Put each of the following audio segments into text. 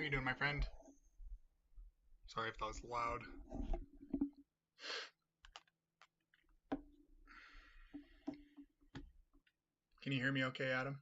you doing, my friend? Sorry if that was loud. Can you hear me okay, Adam?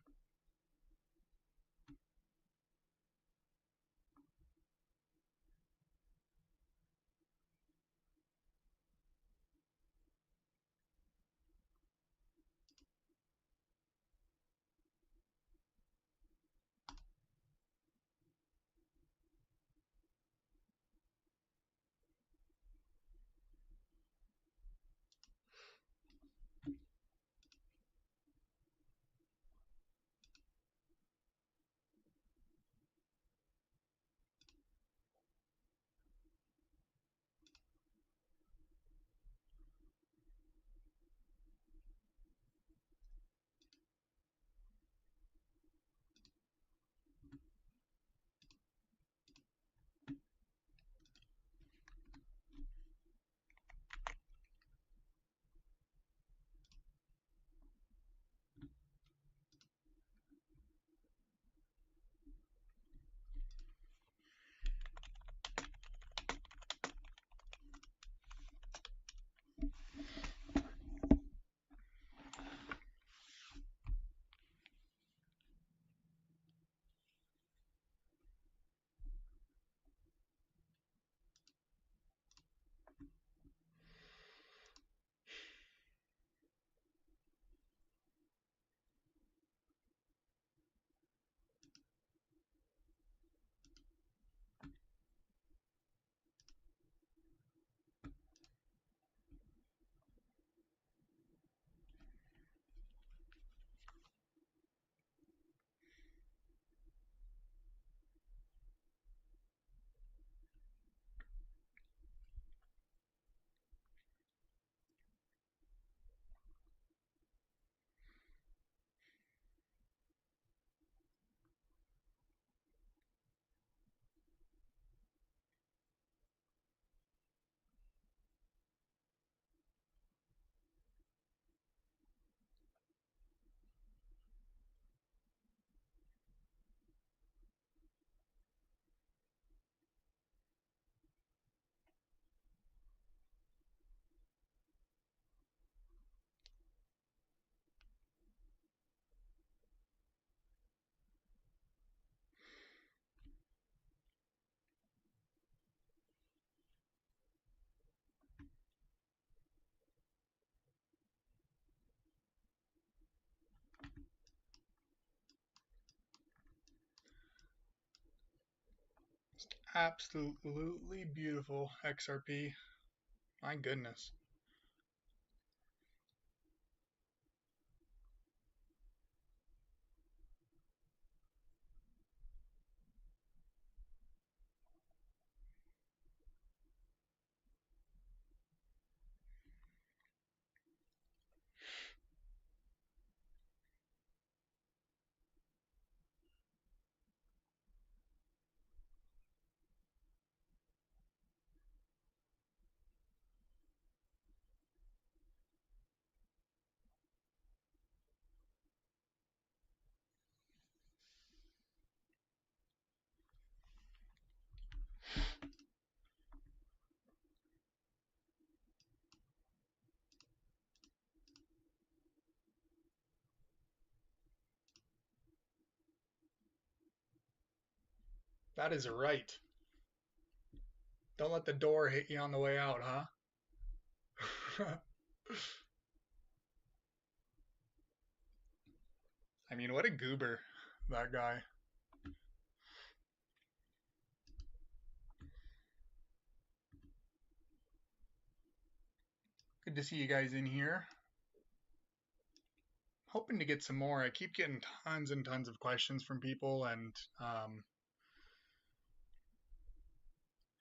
Absolutely beautiful XRP. My goodness. That is right. Don't let the door hit you on the way out, huh? I mean, what a goober, that guy. Good to see you guys in here. Hoping to get some more. I keep getting tons and tons of questions from people, and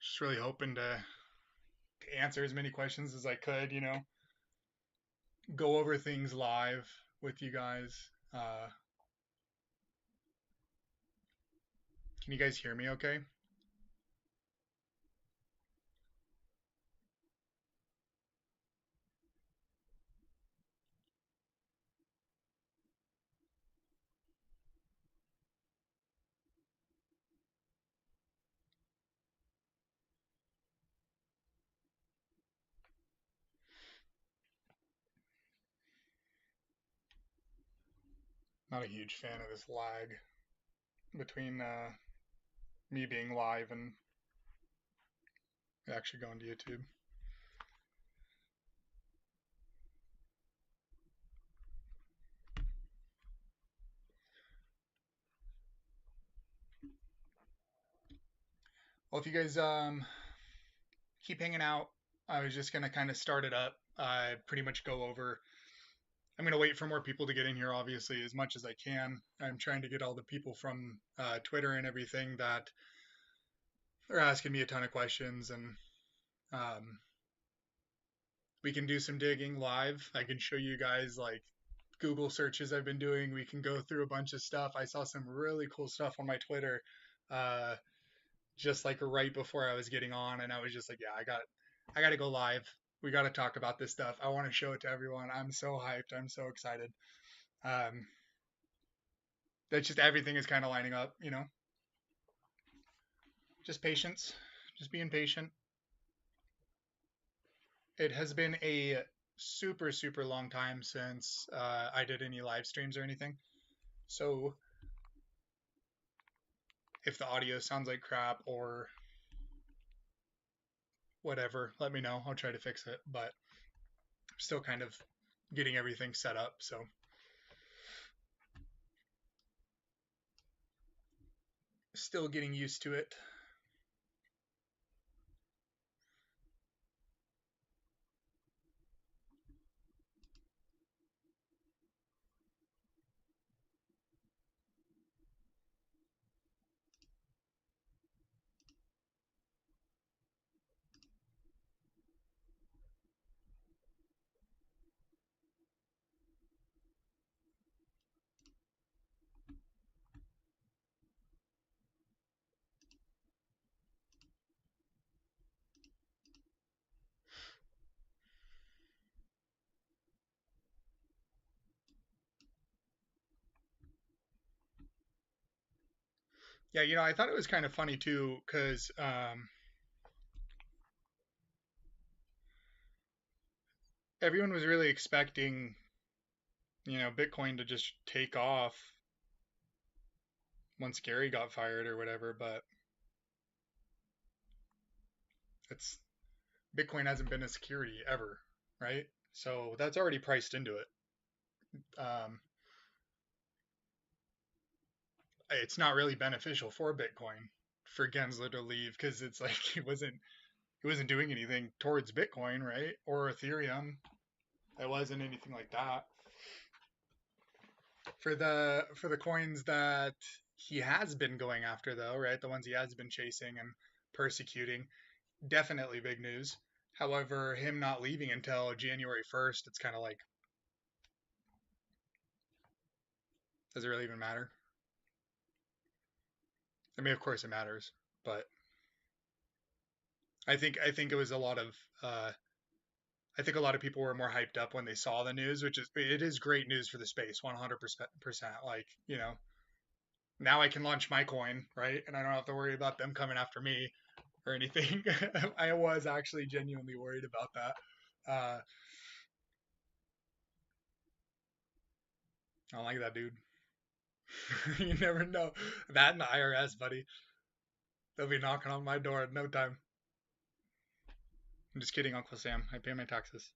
just really hoping to answer as many questions as I could, go over things live with you guys. Can you guys hear me okay? Not a huge fan of this lag between me being live and actually going to YouTube. Well, if you guys keep hanging out, I was just gonna kind of start it up. I pretty much go over. I'm gonna wait for more people to get in here, obviously, as much as I can. I'm trying to get all the people from Twitter and everything that are asking me a ton of questions, and um, we can do some digging live. I can show you guys like Google searches I've been doing. We can go through a bunch of stuff. I saw some really cool stuff on my Twitter, uh, just like right before I was getting on, and I was just like, yeah, I got to go live. We got to talk about this stuff. I want to show it to everyone. I'm so hyped. I'm so excited. Um, that's just everything is kind of lining up, you know. Just patience, just being patient. It has been a super long time since I did any live streams or anything. So if the audio sounds like crap or whatever, let me know. I'll try to fix it. But I'm still kind of getting everything set up. So still getting used to it. Yeah, you know, I thought it was kind of funny too, because everyone was really expecting, you know, Bitcoin to just take off once Gary got fired or whatever. But it's Bitcoin hasn't been a security ever, right? So that's already priced into it. Um, it's not really beneficial for Bitcoin for Gensler to leave because it's like he wasn't doing anything towards Bitcoin, right? Or Ethereum. It wasn't anything like that. For the coins that he has been going after though, right? The ones he has been chasing and persecuting, definitely big news. However, him not leaving until January 1st, it's kind of like, does it really even matter? I mean, of course it matters, but I think it was a lot of I think a lot of people were more hyped up when they saw the news, which is it is great news for the space, 100%. Like, you know, now I can launch my coin, right? And I don't have to worry about them coming after me or anything. I was actually genuinely worried about that. I don't like that dude. You never know. That and the IRS, buddy. They'll be knocking on my door in no time. I'm just kidding, Uncle Sam. I pay my taxes.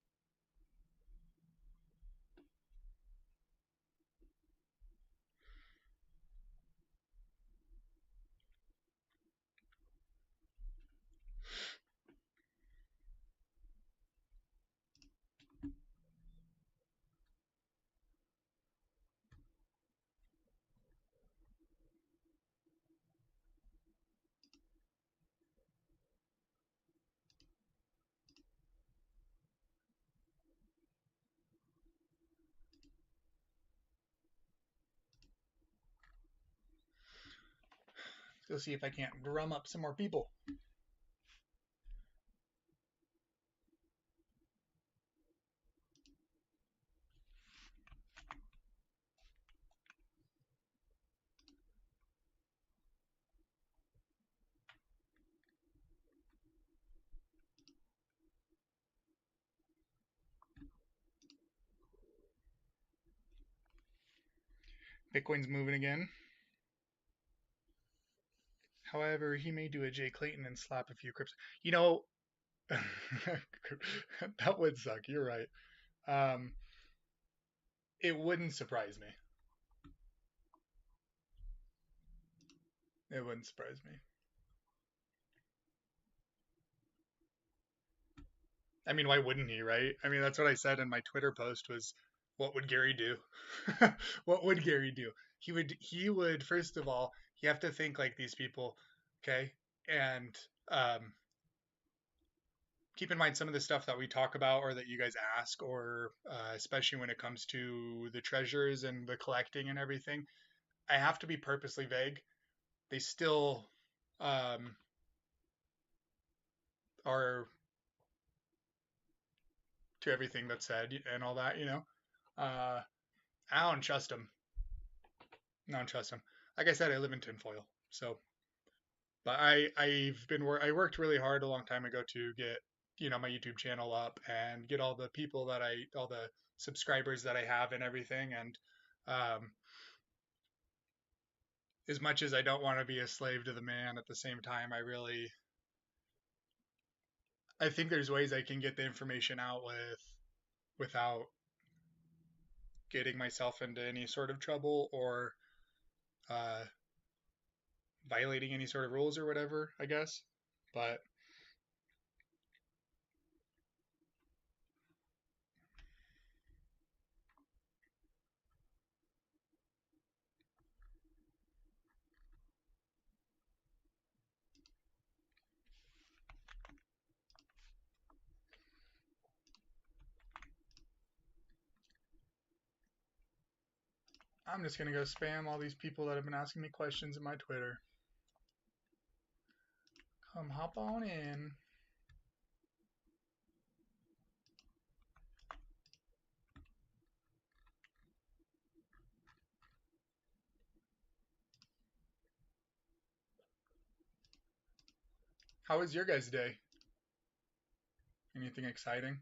Let's see if I can't drum up some more people. Bitcoin's moving again. However, he may do a Jay Clayton and slap a few cryptos. You know, that would suck. You're right. Um, it wouldn't surprise me. It wouldn't surprise me. I mean, why wouldn't he, right? I mean, that's what I said in my Twitter post was, what would Gary do? What would Gary do? He would first of all, you have to think like these people, okay? And um, keep in mind some of the stuff that we talk about or that you guys ask, or especially when it comes to the treasures and the collecting and everything. I have to be purposely vague. They still um, are to everything that's said and all that, you know. Uh, I don't trust them. I don't trust them. Like I said, I live in tinfoil, so. But I worked really hard a long time ago to get my YouTube channel up and get all the subscribers that I have and everything. And um, as much as I don't want to be a slave to the man, at the same time, I think there's ways I can get the information out without getting myself into any sort of trouble or uh, violating any sort of rules or whatever, I guess. But I'm just gonna go spam all these people that have been asking me questions in my Twitter. Come hop on in. How was your guys' day? Anything exciting?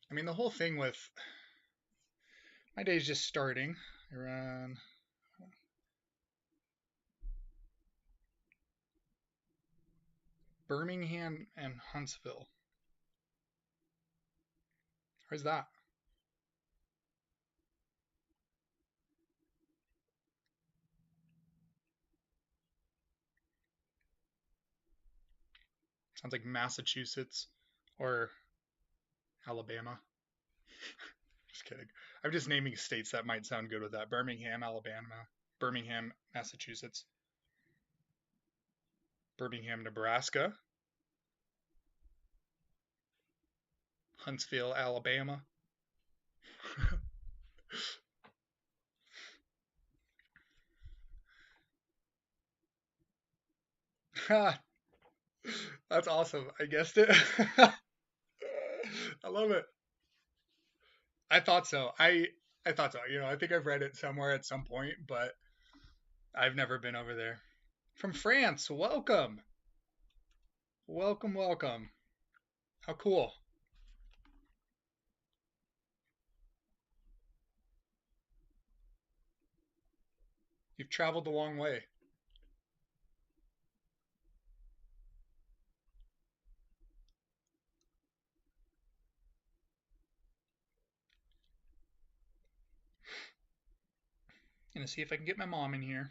I mean, the whole thing with my day's just starting. I ran Birmingham and Huntsville. Where's that? Sounds like Massachusetts or Alabama. Just kidding. I'm just naming states that might sound good with that. Birmingham, Alabama. Birmingham, Massachusetts. Birmingham, Nebraska. Huntsville, Alabama. That's awesome. I guessed it. I love it. I thought so. I thought so. I think I've read it somewhere at some point, but I've never been over there. From France, welcome. Welcome, welcome. How cool. You've traveled a long way. Gonna see if I can get my mom in here.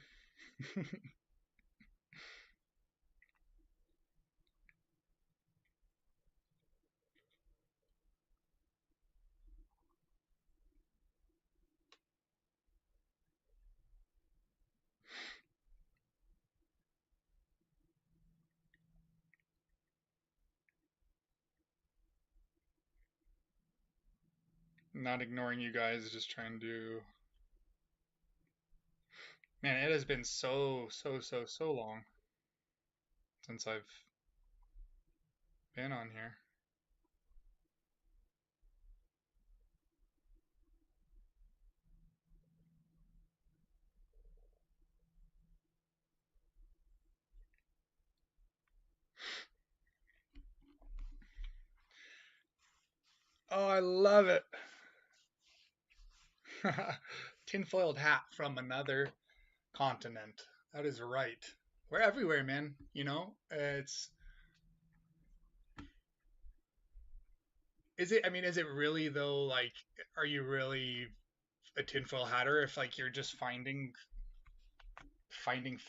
Not ignoring you guys, just trying to. Man, it has been so long since I've been on here. Oh, I love it. Tinfoiled hat from another continent. That is right. We're everywhere, man. It's. Is it? I mean, is it really though? Like, are you really a tinfoil hatter if like you're just finding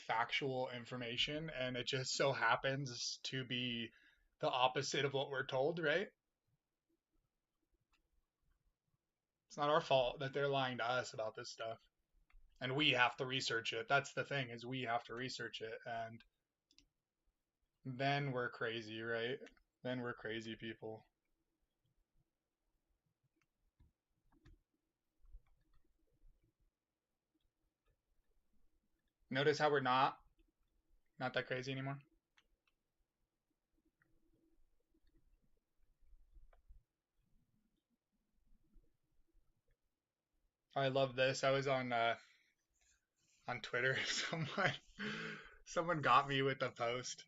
factual information and it just so happens to be the opposite of what we're told, right? It's not our fault that they're lying to us about this stuff. And we have to research it. That's the thing, is we have to research it, and then we're crazy, right? Then we're crazy people. Notice how we're not that crazy anymore. I love this. I was on Twitter. Someone got me with a post,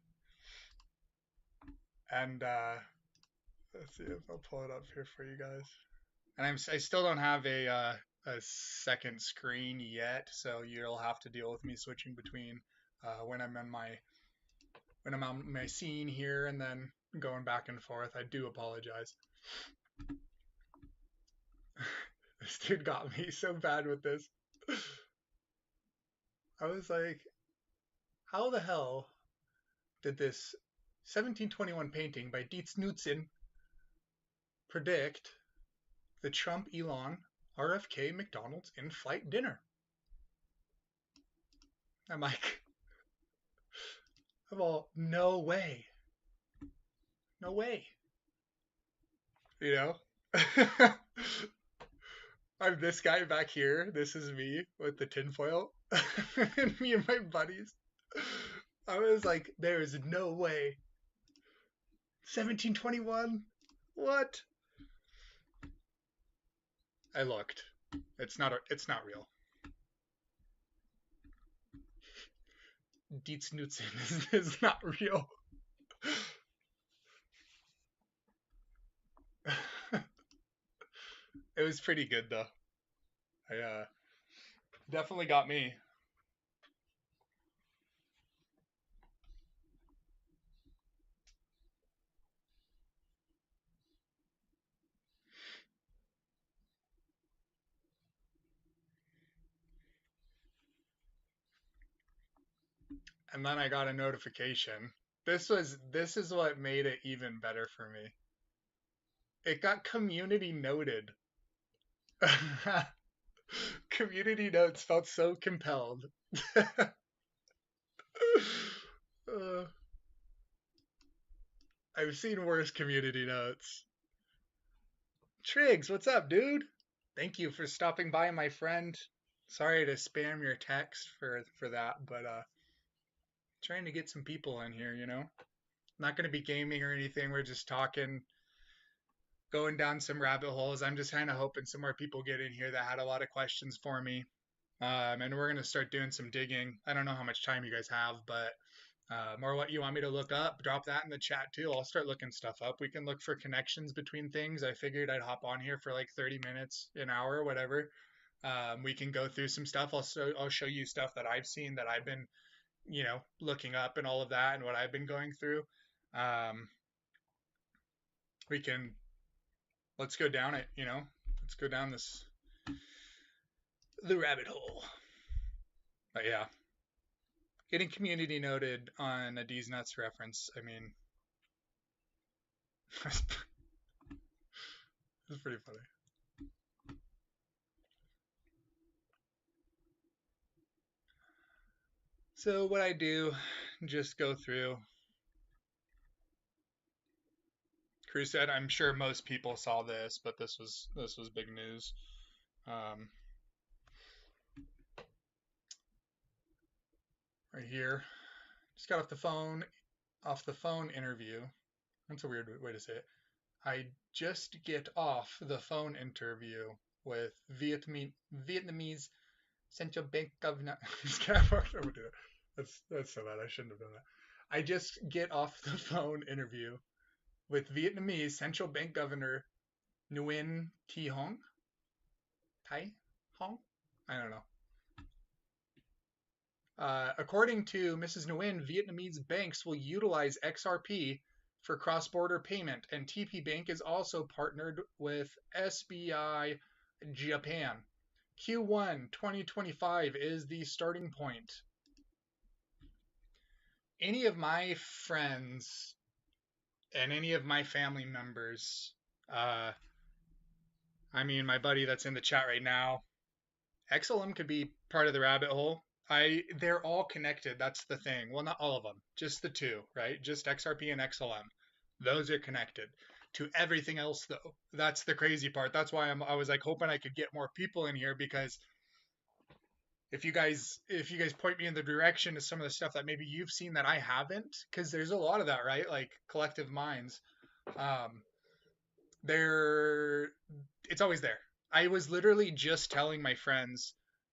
and let's see if I'll pull it up here for you guys. And I still don't have a second screen yet, so you'll have to deal with me switching between when I'm on my scene here and then going back and forth. I do apologize. This dude got me so bad with this. I was like, how the hell did this 1721 painting by Dietz Knudsen predict the Trump Elon RFK McDonald's in-flight dinner? I'm like, well, no way. No way. You know? I'm this guy back here. This is me with the tinfoil. And me and my buddies. I was like, there is no way. 1721? What? I looked. It's not real. Dietz Knudsen is not real. It was pretty good though. I definitely got me. And then I got a notification. This is what made it even better for me. It got community noted. Community notes felt so compelled. uh, I've seen worse community notes. Triggs, what's up, dude? Thank you for stopping by, my friend. Sorry to spam your text for that, but trying to get some people in here, Not going to be gaming or anything. We're just talking, going down some rabbit holes. I'm just kind of hoping some more people get in here that had a lot of questions for me. And we're going to start doing some digging. I don't know how much time you guys have, but or what you want me to look up, drop that in the chat too. I'll start looking stuff up. We can look for connections between things. I figured I'd hop on here for like 30 minutes, an hour, whatever. We can go through some stuff. I'll show you stuff that I've seen that I've been, looking up and all of that and what I've been going through. We can let's go down it. Let's go down the rabbit hole. But yeah, getting community noted on a D's Nuts reference. I mean, it's pretty funny. So what I do, just go through, Drew said, I'm sure most people saw this, but this was big news. Um, right here, just got off the phone interview. That's a weird way to say it. I just get off the phone interview with Vietnamese central bank governor. That's so bad. I shouldn't have done that. I just get off the phone interview with Vietnamese central bank governor Nguyen Thi Hong. Tai Hong? I don't know. According to Mrs. Nguyen, Vietnamese banks will utilize XRP for cross-border payment, and TP Bank is also partnered with SBI Japan. Q1 2025 is the starting point. Any of my friends and any of my family members, uh, I mean, my buddy that's in the chat right now, XLM could be part of the rabbit hole. They're all connected. That's the thing. Well, not all of them, just the two, right? Just XRP and XLM. Those are connected to everything else, though. That's the crazy part. That's why I was like hoping I could get more people in here, because if you guys point me in the direction of some of the stuff that maybe you've seen that I haven't, because there's a lot of that, right? Like collective minds. Um, there it's always there. I was literally just telling my friends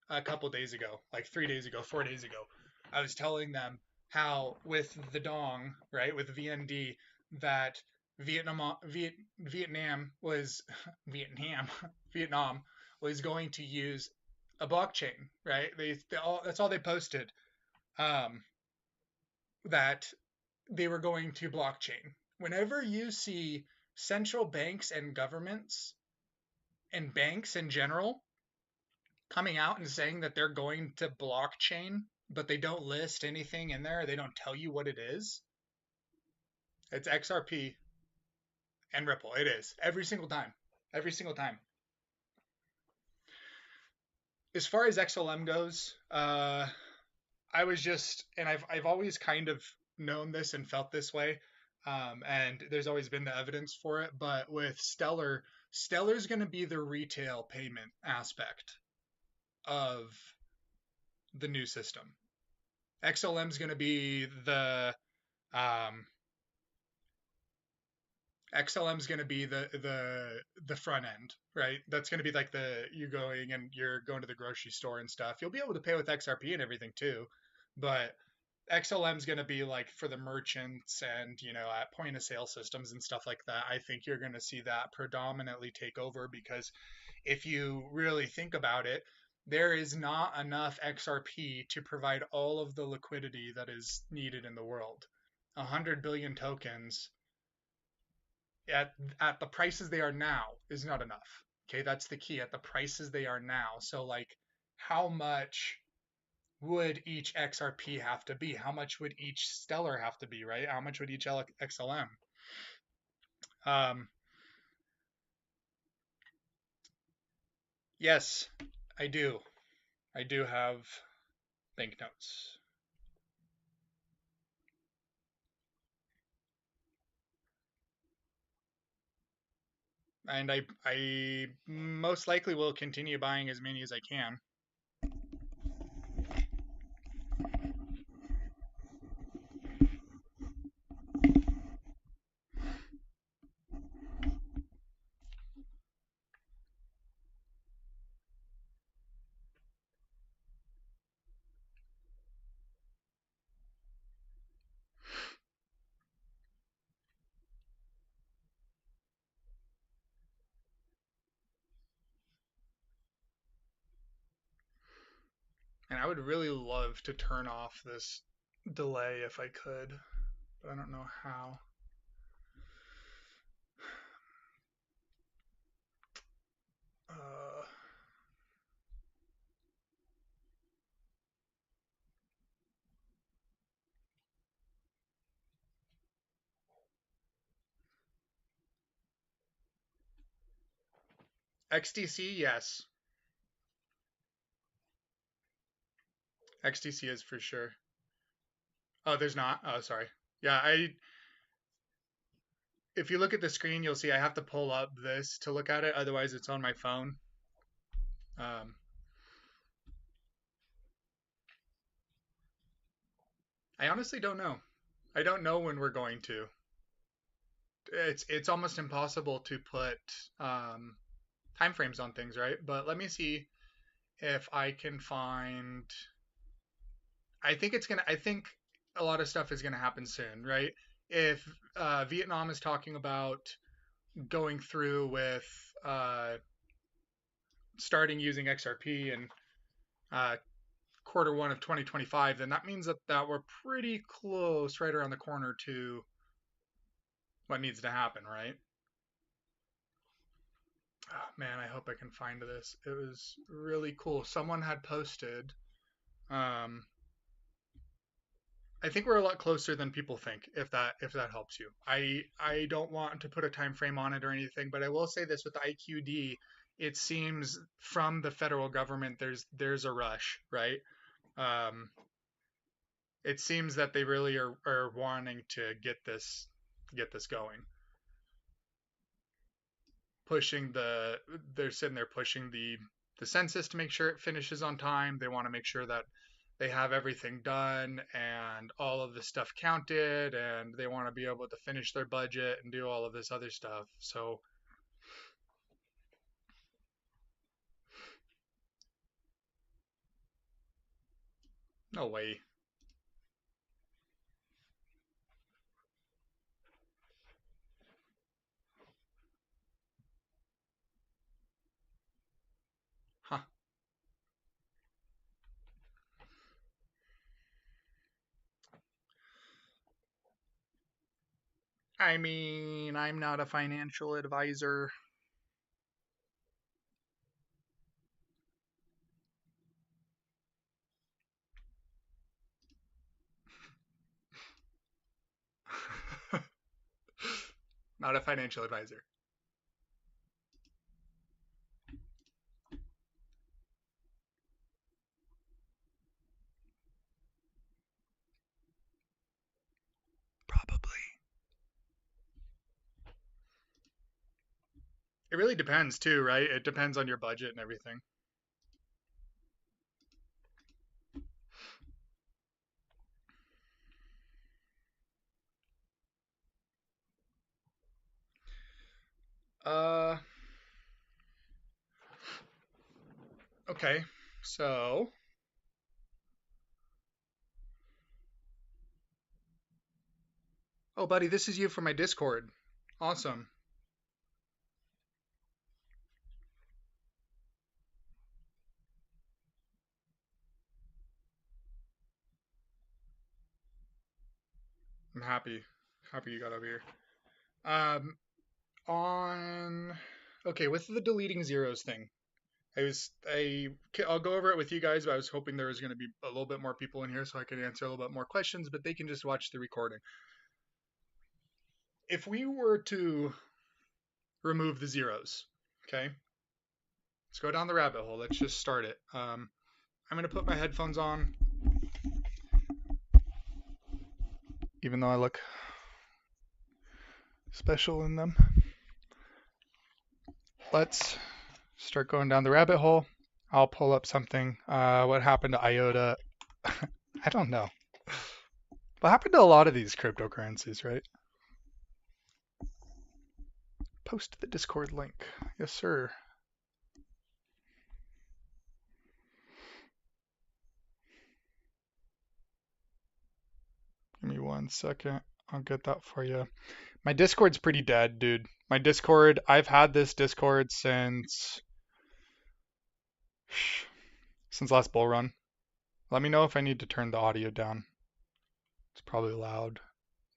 a couple days ago, like 3 days ago, 4 days ago, I was telling them how with the dong, right, with VND, that Vietnam was Vietnam Vietnam was going to use a blockchain, right? That's all they posted, um, that they were going to blockchain. Whenever you see central banks and governments and banks in general coming out and saying that they're going to blockchain, but they don't list anything in there, they don't tell you what it is, it's XRP and Ripple. It is every single time. Every single time. As far as XLM goes, I was just, and I've always kind of known this and felt this way, and there's always been the evidence for it. But with Stellar's going to be the retail payment aspect of the new system. XLM's going to be um, the front end, right? That's going to be like you're going to the grocery store and stuff. You'll be able to pay with XRP and everything too, but XLM's going to be like for the merchants and at point of sale systems and stuff like that. I think you're going to see that predominantly take over, because if you really think about it, there is not enough XRP to provide all of the liquidity that is needed in the world. 100 billion tokens at the prices they are now is not enough. Okay, that's the key. At the prices they are now. So like, how much would each XRP have to be? How much would each Stellar have to be, right? How much would each XLM? Um, yes, I do. I do have banknotes. And I most likely will continue buying as many as I can. And I would really love to turn off this delay if I could, but I don't know how. Uh, XDC, yes. XDC is for sure. Oh, there's not. Oh, sorry. Yeah, if you look at the screen, you'll see I have to pull up this to look at it. Otherwise, it's on my phone. Um, I honestly don't know. I don't know when we're going to. It's almost impossible to put um, time frames on things, right? But let me see if I can find. I think a lot of stuff is gonna happen soon, right? If Vietnam is talking about going through with uh, starting using XRP in uh, quarter 1 of 2025, then that means that we're pretty close, right around the corner to what needs to happen, right? Oh, man, I hope I can find this. It was really cool. Someone had posted. Um, I think we're a lot closer than people think. If that helps you, I don't want to put a time frame on it or anything, but I will say this with the IQD, it seems from the federal government there's a rush, right? Um, it seems that they really are wanting to get this going, pushing they're sitting there pushing the census to make sure it finishes on time. They want to make sure that they have everything done and all of the stuff counted, and they want to be able to finish their budget and do all of this other stuff. So no way. Huh. I mean, I'm not a financial advisor. Not a financial advisor. Probably. It really depends too, right? It depends on your budget and everything. Uh, okay. So, oh, buddy, this is you from my Discord. Awesome. I'm happy you got over here. Um, on okay, with the deleting zeros thing, I'll go over it with you guys, but I was hoping there was going to be a little bit more people in here so I could answer a little bit more questions, but they can just watch the recording. If we were to remove the zeros, okay, let's go down the rabbit hole. Let's just start it. I'm going to put my headphones on, even though I look special in them. Let's start going down the rabbit hole. I'll pull up something. What happened to IOTA? I don't know. What happened to a lot of these cryptocurrencies, right? Post the Discord link. Yes, sir. Give me 1 second. I'll get that for you. My Discord's pretty dead, dude. My Discord, I've had this Discord since last bull run. Let me know if I need to turn the audio down. It's probably loud.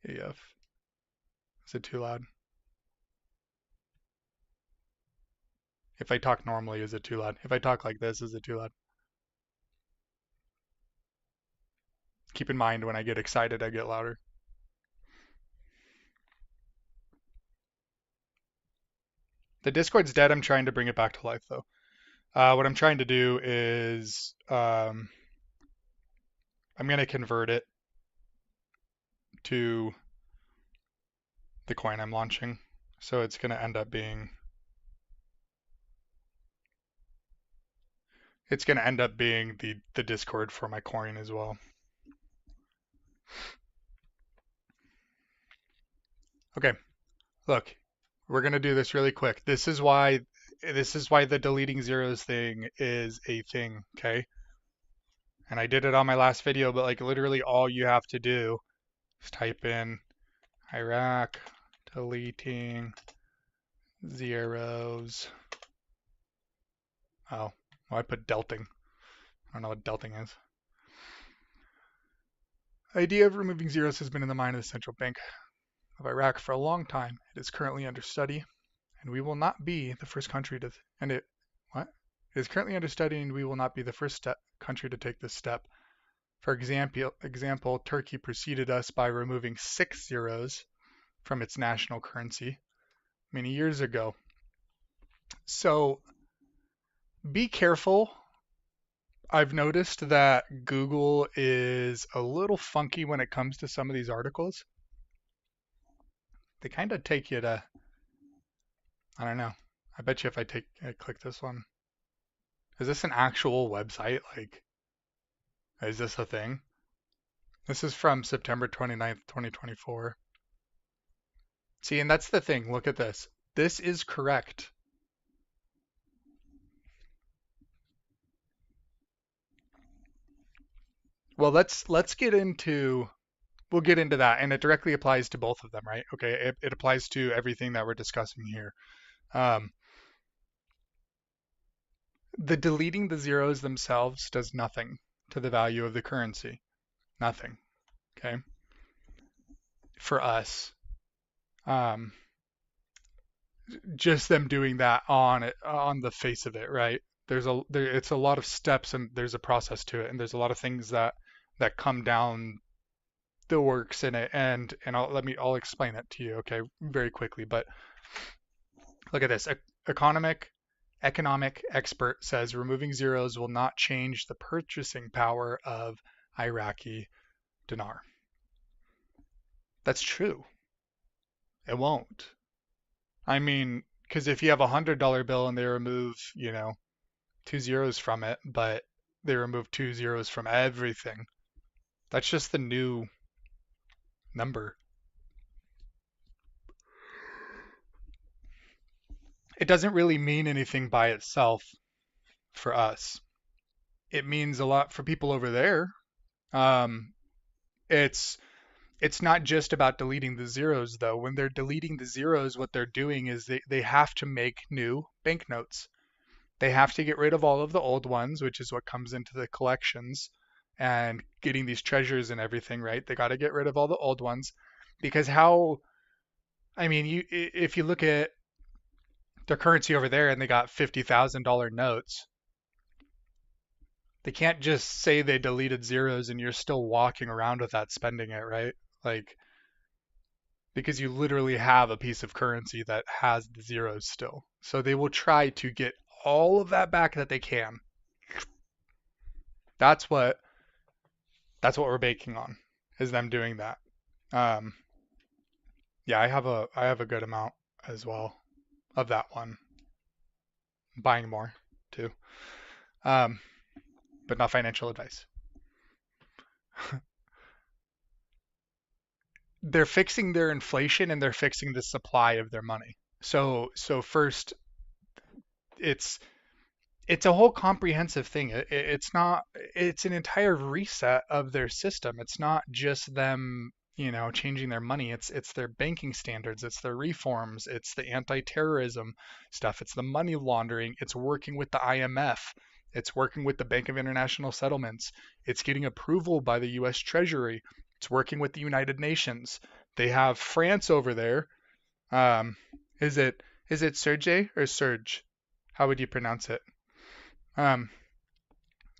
AF. Is it too loud? If I talk normally, is it too loud? If I talk like this, is it too loud? Keep in mind, when I get excited, I get louder. The Discord's dead. I'm trying to bring it back to life, though. What I'm trying to do is I'm going to convert it to the coin I'm launching. So it's going to end up being the Discord for my coin as well. Okay, look, we're going to do this really quick. This is why the deleting zeros thing is a thing, okay? And I did it on my last video, but like literally all you have to do is type in Iraq deleting zeros. Oh, well, I put delting. I don't know what delting is. The idea of removing zeros has been in the mind of the central bank of Iraq for a long time. It is currently under study, and we will not be the first country to. It is currently under study, and we will not be the first country to take this step. For example, Turkey preceded us by removing 6 zeros from its national currency many years ago. So be careful. I've noticed that Google is a little funky when it comes to some of these articles. They kind of take you to, I don't know. I bet you if I click this one, is this an actual website? Like, is this a thing? This is from September 29th, 2024. See, and that's the thing. Look at this. This is correct. Well, let's get into we'll get into that, and it directly applies to both of them, right? Okay, it applies to everything that we're discussing here. The deleting the zeros themselves does nothing to the value of the currency. Nothing. Okay. For us, just them doing that on the face of it, right? It's a lot of steps, and there's a process to it, and there's a lot of things that come down the works in it, and I'll explain it to you, okay, very quickly. But look at this. Economic expert says removing zeros will not change the purchasing power of Iraqi dinar. That's true. It won't. I mean, because if you have $100 bill and they remove, 2 zeros from it, but they remove 2 zeros from everything, that's just the new number. It doesn't really mean anything by itself for us. It means a lot for people over there. It's not just about deleting the zeros, though. When they're deleting the zeros, what they're doing is they have to make new banknotes. They have to get rid of all of the old ones, which is what comes into the collections and getting these treasures and everything, right? They got to get rid of all the old ones because if you look at their currency over there and they got $50,000 notes, they can't just say they deleted zeros and you're still walking around with that spending it, right? Like, because you literally have a piece of currency that has the zeros still. So they will try to get all of that back that they can. That's what we're banking on, is them doing that. Yeah, I have a good amount as well of that one. I'm buying more too. But not financial advice. They're fixing their inflation and they're fixing the supply of their money. So first, it's a whole comprehensive thing. It's an entire reset of their system. It's not just them, changing their money. It's their banking standards. It's their reforms. It's the anti-terrorism stuff. It's the money laundering. It's working with the IMF. It's working with the Bank of International Settlements. It's getting approval by the U.S. Treasury. It's working with the United Nations. They have France over there. Is it Serge or Serge? How would you pronounce it?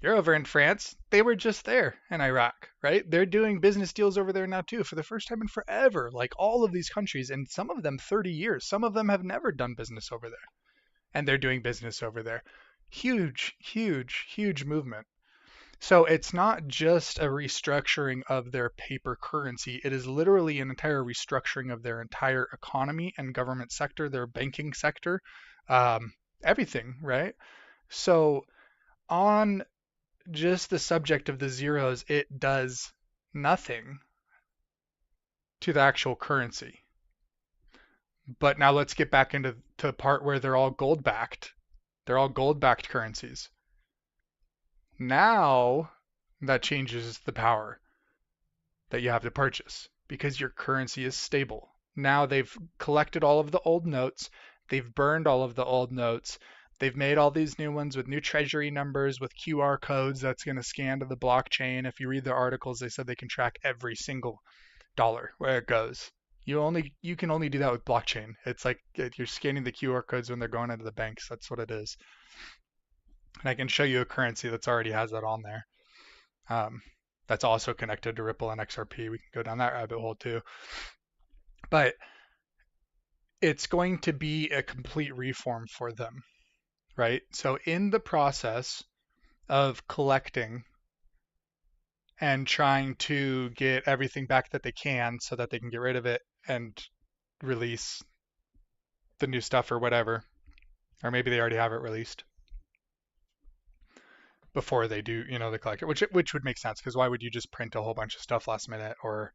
You're over in France. They were just there in Iraq, right? They're doing business deals over there now too, for the first time in forever. Like all of these countries, and some of them 30 years. Some of them have never done business over there, and they're doing business over there. Huge, huge, huge movement. So it's not just a restructuring of their paper currency. It is literally an entire restructuring of their entire economy and government sector, their banking sector, um, everything, right? So on just the subject of the zeros, it does nothing to the actual currency. But now let's get back into the part where they're all gold backed. They're all gold backed currencies. Now that changes the power that you have to purchase because your currency is stable. Now they've collected all of the old notes, they've burned all of the old notes, they've made all these new ones with new treasury numbers with QR codes that's going to scan to the blockchain. If you read the articles, they said they can track every single dollar where it goes. You can only do that with blockchain. It's like you're scanning the QR codes when they're going into the banks. That's what it is. And I can show you a currency that's already has that on there. Um, that's also connected to Ripple and XRP. We can go down that rabbit hole too. But it's going to be a complete reform for them, right? So in the process of collecting and trying to get everything back that they can so that they can get rid of it and release the new stuff or whatever, or maybe they already have it released before they do, the collector, which would make sense because why would you just print a whole bunch of stuff last minute or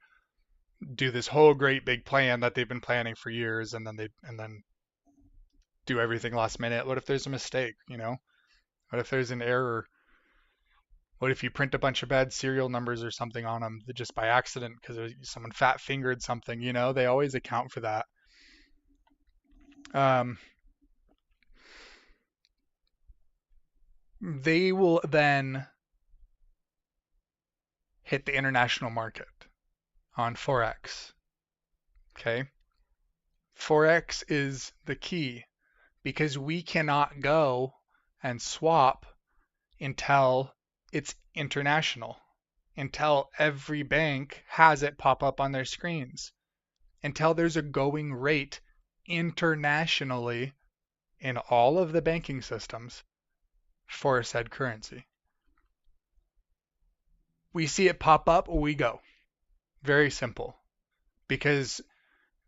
do this whole great big plan that they've been planning for years and then do everything last minute? What if there's a mistake, What if there's an error? What if you print a bunch of bad serial numbers or something on them just by accident because someone fat fingered something, They always account for that. They will then hit the international market on Forex. Okay. Forex is the key because we cannot go and swap until it's international, until every bank has it pop up on their screens, until there's a going rate internationally in all of the banking systems for said currency. We see it pop up, we go. Very simple. Because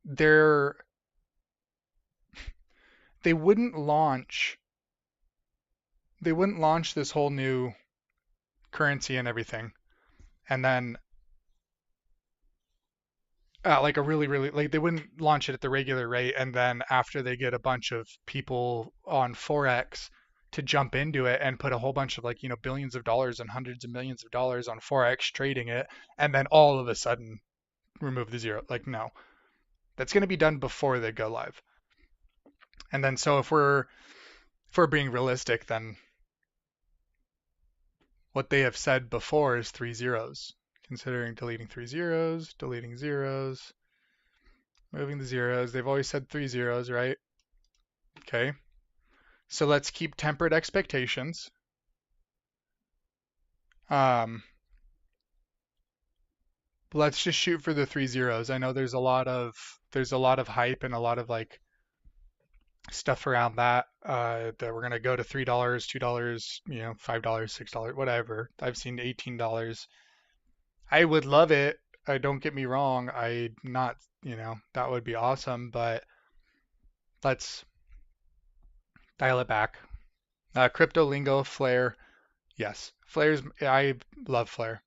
they're they wouldn't launch they wouldn't launch this whole new currency and everything and then like a really like they wouldn't launch it at the regular rate and then after they get a bunch of people on Forex to jump into it and put a whole bunch of like billions of dollars and hundreds of millions of dollars on Forex trading it and then all of a sudden remove the zero. Like no, that's going to be done before they go live. And then so if we're being realistic, then what they have said before is 3 zeros. Considering deleting 3 zeros, deleting zeros, moving the zeros. They've always said 3 zeros, right? Okay. So let's keep tempered expectations. Let's just shoot for the 3 zeros. I know there's a lot of hype and a lot of like stuff around that that we're gonna go to $3, $2, $5, $6, whatever. I've seen $18. I would love it. Don't get me wrong. I not, that would be awesome, but let's dial it back. Crypto lingo, Flare. Yes. I love Flare.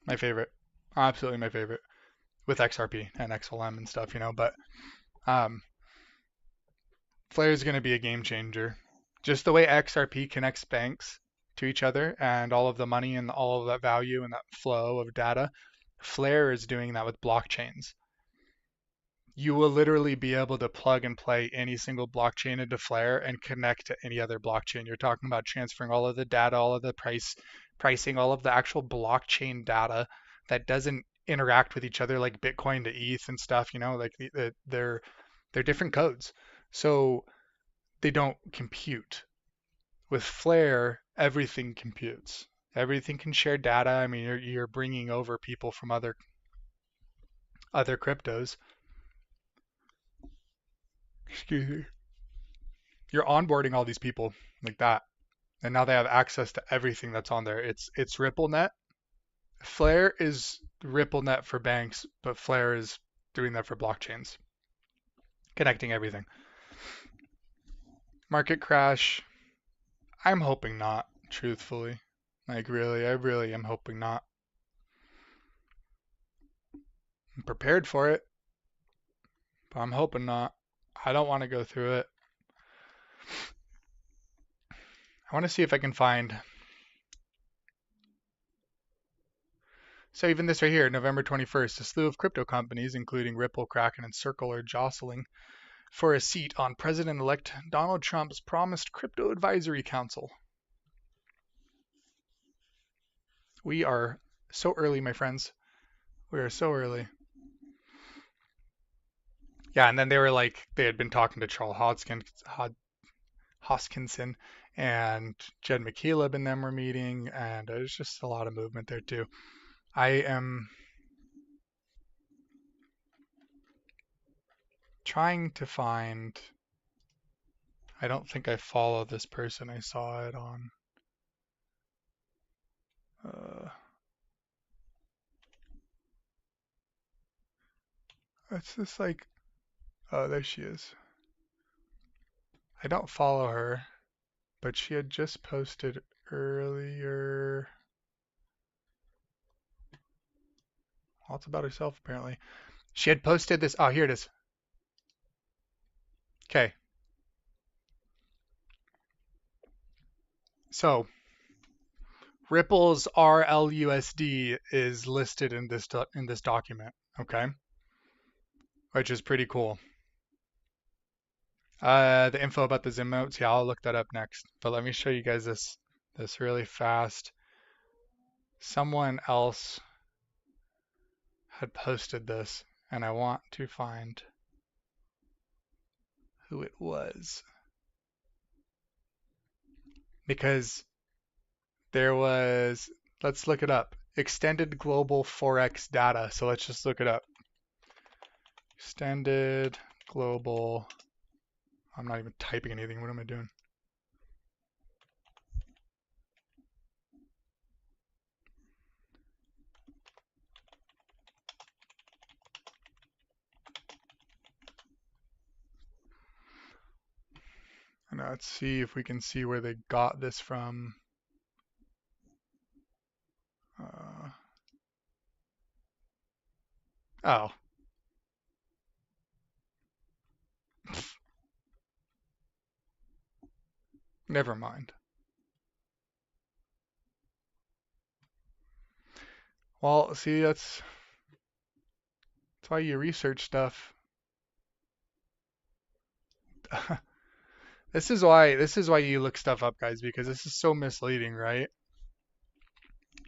My favorite. Absolutely my favorite. With XRP and XLM and stuff, but um, Flare is going to be a game changer. Just the way XRP connects banks to each other and all of the money and all of that value and that flow of data, Flare is doing that with blockchains. You will literally be able to plug and play any single blockchain into Flare and connect to any other blockchain. You're talking about transferring all of the data, all of the pricing, all of the actual blockchain data that doesn't interact with each other like Bitcoin to ETH and stuff, like they're different codes. So they don't compute. With Flare, everything computes. Everything can share data. I mean, you're bringing over people from other cryptos. Excuse me. You're onboarding all these people like that. and now they have access to everything that's on there. It's RippleNet. Flare is RippleNet for banks, but Flare is doing that for blockchains, connecting everything. Market crash. I'm hoping not, truthfully. Like really, I really am hoping not. I'm prepared for it, but I'm hoping not. I don't want to go through it. I want to see if I can find. So even this right here, November 21st, a slew of crypto companies, including Ripple, Kraken, and Circle, are jostling for a seat on President-elect Donald Trump's promised Crypto Advisory Council. We are so early, my friends. We are so early. Yeah, and then they were like, they had been talking to Charles Hoskinson and Jed McKeeleb and them were meeting, and there's just a lot of movement there too. I am trying to find. I don't think I follow this person. I saw it on. It's this like. Oh, there she is. I don't follow her, but she had just posted earlier. Well, it's about herself apparently. She had posted this. Oh, here it is. Okay. So Ripple's RLUSD is listed in this document, okay, which is pretty cool. The info about the Zim notes, yeah, I'll look that up next. But let me show you guys this really fast. Someone else had posted this, and I want to find who it was because there was. Let's look it up. Extended global forex data. So let's just look it up. Extended global. I'm not even typing anything. What am I doing? And let's see if we can see where they got this from. Oh. Never mind. Well, see, that's why you research stuff. This is why you look stuff up, guys, because this is so misleading, right?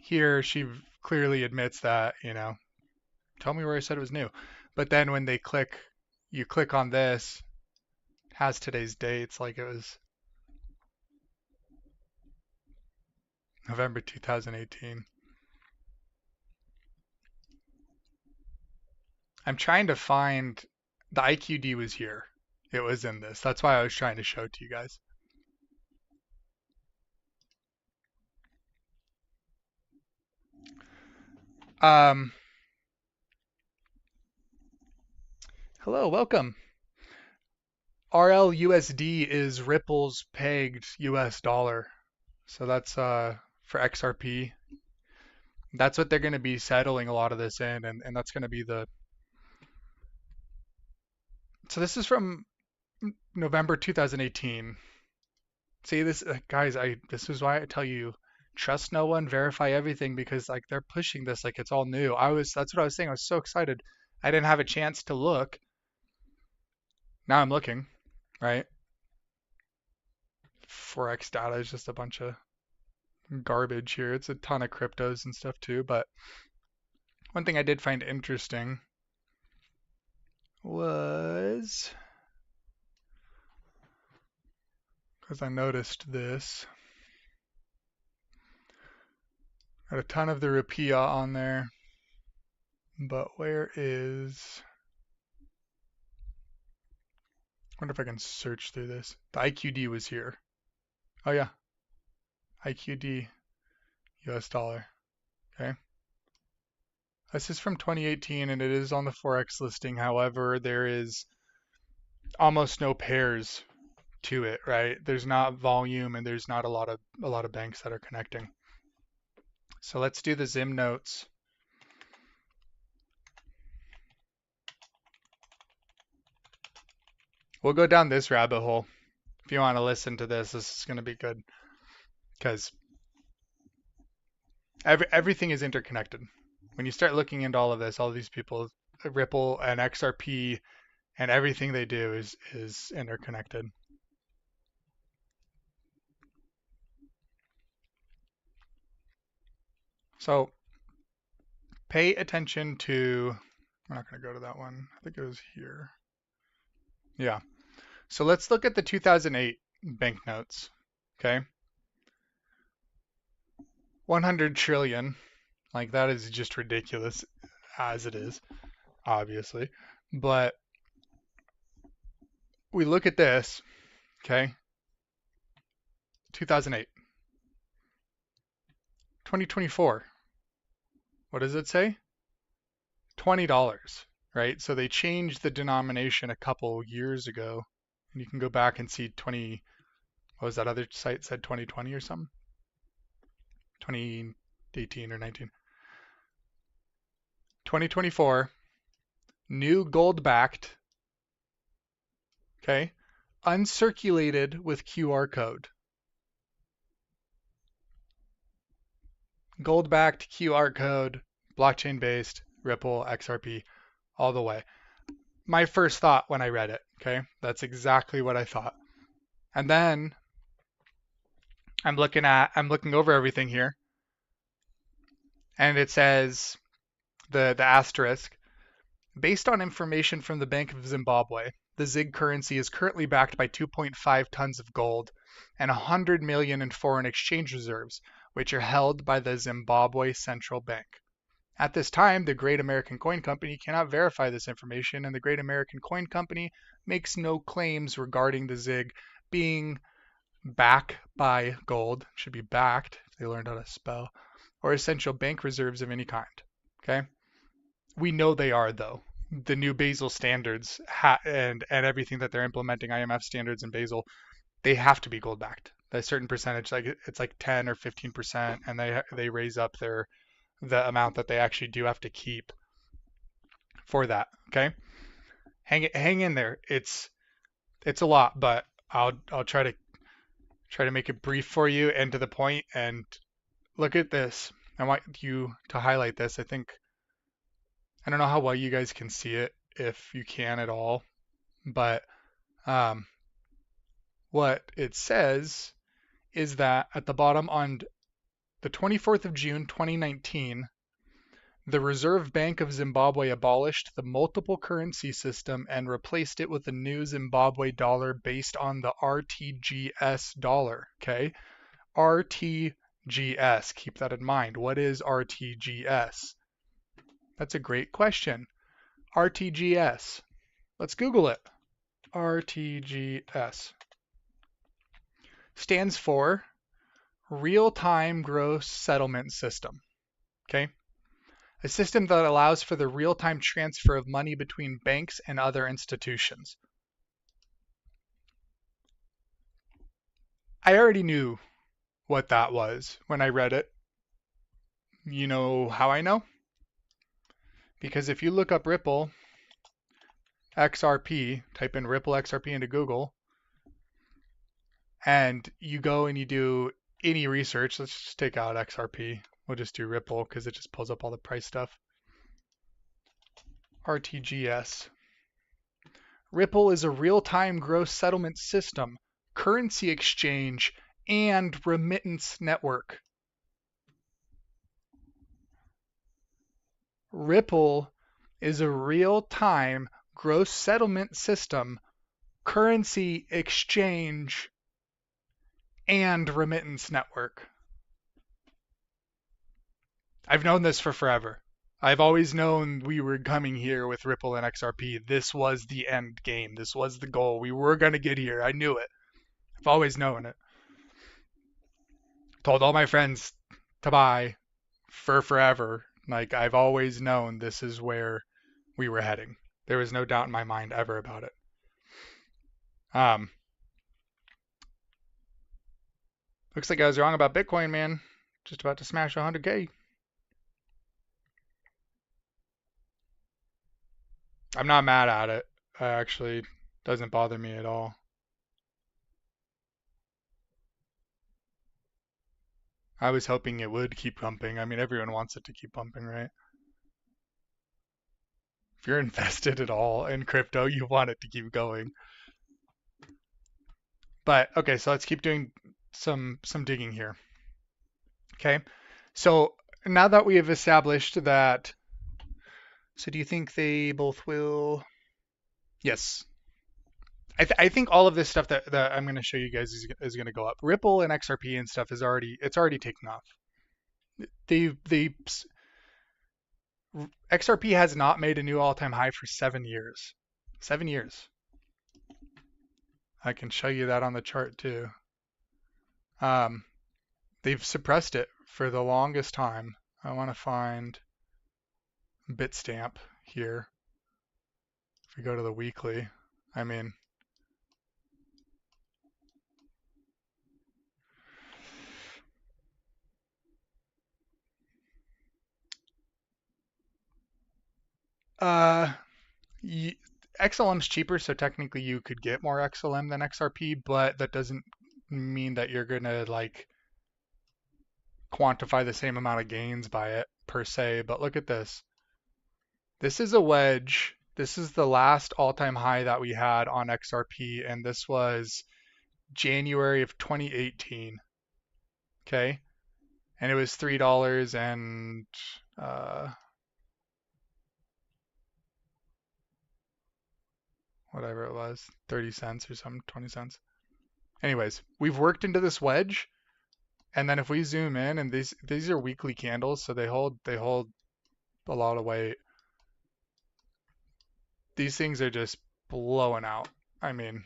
Here she clearly admits that, tell me where I said it was new. But then when you click on this, has today's dates like it was November 2018. I'm trying to find the IQD was here. It was in this. That's why I was trying to show it to you guys. Hello, welcome. RLUSD is Ripple's pegged US dollar. So that's for XRP. That's what they're going to be settling a lot of this in, and that's going to be the. So this is from November 2018. See this, guys. This is why I tell you, trust no one, verify everything, because like they're pushing this like it's all new. That's what I was saying. I was so excited. I didn't have a chance to look. Now I'm looking, right? Forex data is just a bunch of garbage here. It's a ton of cryptos and stuff too, but one thing I did find interesting was because I noticed this. Got a ton of the Rupia on there, but where is? I wonder if I can search through this. The IQD was here. Oh yeah, IQD US dollar. Okay. This is from 2018 and it is on the Forex listing. However, there is almost no pairs to it, right? There's not volume and there's not a lot of banks that are connecting. So let's do the Zim notes. We'll go down this rabbit hole. If you want to listen to this is going to be good because everything is interconnected. When you start looking into all of this, all these people, Ripple and XRP and everything they do is interconnected. So pay attention to, we're not going to go to that one. I think it was here. Yeah. So let's look at the 2008 banknotes. Okay. 100 trillion. Like that is just ridiculous as it is, obviously. But we look at this, okay? 2008. 2024. What does it say? $20, right? So they changed the denomination a couple years ago. And you can go back and see 20, what was that other site said 2020 or something? 2018 or 19. 2024, new gold backed, okay? Uncirculated with QR code. Gold backed QR code, blockchain based, Ripple, XRP, all the way. My first thought when I read it, okay? That's exactly what I thought. And then I'm looking over everything here. And it says the asterisk, based on information from the Bank of Zimbabwe, the ZiG currency is currently backed by 2.5 tons of gold and 100 million in foreign exchange reserves, which are held by the Zimbabwe Central Bank. At this time, the Great American Coin Company cannot verify this information, and the Great American Coin Company makes no claims regarding the ZiG being backed by gold, should be backed if they learned how to spell, or essential bank reserves of any kind. Okay? We know they are, though. The new Basel standards and everything that they're implementing, IMF standards and Basel, they have to be gold backed. A certain percentage, like it's like 10 or 15%, and they raise up the amount that they actually do have to keep for that. Okay, hang in there. It's a lot, but I'll try to make it brief for you and to the point. And look at this. I want you to highlight this. I don't know how well you guys can see it, if you can at all, but what it says is that at the bottom on the 24th of June 2019, the Reserve Bank of Zimbabwe abolished the multiple currency system and replaced it with a new Zimbabwe dollar based on the RTGS dollar. Okay? RTGS. Keep that in mind. What is RTGS? That's a great question. RTGS. Let's Google it. RTGS stands for Real-Time Gross Settlement System. Okay? A system that allows for the real-time transfer of money between banks and other institutions. I already knew what that was when I read it. You know how I know? Because if you look up Ripple XRP, type in Ripple XRP into Google, and you go and you do any research, let's just take out XRP. We'll just do Ripple because it just pulls up all the price stuff. RTGS. Ripple is a real-time gross settlement system, currency exchange, and remittance network. Ripple is a real-time gross settlement system, currency exchange, and remittance network. I've known this for forever. I've always known we were coming here with Ripple and XRP. This was the end game. This was the goal. We were going to get here. I knew it. I've always known it. Told all my friends to buy for forever. Like I've always known this is where we were heading. There was no doubt in my mind ever about it. Um, Looks like I was wrong about Bitcoin, man. Just about to smash 100K. I'm not mad at it. Actually, doesn't bother me at all. I was hoping it would keep pumping. I mean, everyone wants it to keep pumping, right? If you're invested at all in crypto, you want it to keep going. But okay, so let's keep doing some digging here. Okay. So now that we have established that, so do you think they both will? Yes. I think all of this stuff that I'm going to show you guys is going to go up. Ripple and XRP and stuff is already taking off. They XRP has not made a new all-time high for 7 years. 7 years. I can show you that on the chart too. They've suppressed it for the longest time. I want to find Bitstamp here. If we go to the weekly, I mean, XLM's cheaper, so technically you could get more XLM than XRP, but that doesn't mean that you're gonna like quantify the same amount of gains by it per se. But look at this. This is a wedge. This is the last all-time high that we had on XRP, and this was January of 2018. Okay, and it was $3 and whatever it was, 30 cents or something, 20 cents. Anyways, we've worked into this wedge, and then if we zoom in, and these are weekly candles, so they hold a lot of weight. These things are just blowing out. I mean,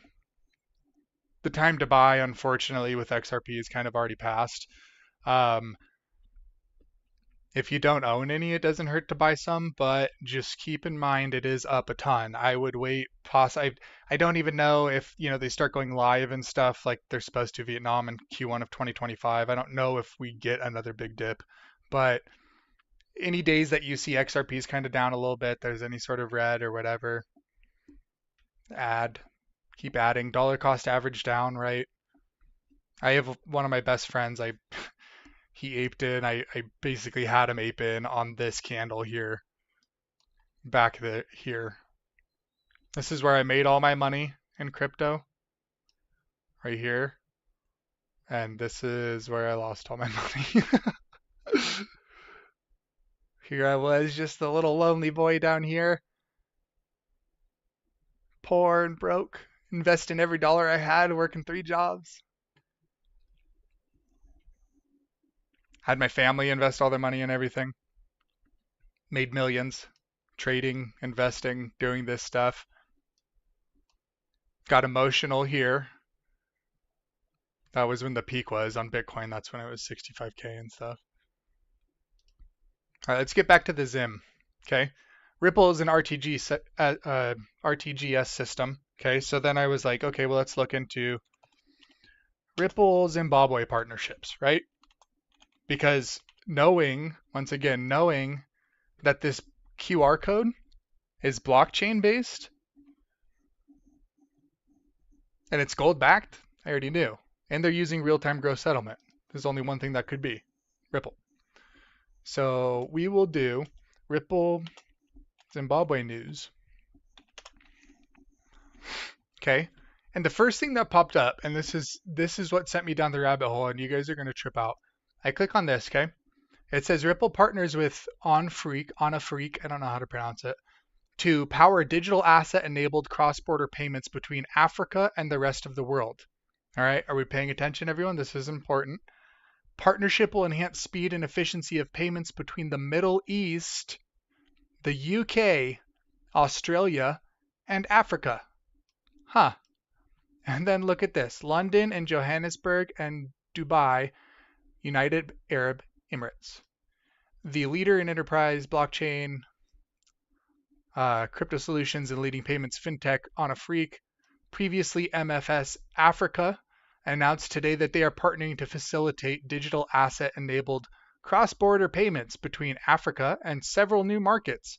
the time to buy, unfortunately, with XRP is kind of already passed. If you don't own any, it doesn't hurt to buy some, but just keep in mind it is up a ton. I would wait. I don't even know if they start going live and stuff like they're supposed to Vietnam in Q1 of 2025. I don't know if we get another big dip, but any days that you see XRP's kind of down a little bit, there's any sort of red or whatever, keep adding. Dollar cost average down, right? I have one of my best friends. He aped in. I basically had him ape in on this candle here, here. This is where I made all my money in crypto, right here. And this is where I lost all my money. Here I was, just a little lonely boy down here, poor and broke, investing every dollar I had, working 3 jobs. Had my family invest all their money in everything. Made millions, trading, investing, doing this stuff. Got emotional here. That was when the peak was on Bitcoin. That's when it was 65K and stuff. All right, let's get back to the Zim. Okay, Ripple is an RTGS system. Okay, so then I was like, okay, well, let's look into Ripple Zimbabwe partnerships, right? Because knowing that this QR code is blockchain based and it's gold backed, I already knew. And they're using real-time gross settlement. There's only one thing that could be Ripple. So we will do Ripple Zimbabwe news. Okay. And the first thing that popped up, and this is what sent me down the rabbit hole, and you guys are going to trip out. I click on this, okay? It says Ripple partners with Onafreak, I don't know how to pronounce it, to power digital asset-enabled cross-border payments between Africa and the rest of the world. All right, are we paying attention, everyone? This is important. Partnership will enhance speed and efficiency of payments between the Middle East, the UK, Australia, and Africa. Huh. And then look at this. London and Johannesburg and Dubai United Arab Emirates. The leader in enterprise blockchain, crypto solutions, and leading payments fintech on a freak, previously MFS Africa, announced today that they are partnering to facilitate digital asset-enabled cross-border payments between Africa and several new markets,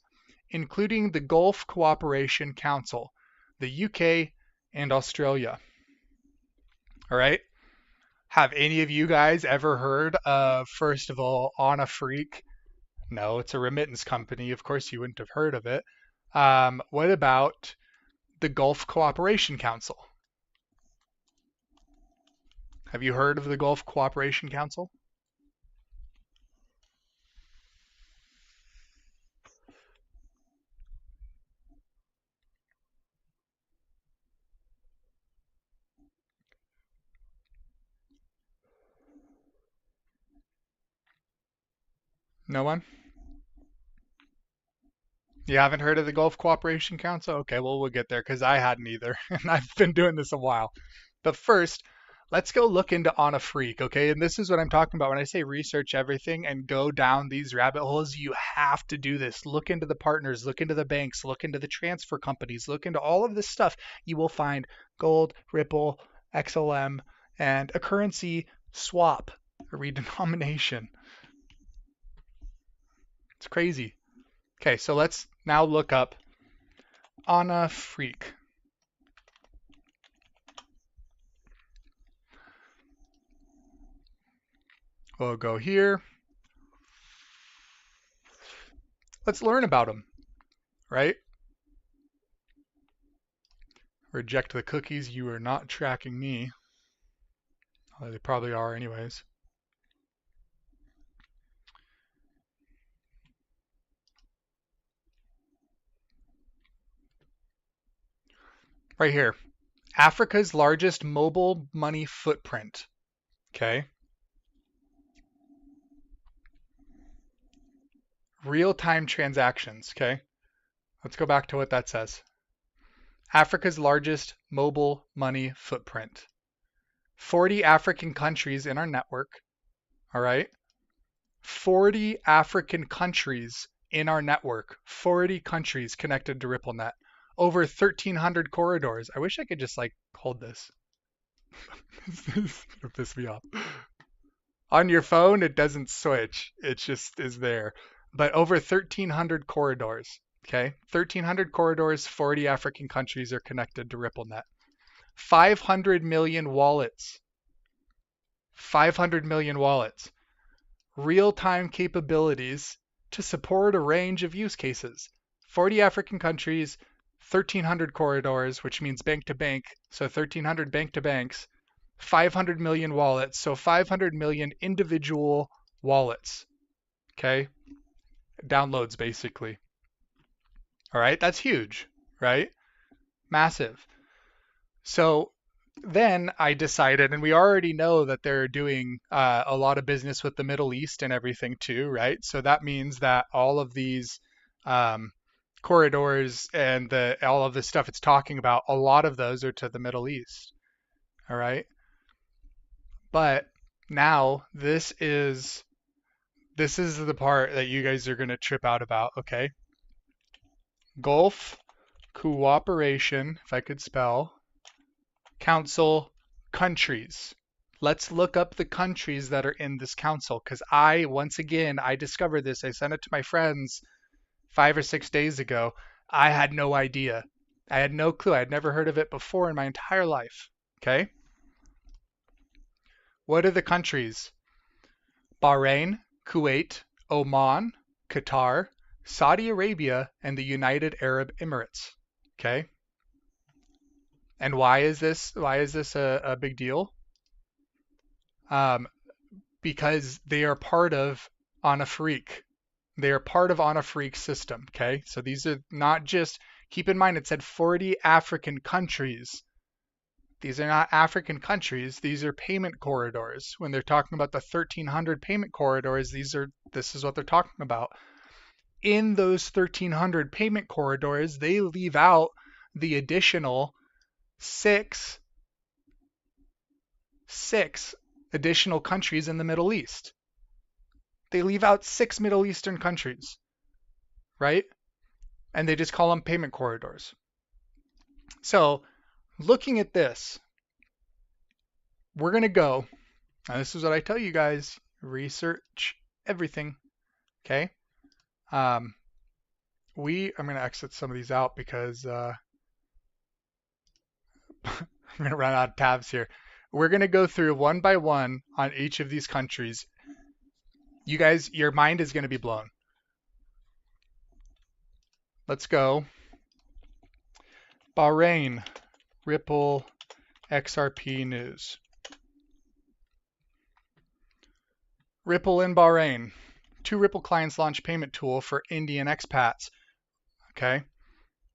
including the Gulf Cooperation Council, the UK, and Australia. All right. Have any of you guys ever heard of, first of all, On a Freak? No, it's a remittance company. Of course, you wouldn't have heard of it. What about the Gulf Cooperation Council? Have you heard of the Gulf Cooperation Council? No one? You haven't heard of the Gulf Cooperation Council? Okay, well, we'll get there because I hadn't either. And I've been doing this a while. But first, let's go look into On a Freak, okay? And this is what I'm talking about when I say research everything and go down these rabbit holes. You have to do this. Look into the partners, look into the banks, look into the transfer companies, look into all of this stuff. You will find gold, Ripple, XLM, and a currency swap, a redenomination. It's crazy. Okay, so let's now look up On a Freak. We'll go here. Let's learn about them, right? Reject the cookies. You are not tracking me. Well, they probably are anyways. Right here. Africa's largest mobile money footprint. Okay. Real-time transactions. Okay. Let's go back to what that says. Africa's largest mobile money footprint. 40 African countries in our network. All right. 40 African countries in our network. 40 countries connected to RippleNet. Over 1,300 corridors. I wish I could just like hold this. It'll piss me off. On your phone, it doesn't switch. It just is there. But over 1,300 corridors. Okay, 1,300 corridors, 40 African countries are connected to RippleNet. 500 million wallets. 500 million wallets. Real-time capabilities to support a range of use cases. 40 African countries, 1,300 corridors, which means bank to bank, so 1,300 bank to banks, 500 million wallets, so 500 million individual wallets. Okay? Downloads, basically. All right, that's huge, right? Massive. So then I decided, and we already know that they're doing a lot of business with the Middle East and everything too, right? So that means that all of these corridors and all of the stuff it's talking about, a lot of those are to the Middle East. All right. But now this is the part that you guys are going to trip out about, okay? Gulf Cooperation, if I could spell, Council countries. Let's look up the countries that are in this council because once again, I discovered this. I sent it to my friends 5 or 6 days ago. I had no idea. I had no clue. I had never heard of it before in my entire life. Okay? What are the countries? Bahrain, Kuwait, Oman, Qatar, Saudi Arabia, and the United Arab Emirates. Okay? And why is this a big deal? Because they are part of On a Freak. They are part of On a Freak system. Okay? So these are not just, keep in mind it said 40 African countries. These are not African countries. These are payment corridors. When they're talking about the 1,300 payment corridors, this is what they're talking about. In those 1,300 payment corridors, they leave out the additional six additional countries in the Middle East. They leave out 6 Middle Eastern countries, right? And they just call them payment corridors. So looking at this, we're going to go, and this is what I tell you guys, research everything, okay? I'm going to exit some of these out because I'm going to run out of tabs here. We're going to go through one by one on each of these countries. You guys, your mind is going to be blown. Let's go. Bahrain, Ripple, XRP news. Ripple in Bahrain. 2 Ripple clients launch payment tool for Indian expats. Okay.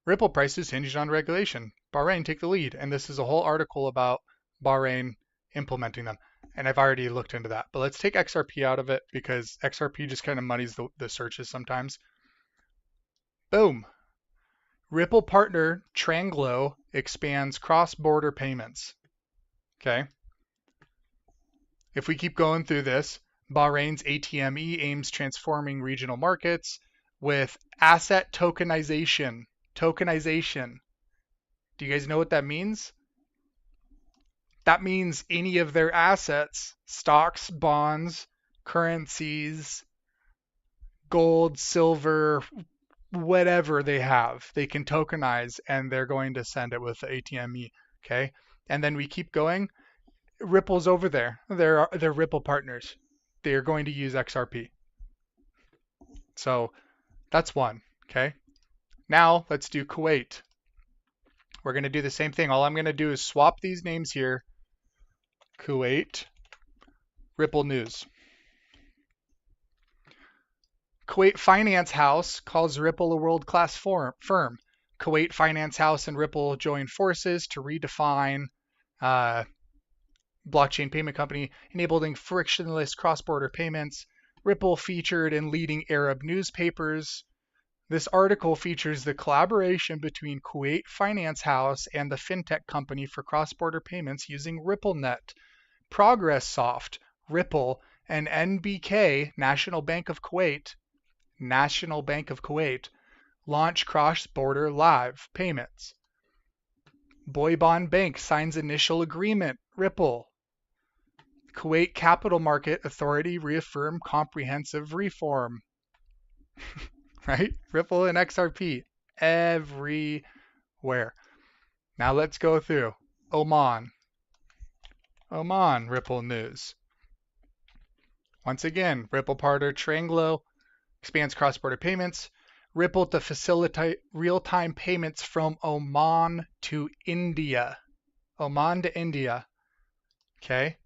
Ripple prices hinged on regulation. Bahrain take the lead. And this is a whole article about Bahrain implementing them. And I've already looked into that. But let's take XRP out of it because XRP just kind of muddies the searches sometimes. Boom. Ripple partner Tranglo expands cross-border payments. Okay. If we keep going through this, Bahrain's ATME aims transforming regional markets with asset tokenization. Tokenization. Do you guys know what that means? That means any of their assets, stocks, bonds, currencies, gold, silver, whatever they have, they can tokenize and they're going to send it with the ATME. Okay. And then we keep going. Ripple's over there. They're Ripple partners. They're going to use XRP. So that's one. Okay. Now let's do Kuwait. We're going to do the same thing. All I'm going to do is swap these names here. Kuwait, Ripple news. Kuwait Finance House calls Ripple a world-class firm. Kuwait Finance House and Ripple join forces to redefine blockchain payment company, enabling frictionless cross-border payments. Ripple featured in leading Arab newspapers. This article features the collaboration between Kuwait Finance House and the fintech company for cross-border payments using RippleNet. ProgressSoft, Ripple, and NBK, National Bank of Kuwait, launch cross-border live payments. Boybon Bank signs initial agreement, Ripple. Kuwait Capital Market Authority reaffirm comprehensive reform. Right? Ripple and XRP everywhere. Now let's go through Oman. Ripple news. Once again, Ripple partner Tranglo expands cross-border payments. Ripple to facilitate real-time payments from Oman to India. Oman to India. Okay.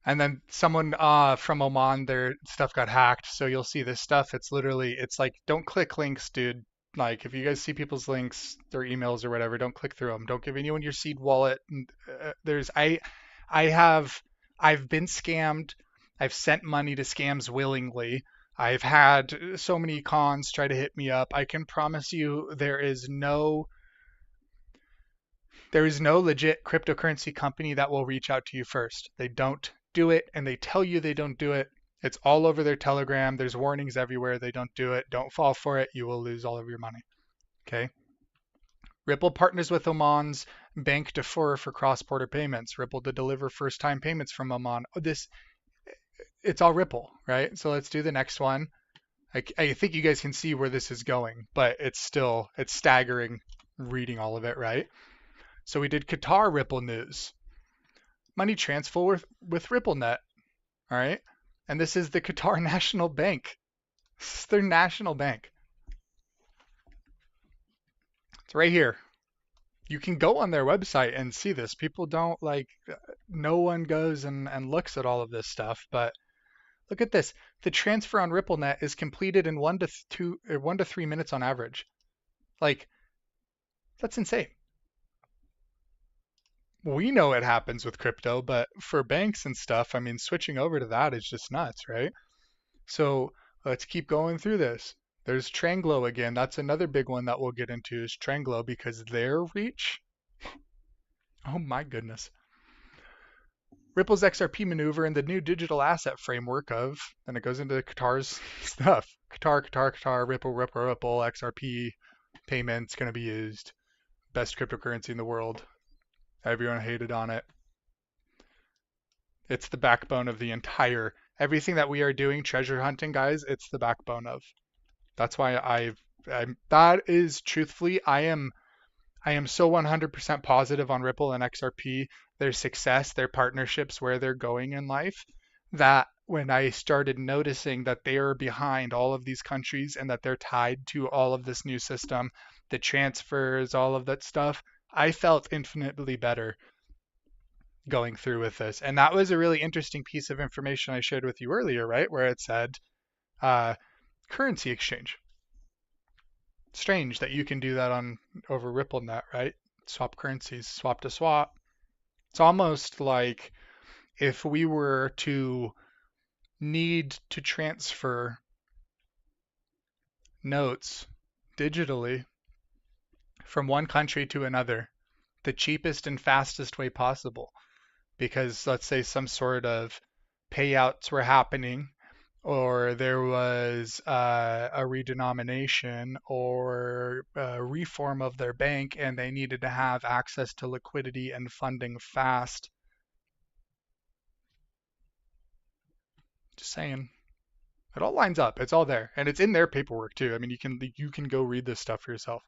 And then someone from Oman, their stuff got hacked. So you'll see this stuff. It's like, don't click links, dude. Like, if you guys see people's links, their emails or whatever, don't click through them. Don't give anyone your seed wallet. I've been scammed. I've sent money to scams willingly. I've had so many cons try to hit me up. I can promise you there is no legit cryptocurrency company that will reach out to you first. They don't do it, and they tell you they don't do it. It's all over their Telegram. There's warnings everywhere. They don't do it. Don't fall for it. You will lose all of your money. Okay. Ripple partners with Oman's Bank Defer for cross-border payments. Ripple to deliver first-time payments from Oman. It's all Ripple, right? So let's do the next one. I think you guys can see where this is going, but it's staggering reading all of it, right? So we did Qatar Ripple news. Money transfer with RippleNet, all right? And this is the Qatar National Bank. This is their national bank. It's right here. You can go on their website and see this. People don't no one goes and looks at all of this stuff, but look at this. The transfer on RippleNet is completed in 1 to 3 minutes on average. Like, that's insane. We know it happens with crypto, but for banks and stuff, I mean, switching over to that is just nuts, right? So let's keep going through this. There's Tranglo again. That's another big one that we'll get into is Tranglo because their reach, oh my goodness. Ripple's XRP maneuver and the new digital asset framework of, then it goes into Qatar's stuff. Qatar, Ripple, XRP payments going to be used. Best cryptocurrency in the world. Everyone hated on it. It's the backbone of the entire, everything that we are doing, treasure hunting, guys, it's the backbone of. That's why that is truthfully, I am so 100% positive on Ripple and XRP, their success, their partnerships, where they're going in life, that when I started noticing that they are behind all of these countries and that they're tied to all of this new system, the transfers, all of that stuff, I felt infinitely better going through with this. And that was a really interesting piece of information I shared with you earlier, right? Where it said currency exchange. Strange that you can do that on over RippleNet, right? Swap currencies, swap to swap. It's almost like if we were to need to transfer notes digitally from one country to another, the cheapest and fastest way possible, because let's say some sort of payouts were happening, or there was a redenomination or a reform of their bank and they needed to have access to liquidity and funding fast. Just saying. It all lines up. It's all there. And it's in their paperwork too. I mean, you can go read this stuff for yourself.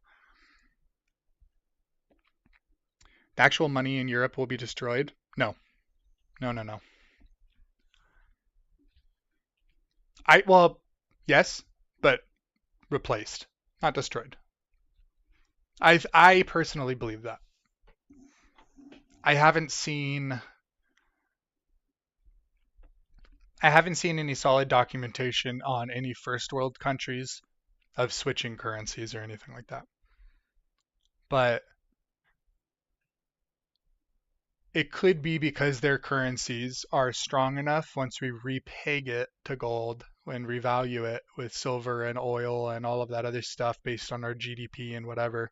The actual money in Europe will be destroyed? No. No. Well, yes, but replaced, not destroyed. I personally believe that. I haven't seen any solid documentation on any first world countries of switching currencies or anything like that. But it could be because their currencies are strong enough once we repeg it to gold and revalue it with silver and oil and all of that other stuff based on our GDP and whatever.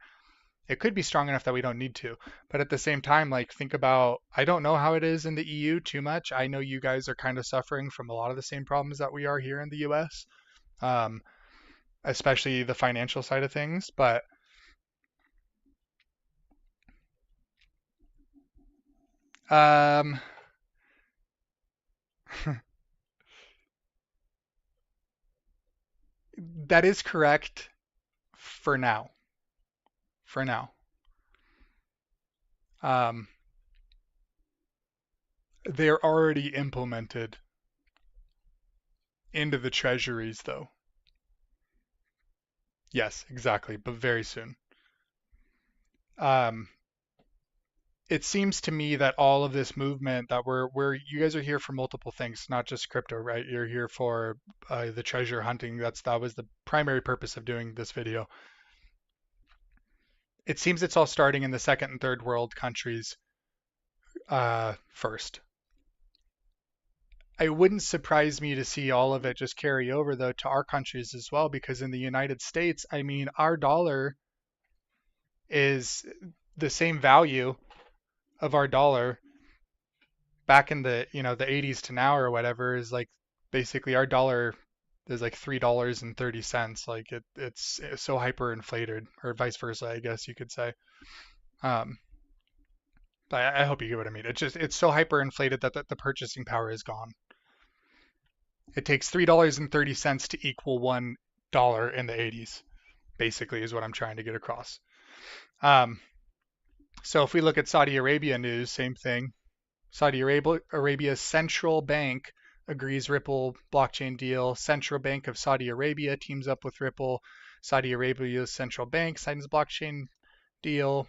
It could be strong enough that we don't need to. But at the same time, like think about, I don't know how it is in the EU too much. I know you guys are kind of suffering from a lot of the same problems that we are here in the US, especially the financial side of things. But um, that is correct for now. For now. Um, they're already implemented into the treasuries, though. Yes, exactly, but very soon. Um, it seems to me that all of this movement that we're you guys are here for multiple things, not just crypto, right? You're here for the treasure hunting. That was the primary purpose of doing this video. It seems it's all starting in the second and third world countries first. It wouldn't surprise me to see all of it just carry over though to our countries as well, because in the United States, I mean, our dollar is the same value of our dollar back in the the 80s to now or whatever is like basically our dollar is like $3.30. Like it's so hyperinflated, or vice versa, I guess you could say. Um, but I hope you get what I mean. It's so hyperinflated that the purchasing power is gone. It takes $3.30 to equal $1 in the 80s. Basically, is what I'm trying to get across. Um, so if we look at Saudi Arabia news, same thing. Saudi Arabia's central bank agrees Ripple blockchain deal. Central Bank of Saudi Arabia teams up with Ripple. Saudi Arabia's central bank signs blockchain deal.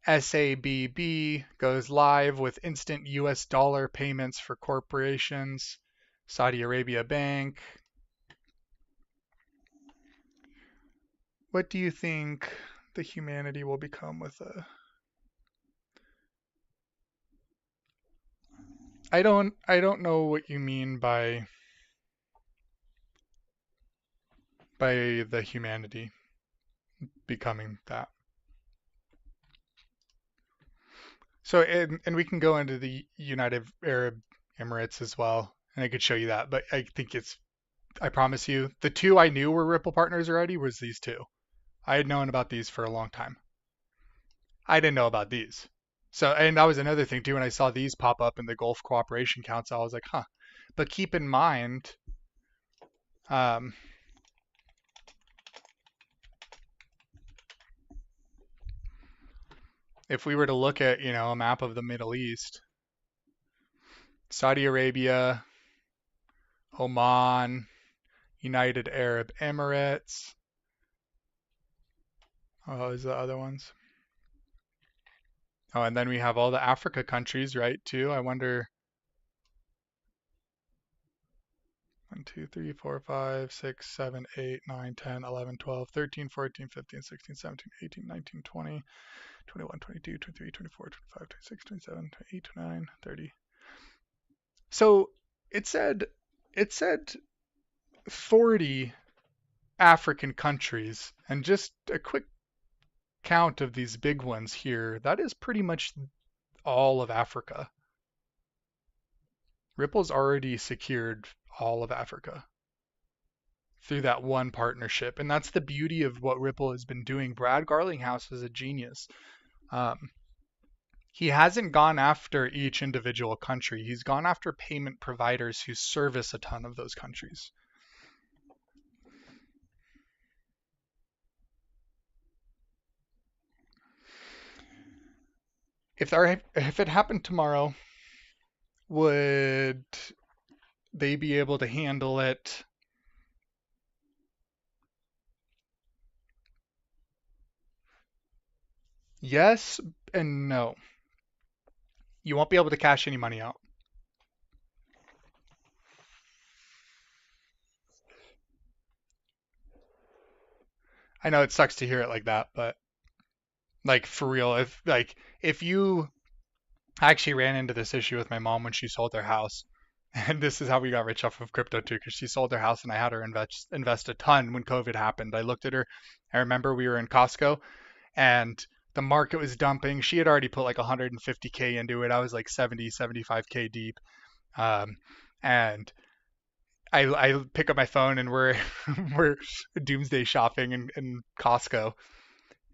SABB goes live with instant US dollar payments for corporations. Saudi Arabia Bank. What do you think the humanity will become with a... I don't know what you mean by the humanity becoming that. So, and we can go into the United Arab Emirates as well, and I could show you that. But I think I promise you, the two I knew were Ripple partners already was these two. I had known about these for a long time. I didn't know about these. So, and that was another thing too. When I saw these pop up in the Gulf Cooperation Council, I was like, huh. But keep in mind, um, if we were to look at, a map of the Middle East, Saudi Arabia, Oman, United Arab Emirates. Oh, is the other ones? Oh, and then we have all the Africa countries, right, too. I wonder, 1, 2, 3, 4, 5, 6, 7, 8, 9, 10, 11, 12, 13, 14, 15, 16, 17, 18, 19, 20, 21, 22, 23, 24, 25, 26, 27, 28, 29, 30. So it said 40 African countries, and just a quick count of these big ones here, that is pretty much all of Africa. Ripple's already secured all of Africa through that one partnership. And that's the beauty of what Ripple has been doing. Brad Garlinghouse is a genius. Um, he hasn't gone after each individual country. He's gone after payment providers who service a ton of those countries. If it happened tomorrow, would they be able to handle it? Yes and no. You won't be able to cash any money out. I know it sucks to hear it like that, but like for real, if you I actually ran into this issue with my mom when she sold their house. And this is how we got rich off of crypto too, because she sold their house and I had her invest a ton when COVID happened. I looked at her. I remember we were in Costco and the market was dumping. She had already put like 150K into it. I was like 70, 75K deep. Um, and I pick up my phone and we're we're doomsday shopping in Costco,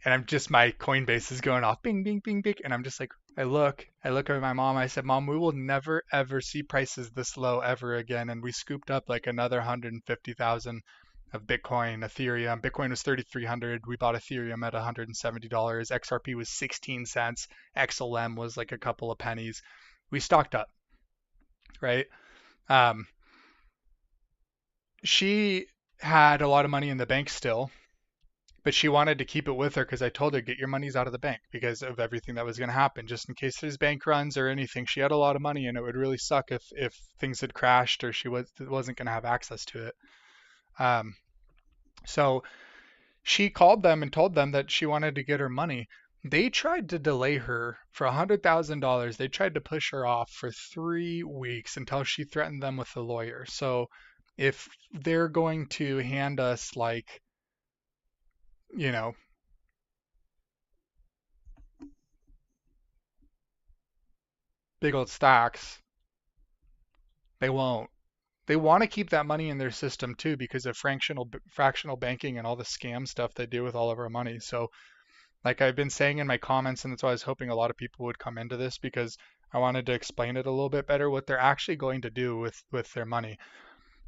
and I'm just my Coinbase is going off, bing, bing, bing, bing, and I'm just like, I look at my mom. I said, Mom, we will never ever see prices this low ever again. And we scooped up like another 150,000 of Bitcoin, Ethereum. Bitcoin was 3,300. We bought Ethereum at $170. XRP was 16 cents. XLM was like a couple of pennies. We stocked up, right? Um, she had a lot of money in the bank still, but she wanted to keep it with her because I told her, get your monies out of the bank because of everything that was going to happen, just in case there's bank runs or anything. She had a lot of money, and it would really suck if things had crashed or wasn't going to have access to it. Um, so she called them and told them that she wanted to get her money. They tried to delay her for $100,000. They tried to push her off for 3 weeks until she threatened them with a lawyer. So if they're going to hand us like, you know, big old stacks, they won't. They want to keep that money in their system too because of fractional banking and all the scam stuff they do with all of our money. So, like I've been saying in my comments, and that's why I was hoping a lot of people would come into this because I wanted to explain it a little bit better what they're actually going to do with their money.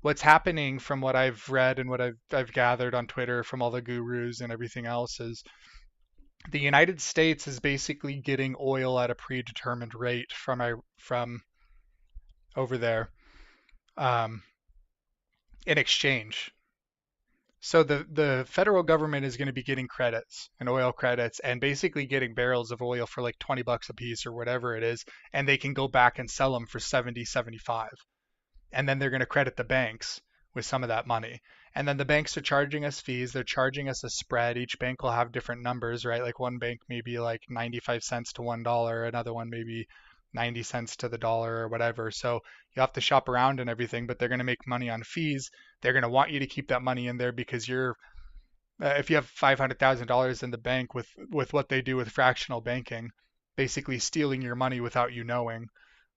What's happening from what I've read and what I've gathered on Twitter from all the gurus and everything else is the United States is basically getting oil at a predetermined rate from over there, um, in exchange. So the federal government is going to be getting credits and oil credits and basically getting barrels of oil for like 20 bucks a piece or whatever it is, and they can go back and sell them for 70, 75. And then they're going to credit the banks with some of that money. And then the banks are charging us fees. They're charging us a spread. Each bank will have different numbers, right? Like one bank may be like 95 cents to $1, another one maybe 90 cents to the dollar or whatever. So you have to shop around and everything, but they're going to make money on fees. They're going to want you to keep that money in there because if you have $500,000 in the bank with what they do with fractional banking, basically stealing your money without you knowing,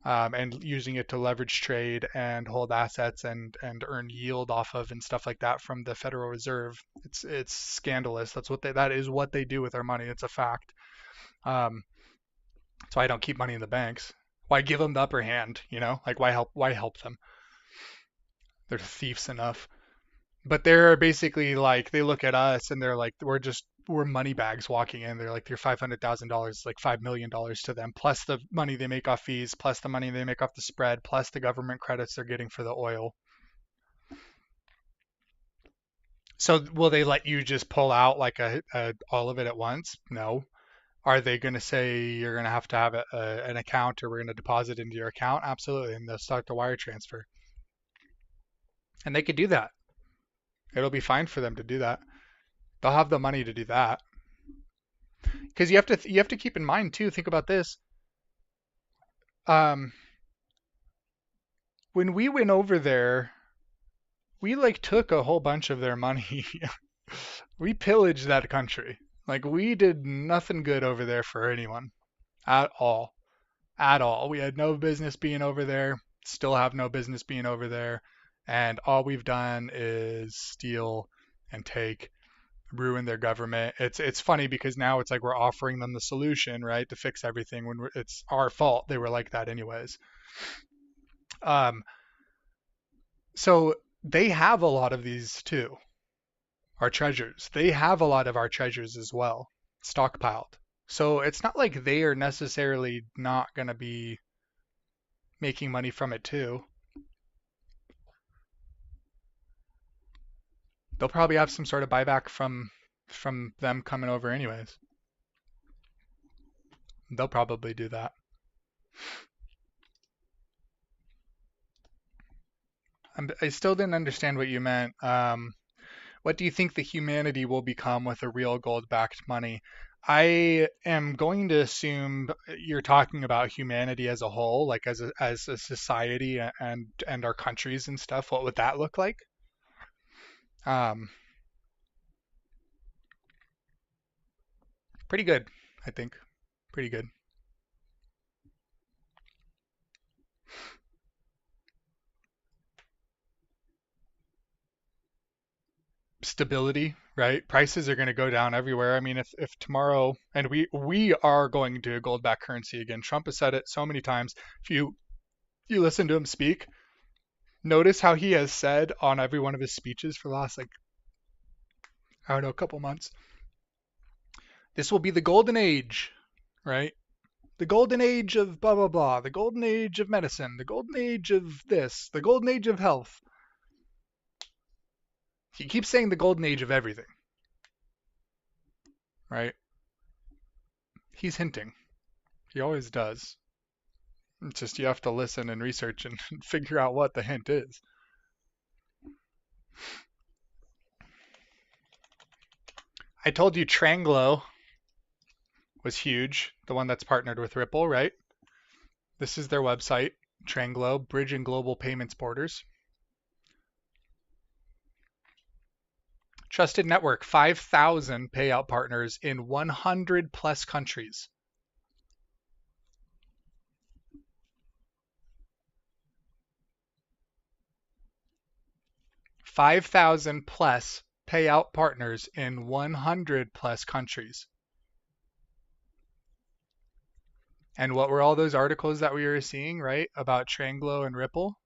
and using it to leverage trade and hold assets and earn yield off of and stuff like that from the Federal Reserve. It's scandalous. That is what they do with our money. It's a fact. Um, so I don't keep money in the banks. Why give them the upper hand? Like why help them? They're thieves enough. But they're basically like they look at us and they're like we're money bags walking in. They're like your $500,000, like $5 million to them, plus the money they make off fees, plus the money they make off the spread, plus the government credits they're getting for the oil. So will they let you just pull out like all of it at once? No. Are they going to say you're going to have an account, or we're going to deposit into your account? Absolutely, and they'll start the wire transfer, and they could do that. It'll be fine for them to do that. They'll have the money to do that. Because you have to keep in mind too. Think about this. Um, when we went over there, we like took a whole bunch of their money. We pillaged that country. Like we did nothing good over there for anyone at all. At all. We had no business being over there. Still have no business being over there. And all we've done is steal and take, ruin their government. It's funny because now it's like we're offering them the solution, right, to fix everything when it's our fault. They were like that anyways. Um, so they have a lot of these too, our treasures. They have a lot of our treasures as well, stockpiled. So it's not like they are necessarily not going to be making money from it too. They'll probably have some sort of buyback from them coming over anyways. They'll probably do that. I still didn't understand what you meant. What do you think the humanity will become with a real gold-backed money? I am going to assume you're talking about humanity as a whole, like as a society and our countries and stuff. What would that look like? Um, Pretty good, I think. Pretty good. Stability, right? Prices are going to go down everywhere. I mean, if tomorrow, and we are going to a gold-backed currency again. Trump has said it so many times. If you listen to him speak, notice how he has said on every one of his speeches for the last, like, I don't know, a couple months, this will be the golden age, right? The golden age of blah blah blah, the golden age of medicine, the golden age of this, the golden age of health. He keeps saying the golden age of everything, right? He's hinting. He always does. It's just you have to listen and research and figure out what the hint is. I told you Tranglo was huge, the one that's partnered with Ripple, right? This is their website, Tranglo, Bridging Global Payments Borders. Trusted network, 5,000 payout partners in 100 plus countries. 5,000 plus payout partners in 100 plus countries. And what were all those articles that we were seeing, right, about Tranglo and Ripple?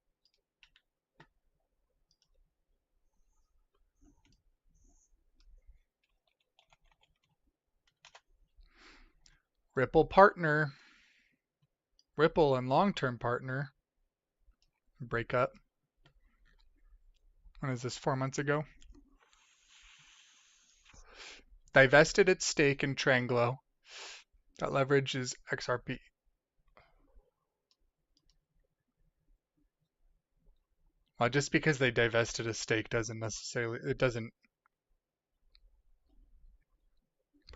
Ripple partner, Ripple and long-term partner breakup. When is this, 4 months ago? Divested its stake in Tranglo. That leverage is XRP. Well, just because they divested a stake doesn't necessarily, it doesn't,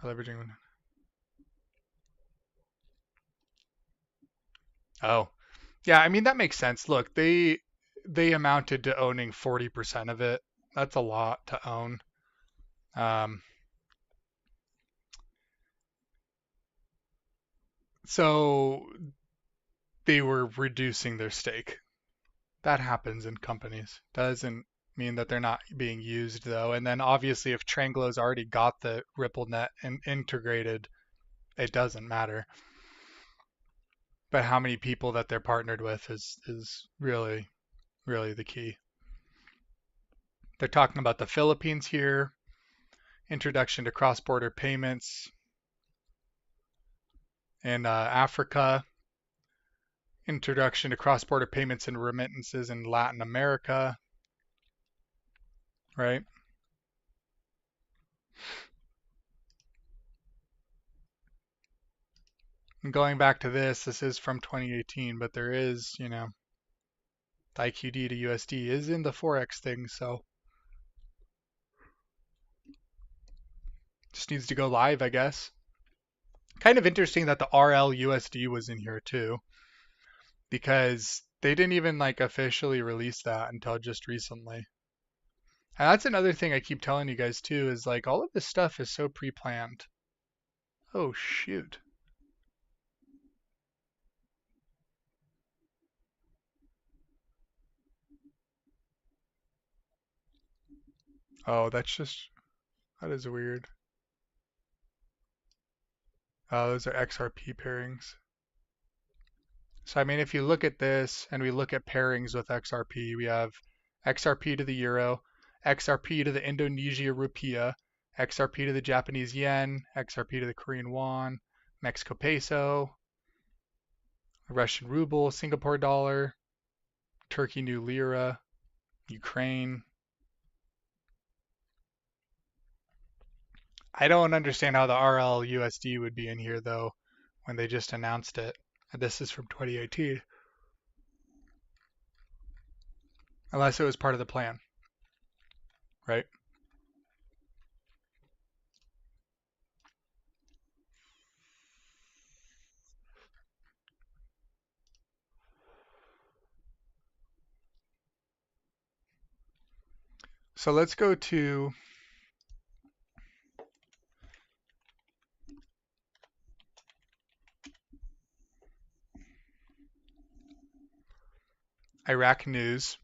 leveraging. Oh, yeah, I mean, that makes sense. Look, they amounted to owning 40% of it. That's a lot to own. Um, So they were reducing their stake. That happens in companies. Doesn't mean that they're not being used though. And then obviously if Tranglo's already got the RippleNet and integrated, it doesn't matter. But how many people that they're partnered with is really, really the key. They're talking about the Philippines here, introduction to cross-border payments in Africa, introduction to cross-border payments and remittances in Latin America, right? And going back to this is from 2018, but there is, the IQD to USD is in the Forex thing, so just needs to go live, I guess. Kind of interesting that the RL USD was in here too, because they didn't even like officially release that until just recently. And that's another thing I keep telling you guys too, is like all of this stuff is so pre-planned. Oh shoot. Oh, that is weird. Oh, those are XRP pairings. So I mean, if you look at this and we look at pairings with XRP, we have XRP to the euro, XRP to the Indonesia rupiah, XRP to the Japanese yen, XRP to the Korean won, Mexico peso, Russian ruble, Singapore dollar, Turkey new lira, Ukraine. I don't understand how the RL USD would be in here though when they just announced it. And this is from 2018. Unless it was part of the plan, right? So let's go to Iraq news.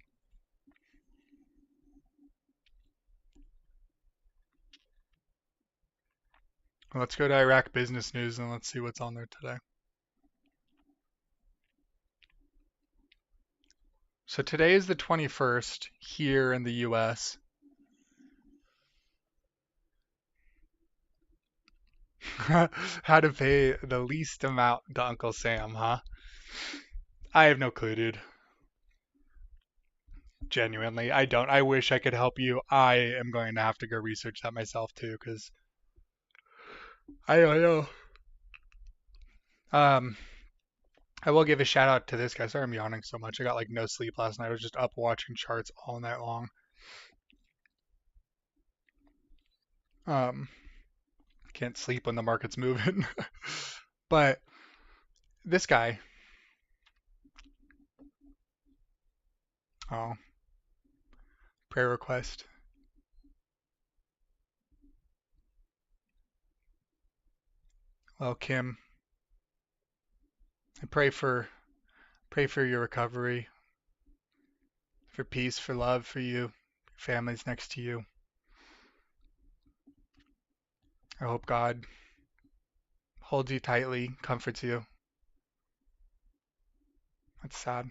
Let's go to Iraq business news and let's see what's on there today. So today is the 21st here in the US. How to pay the least amount to Uncle Sam, huh? I have no clue, dude. Genuinely, I don't. I wish I could help you. I am going to have to go research that myself too, because I don't know. Um, I will give a shout out to this guy. Sorry, I'm yawning so much. I got like no sleep last night. I was just up watching charts all night long. Um, can't sleep when the market's moving. But this guy, oh, prayer request. Well, Kim, I pray for your recovery, for peace, for love for you, your family's next to you. I hope God holds you tightly, comforts you. That's sad.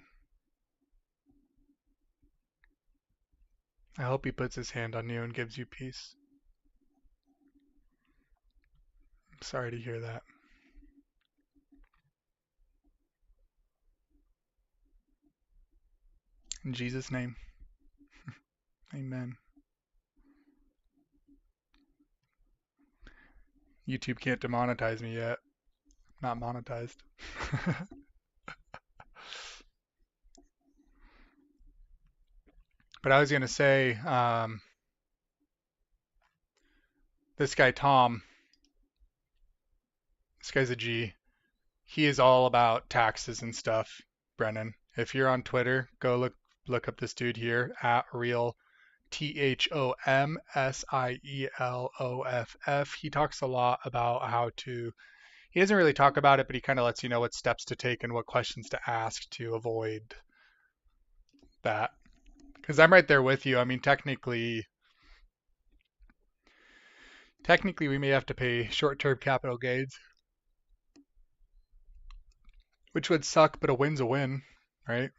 I hope he puts his hand on you and gives you peace. I'm sorry to hear that. In Jesus' name, amen. YouTube can't demonetize me yet. Not monetized. But I was going to say, this guy, Tom, this guy's a G. He is all about taxes and stuff, Brennan. If you're on Twitter, go look up this dude here at real THOMSIELOFF. He talks a lot about how to, he doesn't really talk about it, but he kind of lets you know what steps to take and what questions to ask to avoid that. Because I'm right there with you. I mean, technically we may have to pay short-term capital gains, which would suck, but a win's a win, right?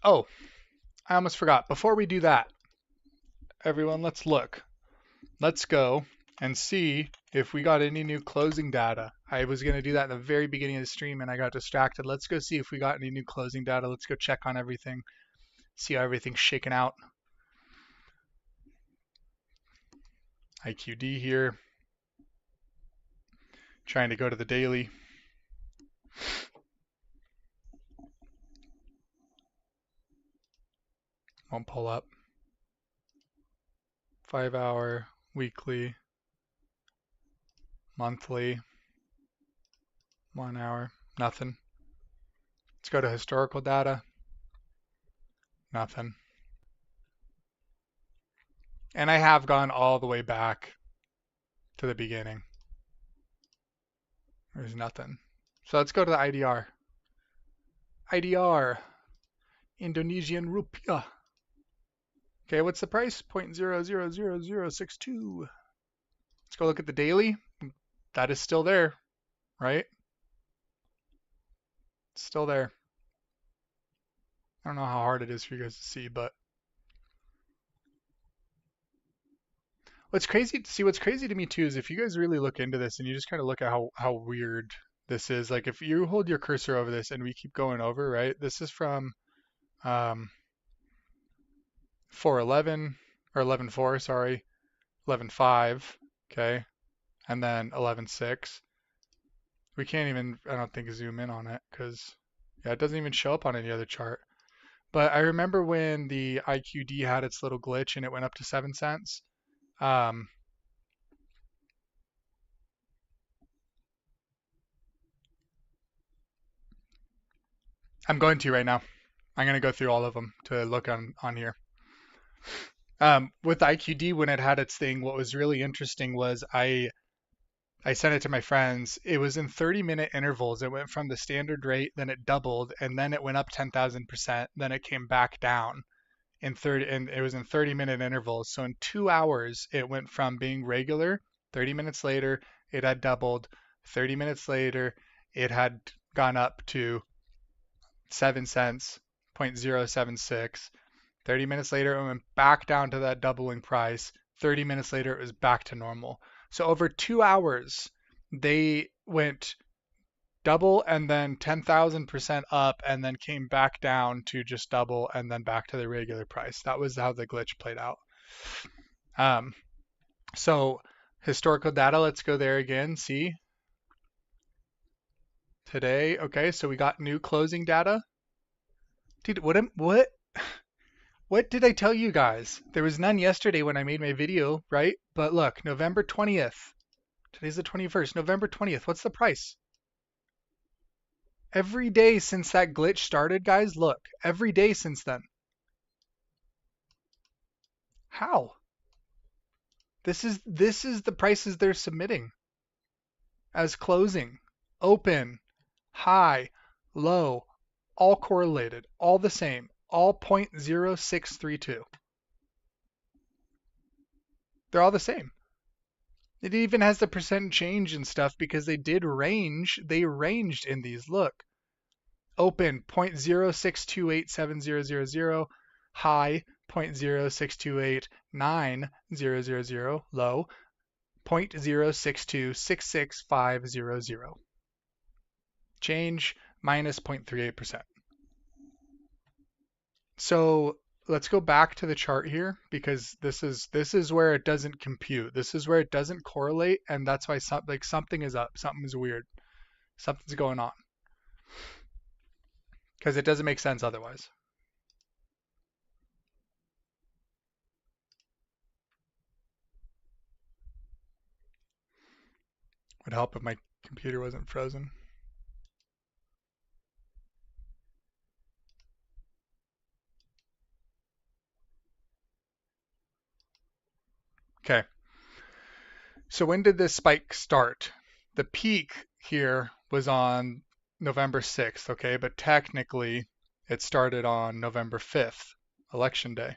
Oh, I almost forgot. Before we do that, everyone, let's look. Let's go and see if we got any new closing data. I was going to do that in the very beginning of the stream and I got distracted. Let's go see if we got any new closing data. Let's go check on everything, see how everything's shaking out. IQD here. Trying to go to the daily. Won't pull up. 5 hour, weekly, monthly, 1 hour, nothing. Let's go to historical data. Nothing. And I have gone all the way back to the beginning. There's nothing. So let's go to the IDR. IDR, Indonesian rupiah. Okay, what's the price? 0.000062. Let's go look at the daily. That is still there, right? It's still there. I don't know how hard it is for you guys to see, but what's crazy to me too is if you guys really look into this and you just kind of look at how weird this is. Like if you hold your cursor over this and we keep going over, right? This is from 411 or 11.4, sorry, 11.5, okay, and then 11.6. We can't even, I don't think, zoom in on it because, yeah, it doesn't even show up on any other chart. But I remember when the IQD had its little glitch and it went up to 7 cents. I'm going to right now. I'm going to go through all of them to look on here. With the IQD, when it had its thing, what was really interesting was I sent it to my friends. It was in 30-minute intervals. It went from the standard rate, then it doubled, and then it went up 10,000%. Then it came back down and it was in 30-minute intervals. So in 2 hours, it went from being regular. 30 minutes later, it had doubled. 30 minutes later, it had gone up to 7 cents, 0.076. 30 minutes later, it went back down to that doubling price. 30 minutes later, it was back to normal. So over 2 hours, they went double and then 10,000% up and then came back down to just double and then back to the regular price. That was how the glitch played out. So historical data, let's go there again. See today. Okay, so we got new closing data. Dude, what did I tell you guys? There was none yesterday when I made my video, right? But look, November 20th. Today's the 21st. November 20th. What's the price? Every day since that glitch started, guys, look. Every day since then. How? This is the prices they're submitting as closing. Open, high, low, all correlated, all the same, all 0.0632. They're all the same. It even has the percent change and stuff because they did range. They ranged in these. Look. Open 0.06287000, high 0.0628900, low 0.06266,500. Change minus 0.38%. So let's go back to the chart here because this is where it doesn't compute. This is where it doesn't correlate, and that's why something is up, something's weird, something's going on. Because it doesn't make sense otherwise. Would help if my computer wasn't frozen. Okay. So when did this spike start? The peak here was on November 6th, okay, but technically it started on November 5th, election day.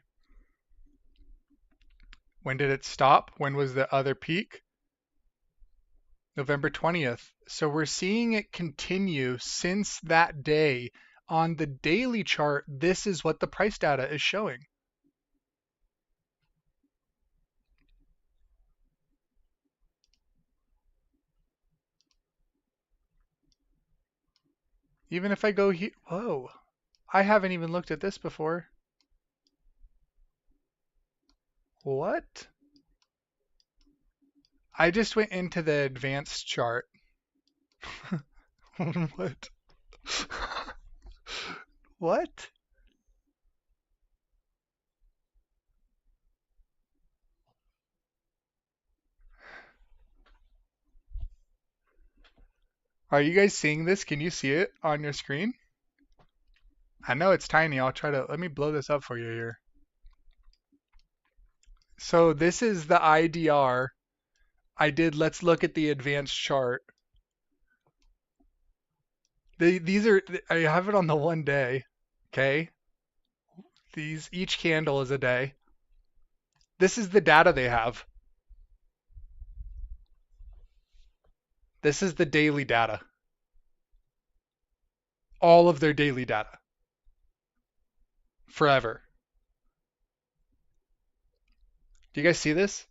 When did it stop? When was the other peak? November 20th. So we're seeing it continue since that day. On the daily chart, this is what the price data is showing. Even if I go here, whoa, I haven't even looked at this before. What? I just went into the advanced chart. What? What? Are you guys seeing this? Can you see it on your screen? I know it's tiny. I'll try to, let me blow this up for you here. So this is the IDR. Let's look at the advanced chart. These are, I have it on the 1 day. Okay. Each candle is a day. This is the data they have. This is the daily data. All of their daily data. Forever. Do you guys see this?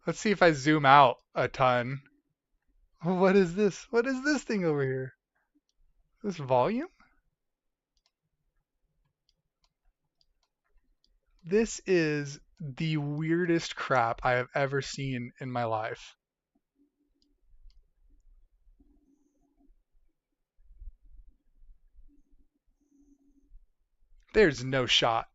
Let's see if I zoom out a ton. What is this? What is this thing over here? This volume? This is the weirdest crap I have ever seen in my life. There's no shot.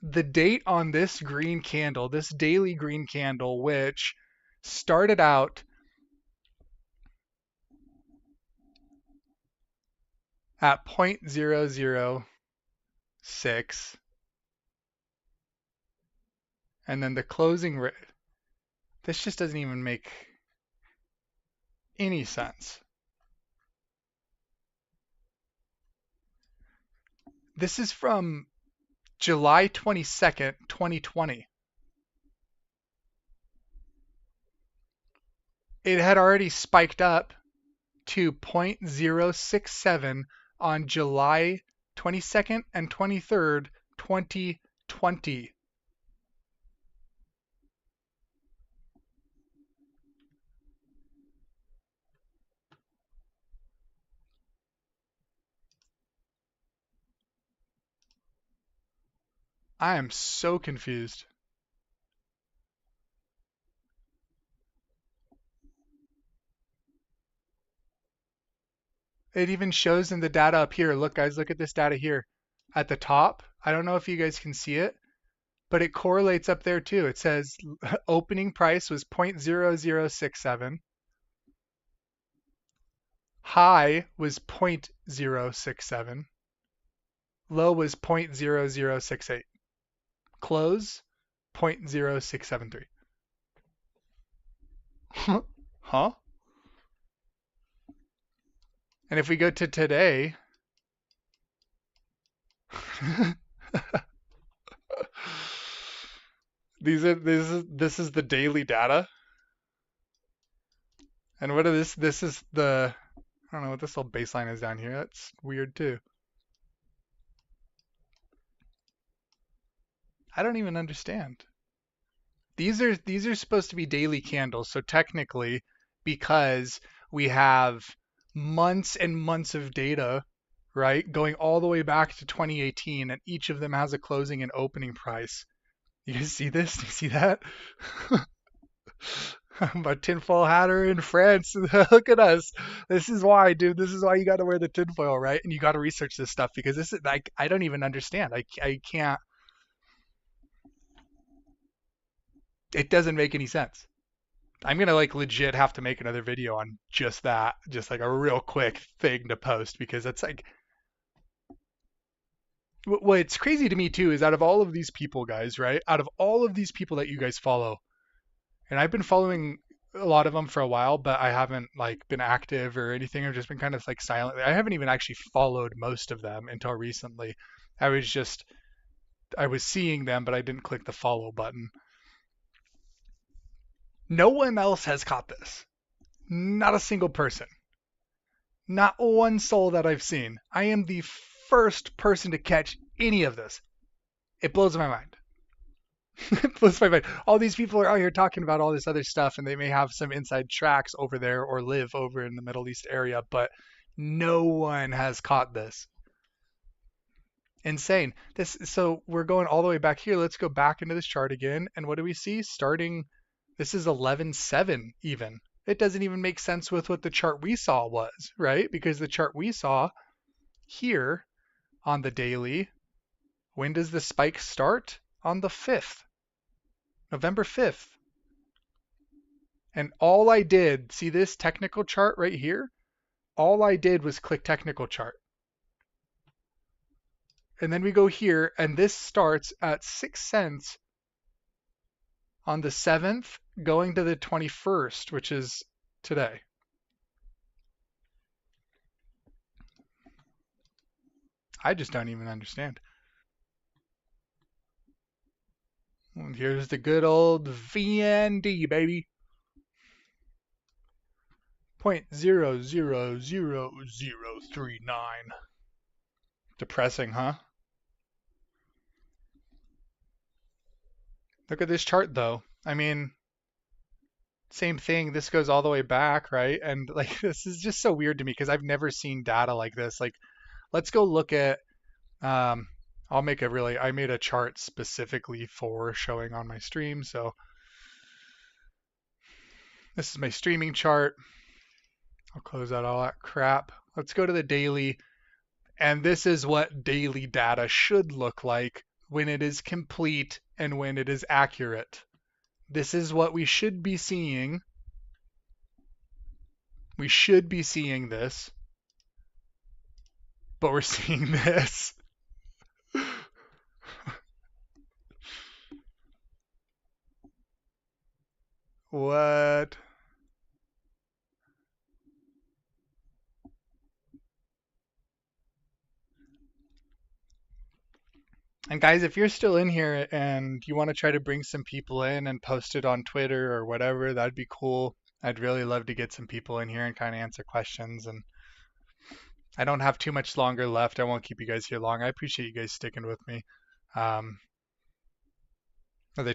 The date on this green candle, this daily green candle, which started out at 0.006, and then the closing rate. This just doesn't even make any sense. This is from July 22nd, 2020. It had already spiked up to 0.067 on July 22nd and 23rd, 2020. I am so confused. It even shows in the data up here. Look, guys, look at this data here at the top. I don't know if you guys can see it, but it correlates up there too. It says opening price was 0.0067. High was 0.067. Low was 0.0068. Close 0.0673. Huh? And if we go to today, this is the daily data. And what are this is the, I don't know what this little baseline is down here. That's weird too. I don't even understand. These are supposed to be daily candles, so technically, because we have months and months of data, right, going all the way back to 2018, and each of them has a closing and opening price. You guys see this? Do you see that? I'm a tinfoil hatter in France. Look at us. This is why, dude. This is why you got to wear the tinfoil, right? And you got to research this stuff because this is like I don't even understand. I can't. It doesn't make any sense. I'm gonna like legit have to make another video on just that, just like a real quick thing to post because it's like what's crazy to me too is out of all of these people, guys, right? Out of all of these people that you guys follow, and I've been following a lot of them for a while, but I haven't like been active or anything. I've just been kind of like silent. I haven't even actually followed most of them until recently. I was just I was seeing them, but I didn't click the follow button. No one else has caught this. Not a single person. Not one soul that I've seen. I am the first person to catch any of this. It blows my mind. It blows my mind. All these people are out here talking about all this other stuff, and they may have some inside tracks over there or live over in the Middle East area, but no one has caught this. Insane. So we're going all the way back here. Let's go back into this chart again, and what do we see? Starting, this is 11.7 even. It doesn't even make sense with what the chart we saw was, right? Because the chart we saw here on the daily, when does the spike start? On the 5th, November 5th. And all I did, see this technical chart right here? All I did was click technical chart. And then we go here, and this starts at 6 cents on the 7th, going to the 21st, which is today. I just don't even understand. And here's the good old VND, baby. 0.000039. Depressing, huh? Look at this chart, though. I mean, same thing. This goes all the way back, right? And like, this is just so weird to me because I've never seen data like this. Like, let's go look at, I made a chart specifically for showing on my stream. So this is my streaming chart. I'll close out all that crap. Let's go to the daily. And this is what daily data should look like when it is complete and when it is accurate. This is what we should be seeing. We should be seeing this, but we're seeing this. What? And guys, if you're still in here and you want to try to bring some people in and post it on Twitter or whatever, that'd be cool. I'd really love to get some people in here and kind of answer questions. And I don't have too much longer left. I won't keep you guys here long. I appreciate you guys sticking with me. Another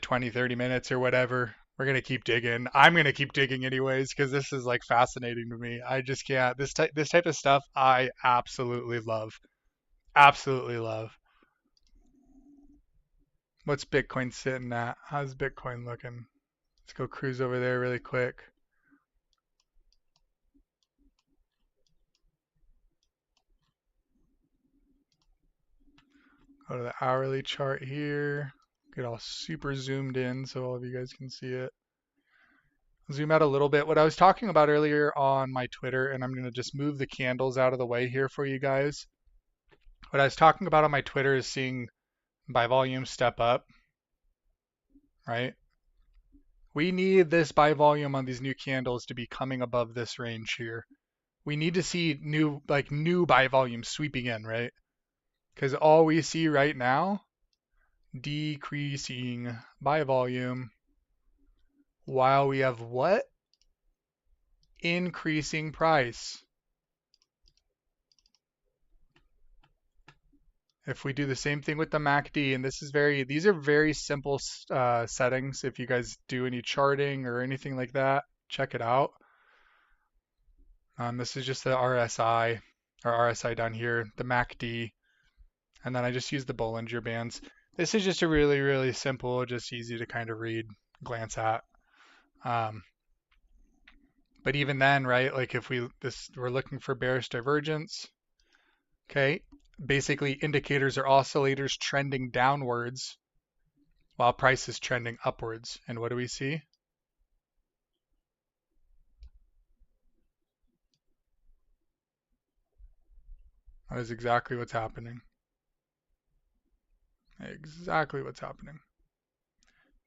20, 30 minutes or whatever. We're going to keep digging. I'm going to keep digging anyways because this is like fascinating to me. I just can't. This type of stuff I absolutely love. Absolutely love. What's Bitcoin sitting at? How's Bitcoin looking? Let's go cruise over there really quick. Go to the hourly chart here. Get all super zoomed in so all of you guys can see it. Zoom out a little bit. What I was talking about earlier on my Twitter, and I'm going to just move the candles out of the way here for you guys. What I was talking about on my Twitter is seeing buy volume step up, right? We need this buy volume on these new candles to be coming above this range here. We need to see new buy volume sweeping in, right? Because all we see right now, decreasing buy volume, while we have what? Increasing price. If we do the same thing with the MACD, and these are very simple settings. If you guys do any charting or anything like that, check it out. This is just the RSI down here, the MACD, and then I just use the Bollinger Bands. This is just a really, really simple, just easy to kind of read, glance at. But even then, right, like if we're looking for bearish divergence, okay, basically indicators are oscillators trending downwards while price is trending upwards. And what do we see? That is exactly what's happening. Exactly what's happening.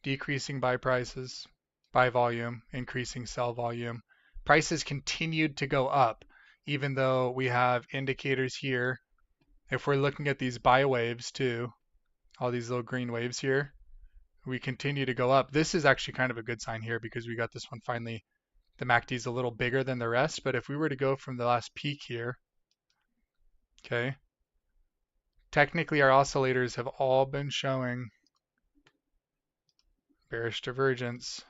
Decreasing buy prices, buy volume, increasing sell volume. Prices continued to go up, even though we have indicators here. If we're looking at these buy waves too, all these little green waves here, we continue to go up. This is actually kind of a good sign here because we got this one finally. The MACD is a little bigger than the rest, but if we were to go from the last peak here, okay, technically our oscillators have all been showing bearish divergence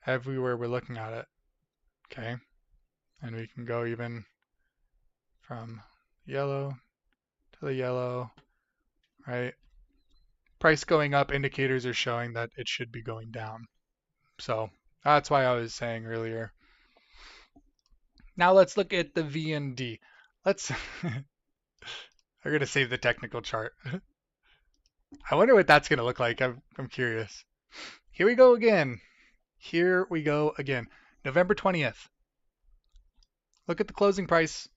everywhere we're looking at it, okay? And we can go even from yellow to the yellow, right? Price going up, indicators are showing that it should be going down. So that's why I was saying earlier. Now let's look at the VND. Let's, I'm gonna save the technical chart. I wonder what that's gonna look like. I'm curious. Here we go again. Here we go again. November 20th. Look at the closing price.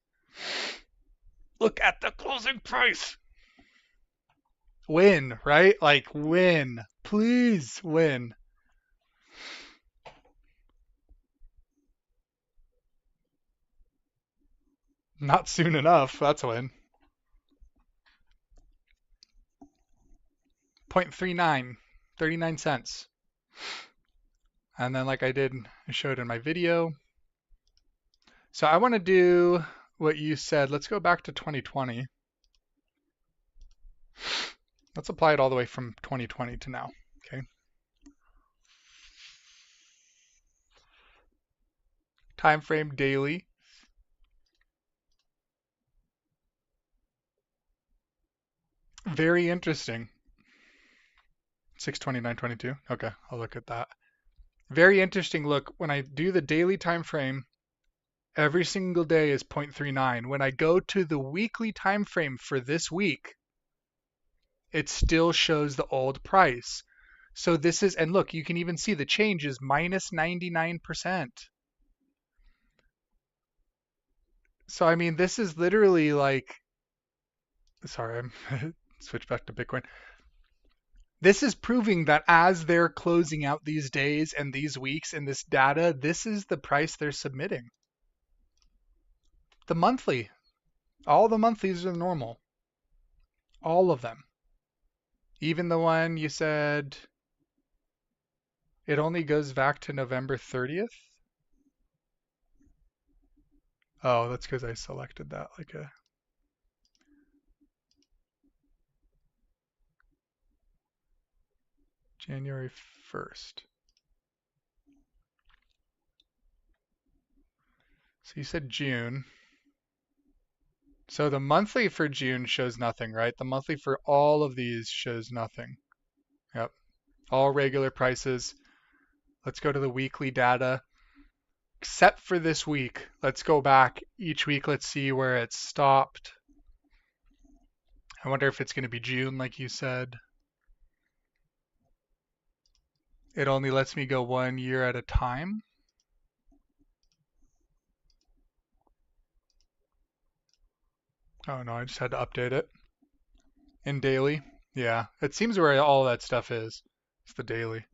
Look at the closing price. Win, right? Like win. Please win. Not soon enough. That's a win. 0.39, 39 cents. And then like I showed in my video. So I want to do what you said. Let's go back to 2020. Let's apply it all the way from 2020 to now, okay? Time frame daily. Very interesting. 629.22. Okay, I'll look at that. Very interesting. Look, when I do the daily time frame, every single day is 0.39. When I go to the weekly time frame for this week, it still shows the old price. So this is, and look, you can even see the change is minus 99%. So, I mean, this is literally like, sorry, I'm switch back to Bitcoin. This is proving that as they're closing out these days and these weeks and this data, this is the price they're submitting. The monthly, all the monthlies are normal. All of them. Even the one you said it only goes back to November 30th. Oh, that's because I selected that like a January 1st. So you said June. So the monthly for June shows nothing, right? The monthly for all of these shows nothing. Yep. All regular prices. Let's go to the weekly data. Except for this week. Let's go back each week. Let's see where it stopped. I wonder if it's going to be June, like you said. It only lets me go 1 year at a time. Oh no, I just had to update it. In daily. Yeah, it seems where all that stuff is. It's the daily.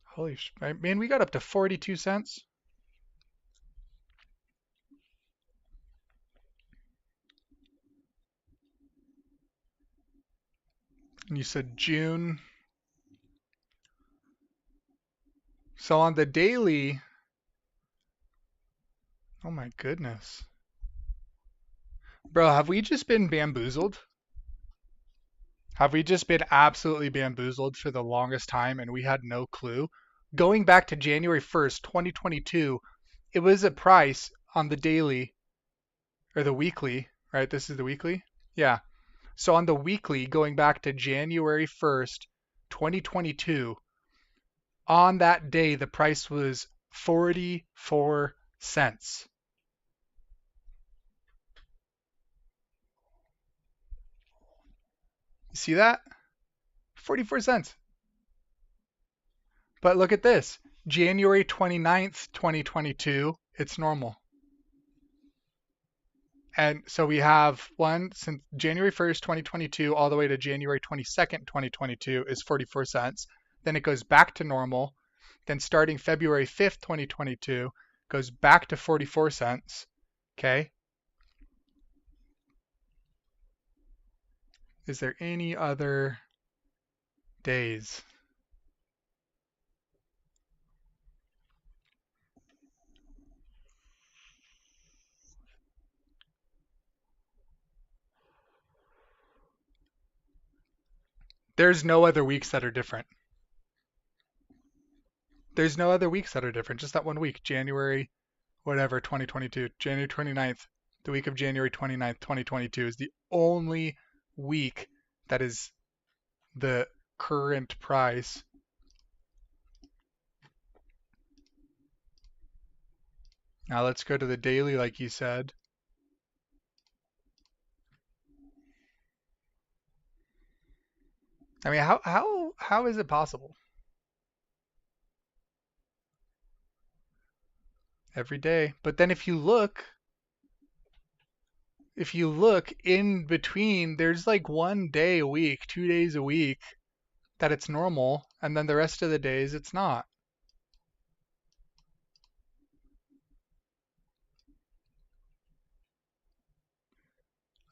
Holy man, we got up to 42 cents. And you said June. So on the daily, oh my goodness. Bro, have we just been bamboozled? Have we just been absolutely bamboozled for the longest time and we had no clue? Going back to January 1st, 2022, it was a price on the daily or the weekly, right? This is the weekly? Yeah. So on the weekly, going back to January 1st, 2022, on that day, the price was 44 cents. You see that? 44 cents. But look at this. January 29th, 2022, it's normal. And so we have one since January 1st, 2022, all the way to January 22nd, 2022 is 44 cents. Then it goes back to normal. Then starting February 5th, 2022, goes back to 44 cents. Okay. Is there any other days? There's no other weeks that are different. There's no other weeks that are different. Just that one week, January, whatever, 2022, January 29th, the week of January 29th, 2022 is the only week that is the current price. Now let's go to the daily, like you said. I mean, how is it possible? Every day. But then if you look in between, there's like 1 day a week, 2 days a week that it's normal, and then the rest of the days it's not.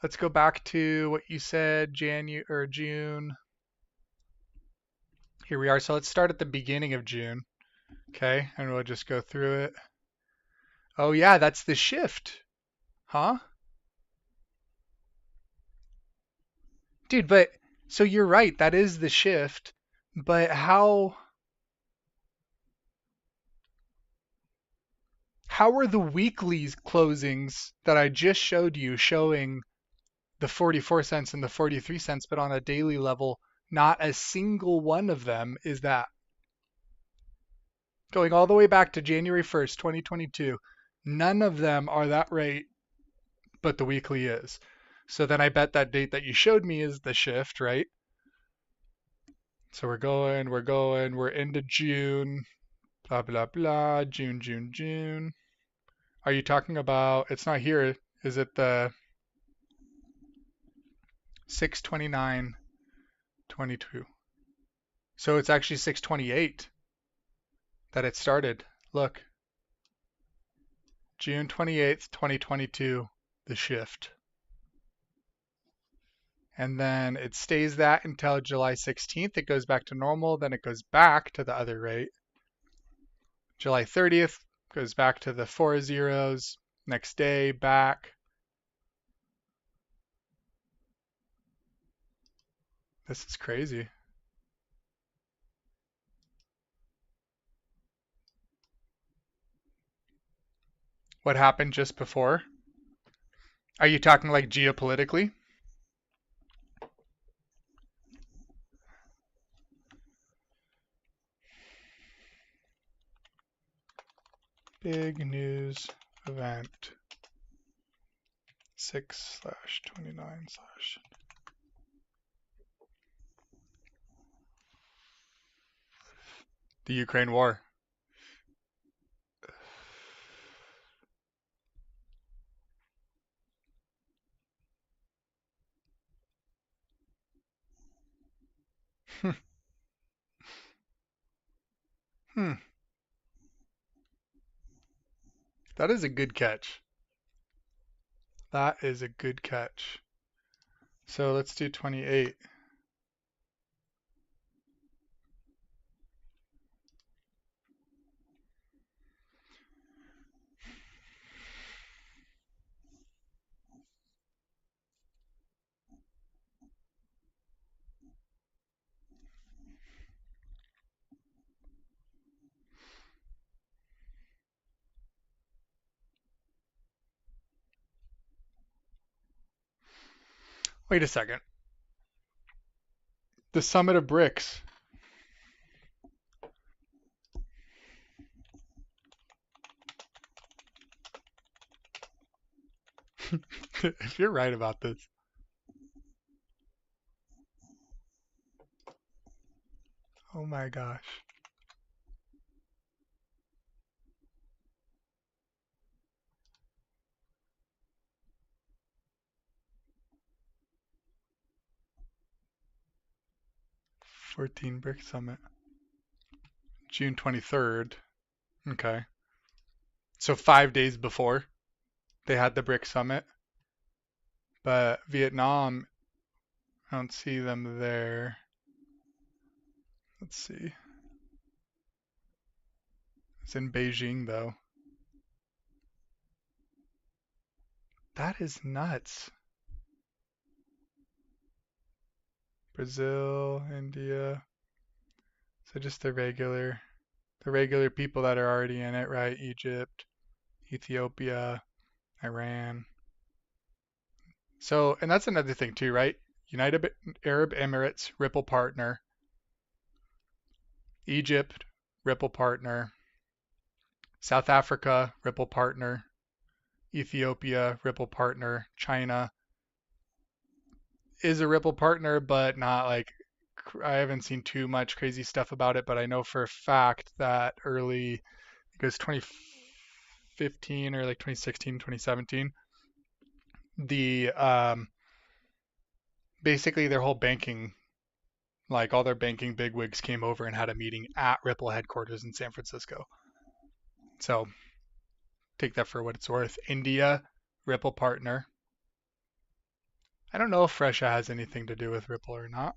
Let's go back to what you said, January or June. Here we are. So let's start at the beginning of June. Okay, and we'll just go through it. Oh yeah, that's the shift. Huh? Dude, but so you're right, that is the shift. But how are the weeklies closings that I just showed you showing the 44 cents and the 43 cents, but on a daily level, not a single one of them is that? Going all the way back to January 1st, 2022, none of them are that rate, but the weekly is. So then I bet that date that you showed me is the shift, right? So we're into June, blah, blah, blah, June, June, June. Are you talking about, it's not here, is it the 6/29/22? So it's actually 6/28 that it started. Look, June 28th, 2022, the shift. And then it stays that until July 16th. It goes back to normal. Then it goes back to the other rate. July 30th goes back to the 4 zeros. Next day, back. This is crazy. What happened just before? Are you talking like geopolitically? Big news event 6/29/ the Ukraine war. Hmm. That is a good catch. That is a good catch. So let's do 28. Wait a second. The summit of bricks. If you're right about this. Oh my gosh. '14 Brick Summit. June 23rd. Okay. So 5 days before they had the Brick Summit. But Vietnam, I don't see them there. Let's see. It's in Beijing though. That is nuts. Brazil, India. So just the regular people that are already in it, right? Egypt, Ethiopia, Iran. So, and that's another thing too, right? United Arab Emirates, Ripple partner. Egypt, Ripple partner. South Africa, Ripple partner. Ethiopia, Ripple partner. China is a Ripple partner, but not like I haven't seen too much crazy stuff about it, but I know for a fact that early, I think it was 2015 or like 2016, 2017, the basically their whole banking, like all their banking bigwigs came over and had a meeting at Ripple headquarters in San Francisco. So take that for what it's worth. India, Ripple partner. I don't know if Russia has anything to do with Ripple or not.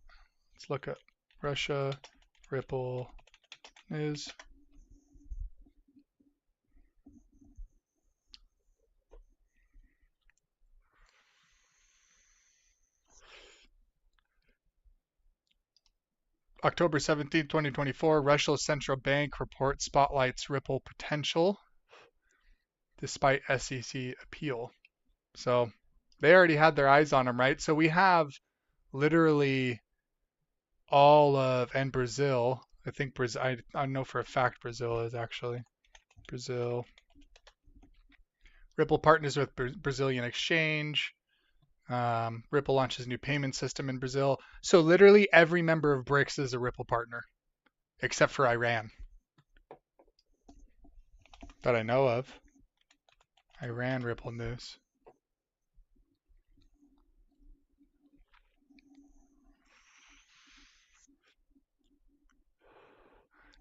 Let's look at Russia, Ripple news. October 17, 2024, Russia's central bank report spotlights Ripple potential despite SEC appeal. So they already had their eyes on them, right? So we have literally all of, and Brazil, I think Brazil, I know for a fact Brazil is actually, Brazil. Ripple partners with Brazilian exchange. Ripple launches new payment system in Brazil. So literally every member of BRICS is a Ripple partner, except for Iran, that I know of. Iran Ripple news.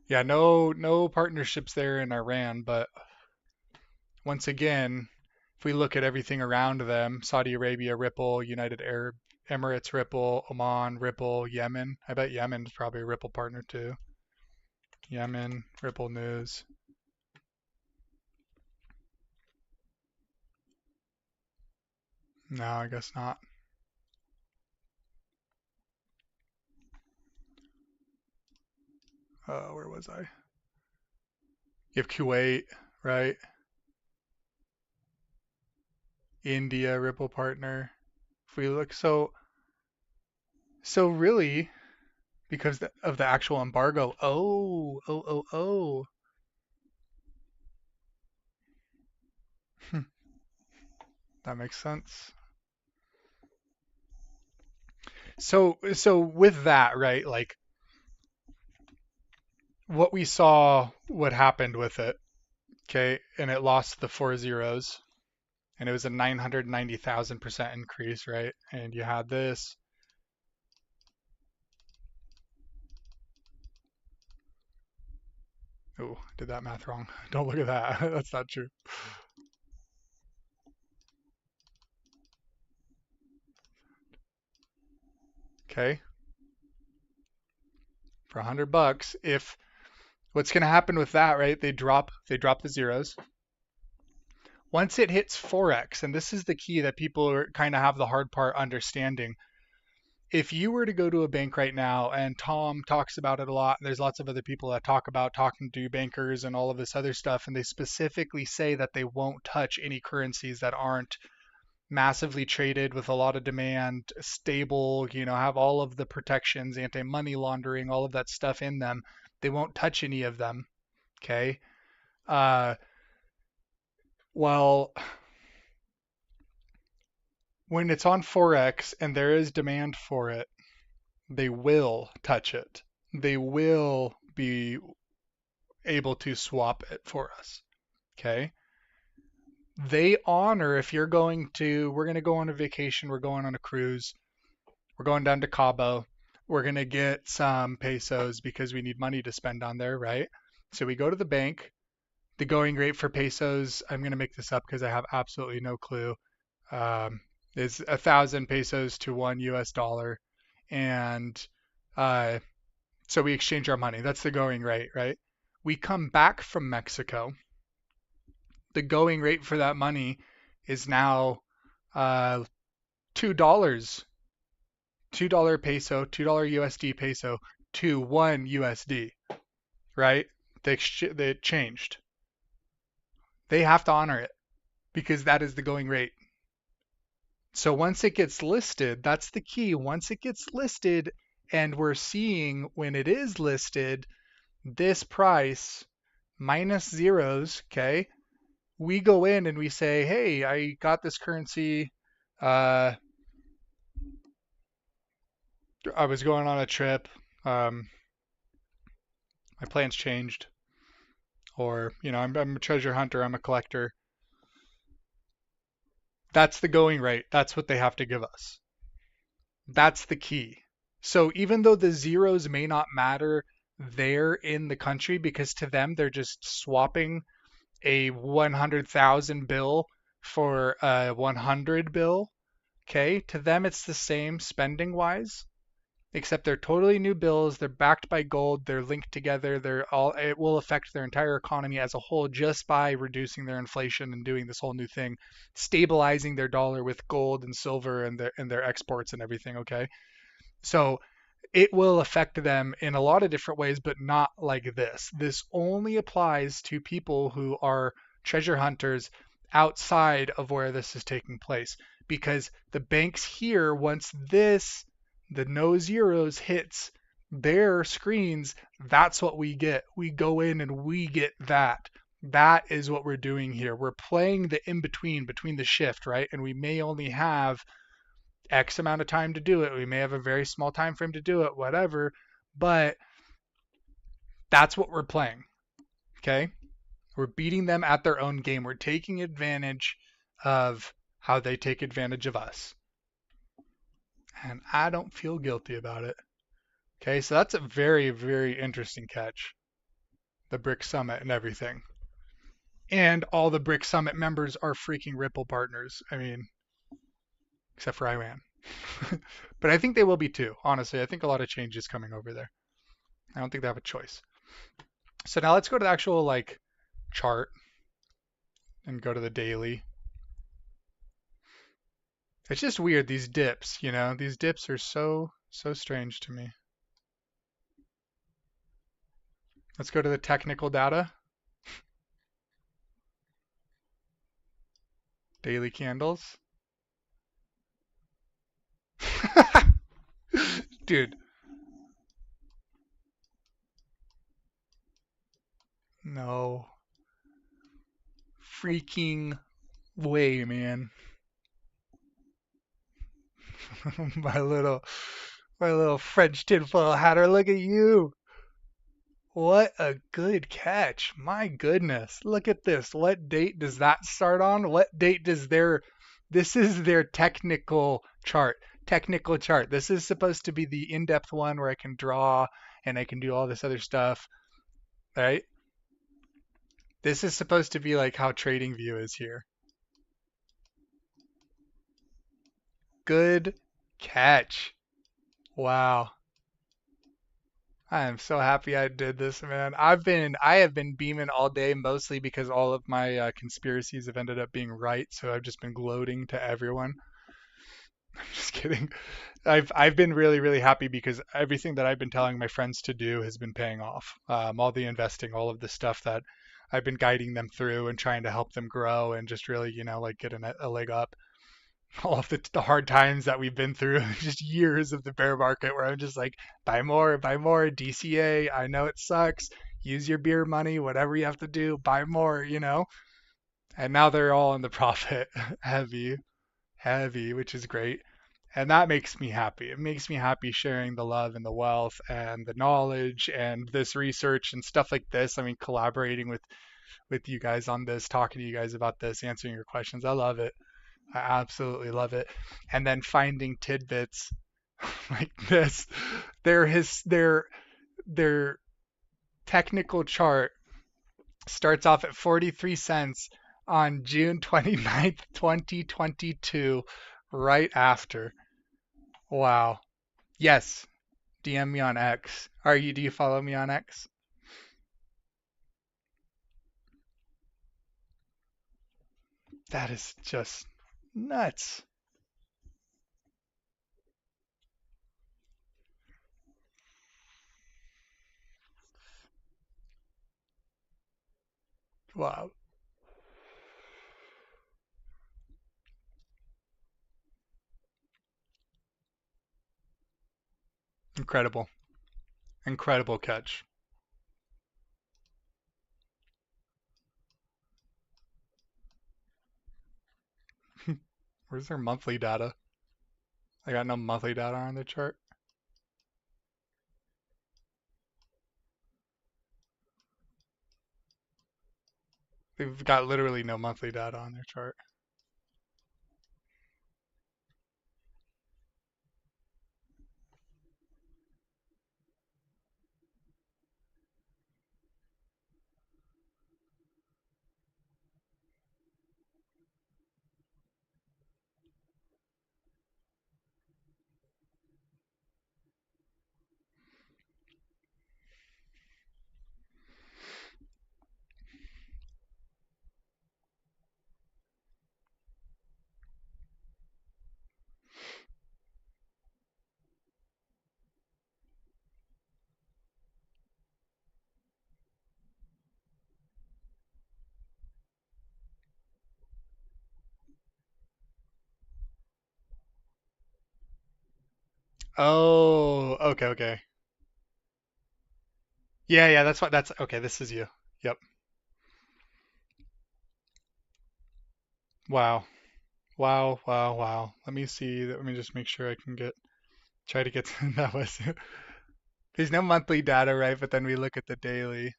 Yeah, no partnerships there in Iran, but once again, if we look at everything around them, Saudi Arabia Ripple, United Arab Emirates Ripple, Oman Ripple, Yemen. I bet Yemen's probably a Ripple partner too. Yemen Ripple news. No, I guess not. Where was I? You have Kuwait, right? India Ripple partner. If we look, so really, because of the actual embargo. Oh. That makes sense. So with that, right? Like what we saw, what happened with it, okay, and it lost the four zeros, and it was a 990,000% increase, right? And you had this. Oh, did that math wrong. Don't look at that. That's not true. Okay, for $100, if what's going to happen with that, right? They drop the zeros. Once it hits 4x, and this is the key that people kind of have the hard part understanding. If you were to go to a bank right now, and Tom talks about it a lot, and there's lots of other people that talk about talking to bankers and all of this other stuff, and they specifically say that they won't touch any currencies that aren't massively traded with a lot of demand, stable, have all of the protections, anti-money laundering, all of that stuff in them. They won't touch any of them. Okay. Uh, well, when it's on Forex and there is demand for it, they will touch it. they will be able to swap it for us. Okay. They honor if you're going to, we're going to go on a vacation, we're going on a cruise, we're going down to Cabo, we're going to get some pesos because we need money to spend on there, right? So we go to the bank. The going rate for pesos, I'm going to make this up because I have absolutely no clue, um, is 1,000 pesos to $1. And uh, so we exchange our money. That's the going rate, right? We come back from Mexico. The going rate for that money is now $2, $2 peso, $2 USD peso to one USD, right? They changed. They have to honor it because that is the going rate. So once it gets listed, that's the key. Once it gets listed, and we're seeing when it is listed, this price minus zeros, okay? We go in and we say, hey, I got this currency. Uh, I was going on a trip. Um, my plans changed. Or, I'm a treasure hunter. I'm a collector. That's the going rate. That's what they have to give us. That's the key. So even though the zeros may not matter there in the country, because to them they're just swapping a 100,000 bill for a 100 bill, okay? To them it's the same spending wise, except they're totally new bills. They're backed by gold. They're linked together. It will affect their entire economy as a whole just by reducing their inflation and doing this whole new thing, stabilizing their dollar with gold and silver and their exports and everything, okay? So it will affect them in a lot of different ways, but not like this. This only applies to people who are treasure hunters outside of where this is taking place. Because the banks here, once the no zeros hits their screens, that's what we get. We go in and we get that. That is what we're doing here. We're playing the in between the shift, right? And we may only have X amount of time to do it. We may have a very small time frame to do it, whatever, but that's what we're playing. Okay? We're beating them at their own game. We're taking advantage of how they take advantage of us. And I don't feel guilty about it. Okay, so that's a very, very interesting catch. The Brick Summit and everything. And all the Brick Summit members are freaking Ripple partners. I mean, except for Iran. But I think they will be too, honestly. I think a lot of change is coming over there. I don't think they have a choice. So now let's go to the actual like chart and go to the daily. It's just weird, these dips, these dips are so strange to me. Let's go to the technical data. Daily candles. Dude. No. Freaking way, man. my little French tinfoil hatter, look at you. What a good catch. My goodness. Look at this. What date does that start on? What date does this is their technical chart. Technical chart. This is supposed to be the in-depth one where I can draw and I can do all this other stuff, right? This is supposed to be like how TradingView is here. Good catch. Wow. I am so happy I did this, man. I have been beaming all day, mostly because all of my conspiracies have ended up being right. So I've just been gloating to everyone. I'm just kidding. I've been really really happy because everything that I've been telling my friends to do has been paying off. All the investing, all of the stuff that I've been guiding them through and trying to help them grow and just really, like get a leg up. All of the hard times that we've been through, just years of the bear market where I'm just like, buy more, DCA. I know it sucks. Use your beer money, whatever you have to do, buy more. And now they're all in the profit, heavy, which is great. And that makes me happy. It makes me happy sharing the love and the wealth and the knowledge and this research and stuff like this. I mean, collaborating with you guys on this, talking to you guys about this, answering your questions. I love it. I absolutely love it. And then finding tidbits like this. Their technical chart starts off at 43 cents on June 29th, 2022, right after. Wow. Yes, DM me on X. Do you follow me on X? That is just nuts. Wow. Incredible. Incredible catch. Where's their monthly data? I got no monthly data on the chart. They've got literally no monthly data on their chart. Oh, okay, okay. Yeah, yeah, that's okay, this is you. Yep. Wow. Wow, wow, wow. Let me see. Let me just make sure I can try to get that was there's no monthly data, right? But then we look at the daily.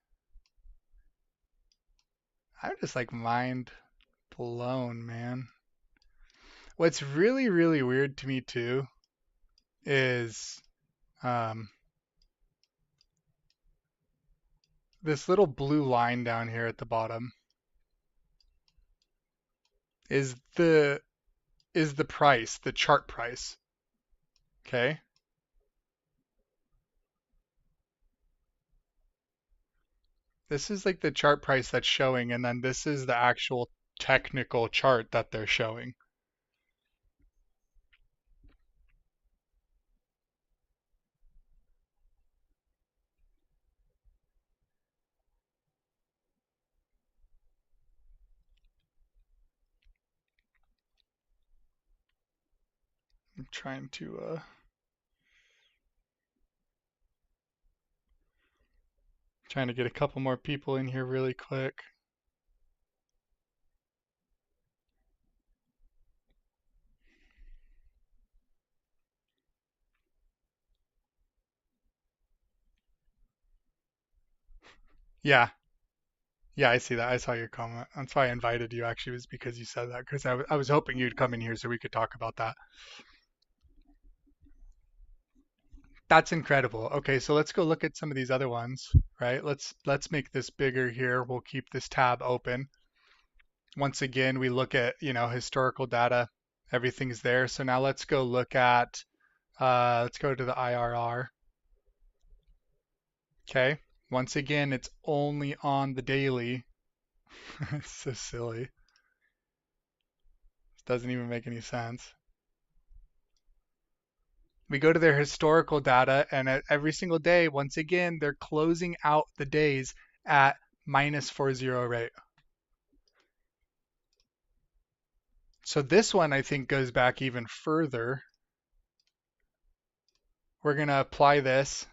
I'm just like mind blown, man. What's really, really weird to me too is um, this little blue line down here at the bottom is the price, the chart price. Okay. This is like the chart price that's showing, and then this is the actual technical chart that they're showing. I'm trying to get a couple more people in here really quick. Yeah, yeah, I see that. I saw your comment. That's why I invited you actually was because you said that because I was hoping you'd come in here so we could talk about that. That's incredible. Okay, so let's go look at some of these other ones, right? Let's make this bigger here. We'll keep this tab open. Once again, we look at, historical data. Everything's there. So now let's go look at let's go to the IRR. Okay. Once again, it's only on the daily. It's so silly. It doesn't even make any sense. We go to their historical data, and at every single day, once again, they're closing out the days at -40 rate. So this one, I think, goes back even further. We're going to apply this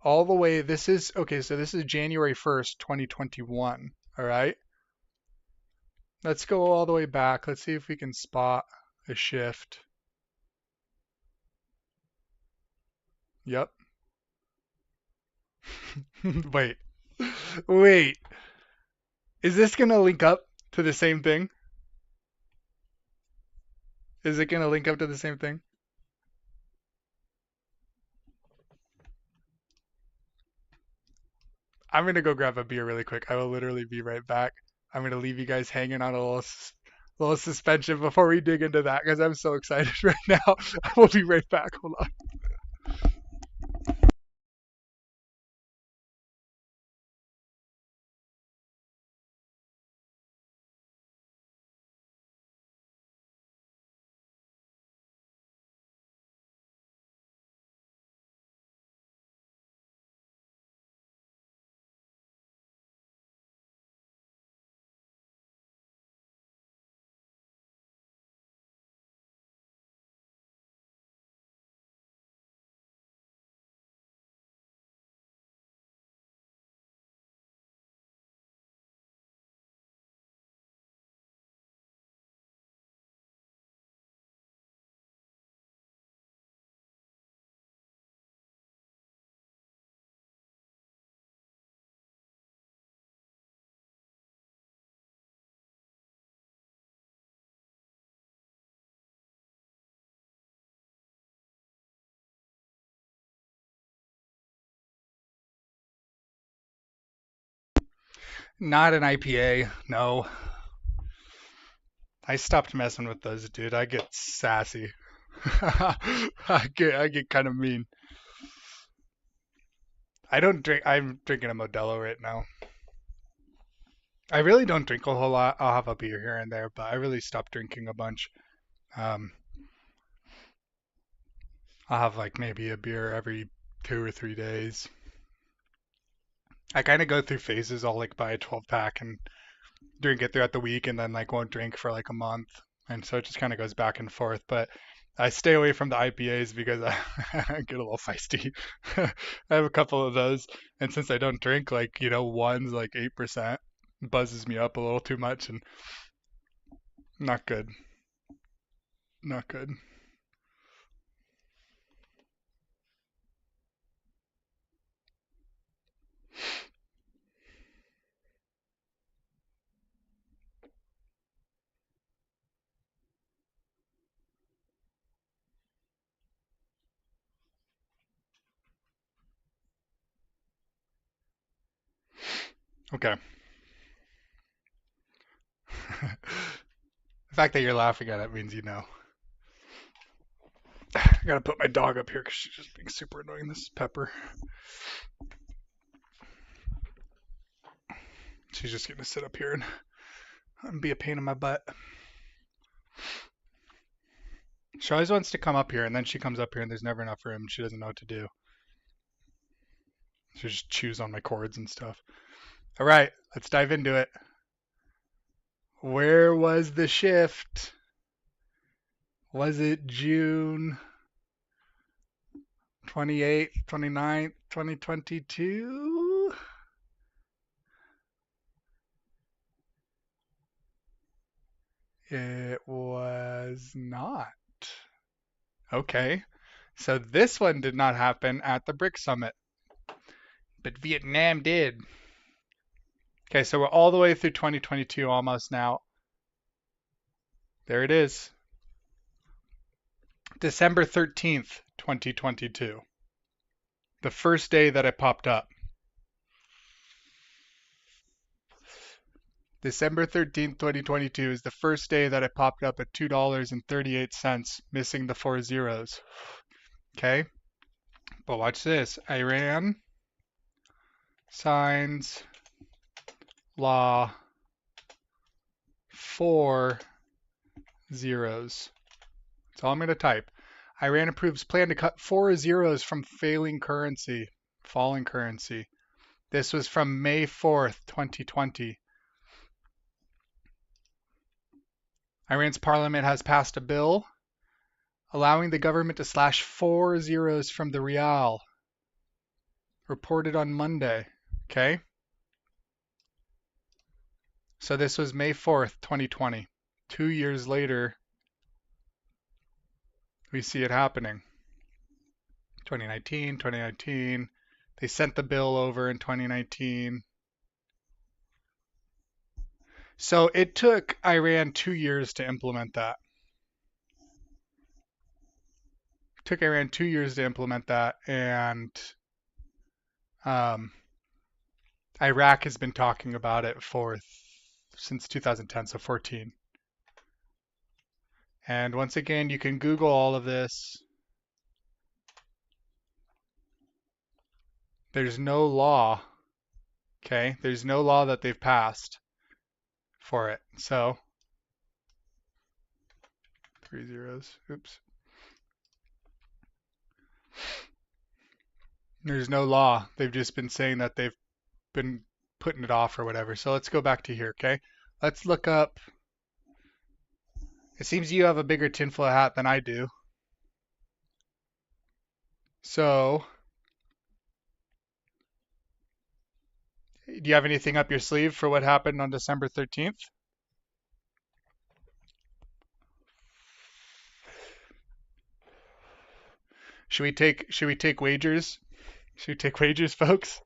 all the way. Okay, so this is January 1st, 2021. All right. Let's go all the way back. Let's see if we can spot a shift. Yep. Wait. Wait. Is this gonna link up to the same thing? Is it gonna link up to the same thing? I'm gonna go grab a beer really quick. I will literally be right back. I'm gonna leave you guys hanging on a little suspension before we dig into that because I'm so excited right now. I will be right back. Hold on. Not an IPA. No. I stopped messing with those, dude. I get sassy. I get kind of mean. I don't drink. I'm drinking a Modelo right now. I really don't drink a whole lot. I'll have a beer here and there, but I really stopped drinking a bunch. Um, I'll have like maybe a beer every 2 or 3 days. I kind of go through phases. I'll like buy a 12 pack and drink it throughout the week, and then like won't drink for like a month, and so it just kind of goes back and forth. But I stay away from the IPAs because I get a little feisty. I have a couple of those, and since I don't drink, like one's like 8%, buzzes me up a little too much, and not good. Not good. Okay. The fact that you're laughing at it means you know. I gotta put my dog up here because she's just being super annoying. This is Pepper. She's just gonna sit up here and be a pain in my butt. She always wants to come up here, and then she comes up here, and there's never enough room. She doesn't know what to do. She just chews on my cords and stuff. All right, let's dive into it. Where was the shift? Was it June 28th, 29th, 2022? It was not. Okay. So this one did not happen at the BRICS Summit, but Vietnam did. Okay, so we're all the way through 2022 almost now. There it is. December 13th, 2022. The first day that it popped up. December 13th, 2022 is the first day that it popped up at $2.38, missing the 4 zeros. Okay? But watch this. Iran signs law 4 zeros. That's all I'm going to type. Iran approves plan to cut 4 zeros from falling currency. This was from May 4th, 2020. Iran's parliament has passed a bill allowing the government to slash 4 zeros from the rial. Reported on Monday. Okay? So this was May 4th, 2020. 2 years later, we see it happening. 2019, 2019. They sent the bill over in 2019. So it took Iran 2 years to implement that. It took Iran 2 years to implement that, and um, Iraq has been talking about it since 2010, so 14. And once again, you can Google all of this. There's no law, okay? There's no law that they've passed for it. So, 3 zeros, oops. There's no law. They've just been saying that they've been putting it off or whatever. So let's go back to here, okay? Let's look up. It seems you have a bigger tinfoil hat than I do. So, do you have anything up your sleeve for what happened on December 13th? Should we take wagers? Should we take wagers, folks?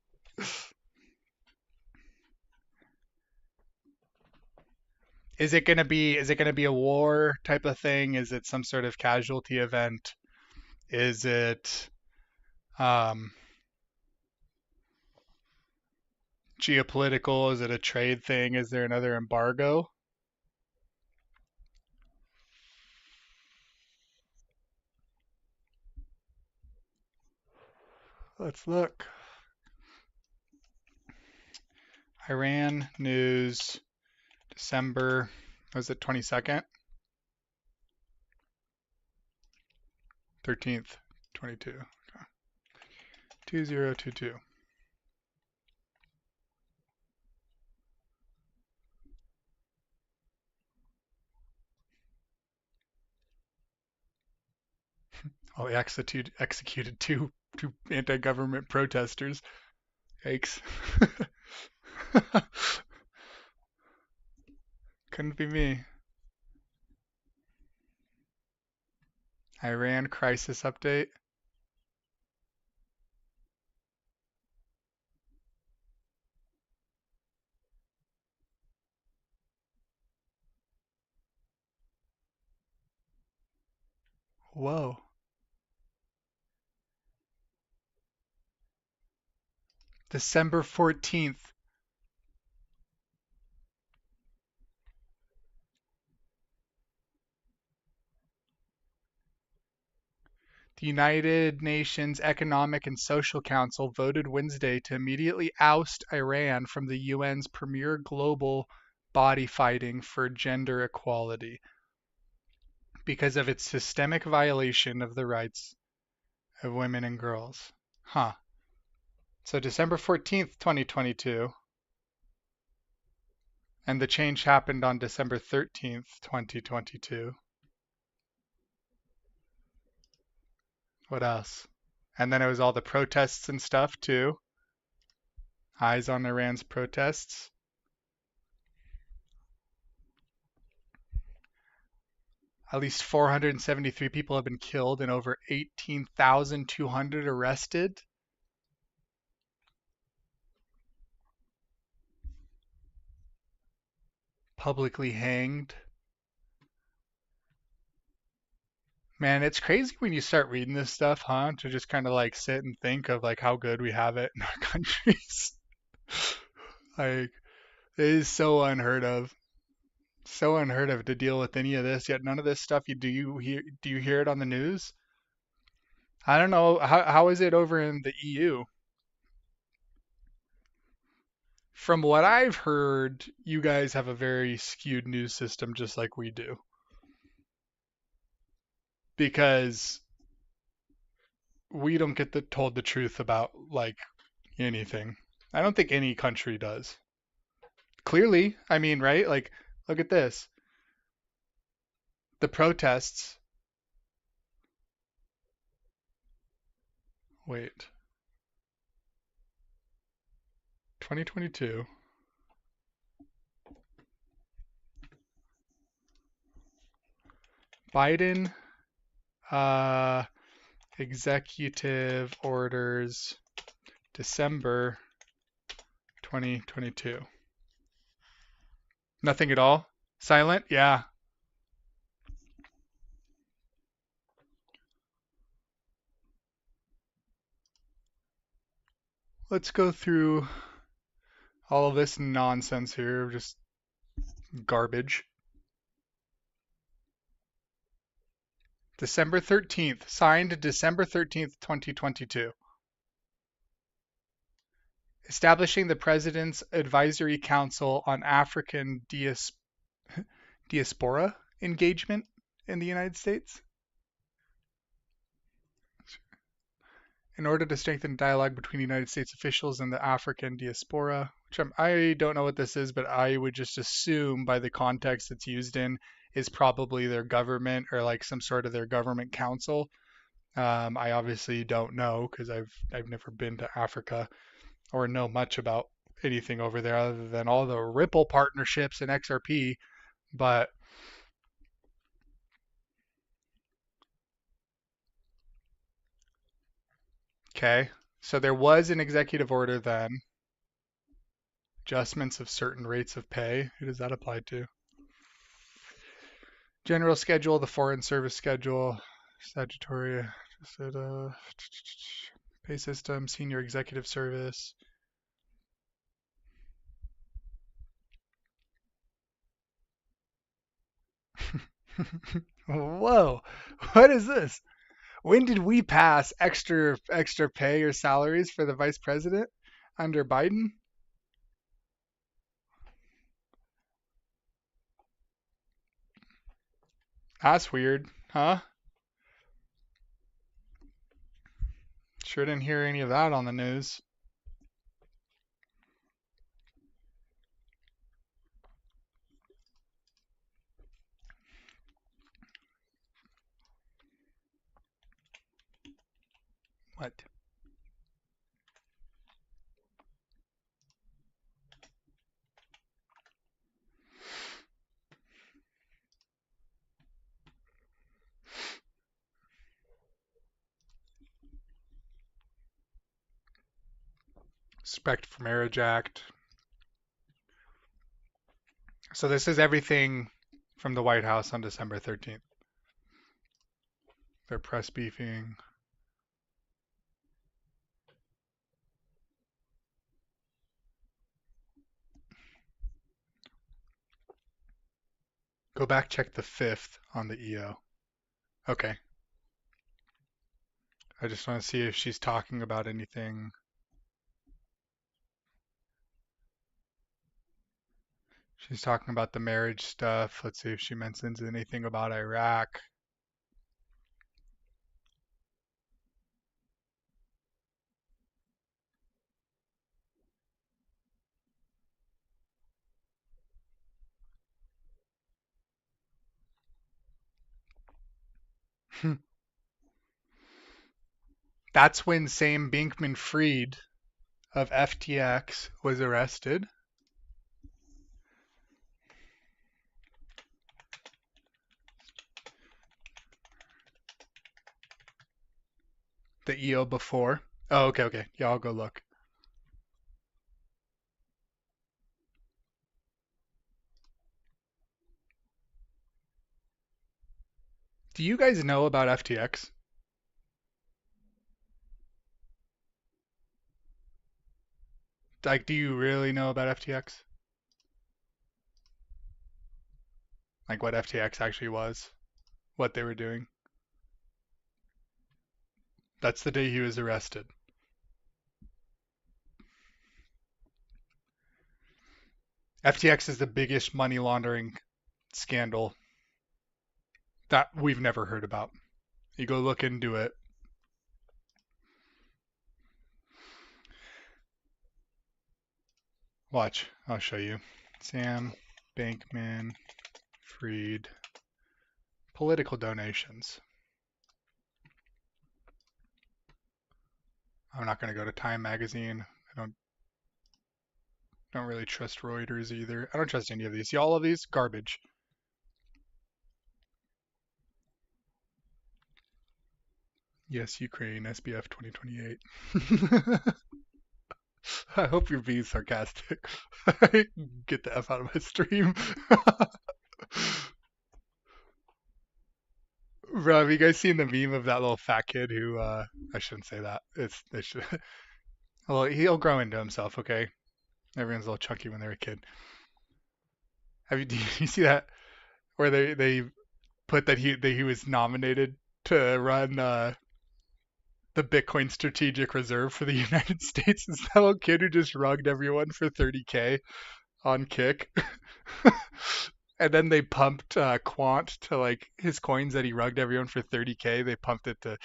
Is it gonna be a war type of thing? Is it some sort of casualty event? Is it um, geopolitical? Is it a trade thing? Is there another embargo? Let's look. Iran news, December, was it 22nd? 13th, 22. Okay. 2022. Oh, they executed two anti-government protesters. Yikes. Couldn't be me. Iran crisis update. Whoa. December 14th. The United Nations Economic and Social Council voted Wednesday to immediately oust Iran from the UN's premier global body fighting for gender equality because of its systemic violation of the rights of women and girls. Huh. So December 14th, 2022, and the change happened on December 13th, 2022. What else? And then it was all the protests and stuff too. Eyes on Iran's protests. At least 473 people have been killed and over 18,200 arrested. Publicly hanged. Man, it's crazy when you start reading this stuff, huh? To just kind of like sit and think of like how good we have it in our countries. Like, it is so unheard of. So unheard of to deal with any of this, yet none of this stuff do you hear it on the news? I don't know. How is it over in the EU? From what I've heard, you guys have a very skewed news system just like we do. Because we don't get told the truth about like anything. I don't think any country does. Clearly, I mean, right? Like, look at this. The protests. Wait. 2022. Biden uh, Executive orders, December 2022. Nothing at all? Silent? Yeah. Let's go through all of this nonsense here, just garbage. December 13th, signed December 13th, 2022. Establishing the President's Advisory Council on African Diaspora Engagement in the United States. In order to strengthen dialogue between United States officials and the African diaspora, which I don't know what this is, but I would just assume by the context it's used in is probably their government or like some sort of their government council. I obviously don't know because I've never been to Africa or know much about anything over there other than all the Ripple partnerships and XRP. But okay, so there was an executive order then. Adjustments of certain rates of pay. Who does that apply to? General schedule, the foreign service schedule, statutory pay system, senior executive service. Whoa, what is this? When did we pass extra pay or salaries for the vice president under Biden? That's weird, huh? Sure didn't hear any of that on the news. What? Respect for Marriage Act. So this is everything from the White House on December 13th. Their press briefing. Go back, check the 5th on the EO. Okay. I just want to see if she's talking about anything. She's talking about the marriage stuff. Let's see if she mentions anything about Iraq. That's when Sam Bankman-Fried of FTX was arrested. The EO before. Oh, okay. Yeah, I'll go look. Do you guys know about FTX? Like, do you really know about FTX? Like what FTX actually was? What they were doing? That's the day he was arrested. FTX is the biggest money laundering scandal that we've never heard about. You go look into it. Watch, I'll show you. Sam Bankman-Fried political donations. I'm not going to go to Time Magazine. I don't really trust Reuters either. I don't trust any of these. See all of these? Garbage. Yes, Ukraine, SBF 2028. I hope you're being sarcastic. Get the F out of my stream. Bro, have you guys seen the meme of that little fat kid who, I shouldn't say that. It should, well, he'll grow into himself, okay? Everyone's a little chunky when they're a kid. Do you see that where they put that he was nominated to run the Bitcoin Strategic Reserve for the United States? Is that little kid who just rugged everyone for 30K on Kick? And then they pumped Quant to like his coins that he rugged everyone for 30K. They pumped it to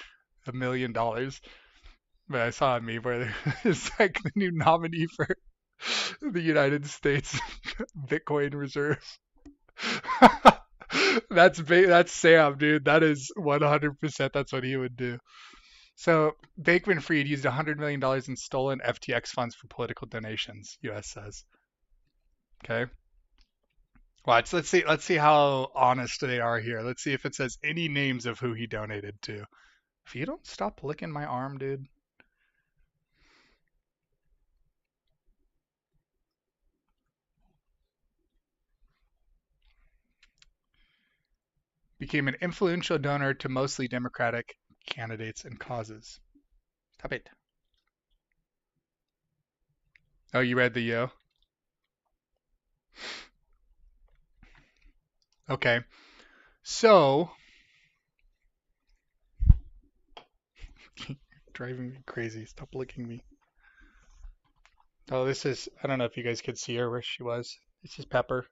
$1 million. But I saw a meme where it's like the new nominee for the United States Bitcoin Reserve. That's Sam, dude. That is 100%. That's what he would do. So Bankman-Fried used $100 million in stolen FTX funds for political donations. U.S. says. Okay. Watch. Let's see how honest they are here. Let's see if it says any names of who he donated to. If you don't stop licking my arm, dude. Became an influential donor to mostly Democratic candidates and causes. Stop it. Oh, you read the yo? Okay. So, driving me crazy. Stop licking me. Oh, this is, I don't know if you guys could see her where she was. This is Pepper.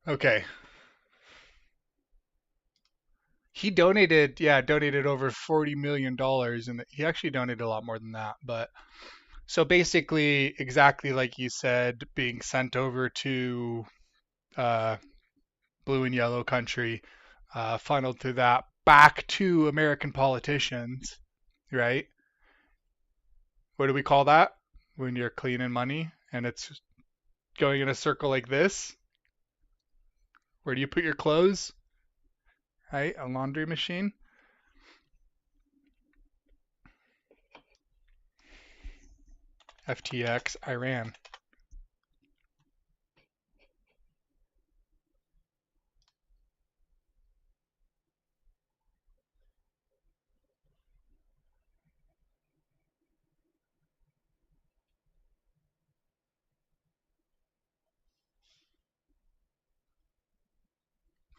Okay. He donated, yeah, donated over $40 million, and he actually donated a lot more than that. But so basically, exactly like you said, being sent over to uh, blue and yellow country, funneled through that back to American politicians, right? What do we call that when you're cleaning money and it's going in a circle like this? Where do you put your clothes? Right? A laundry machine. FTX, Iran.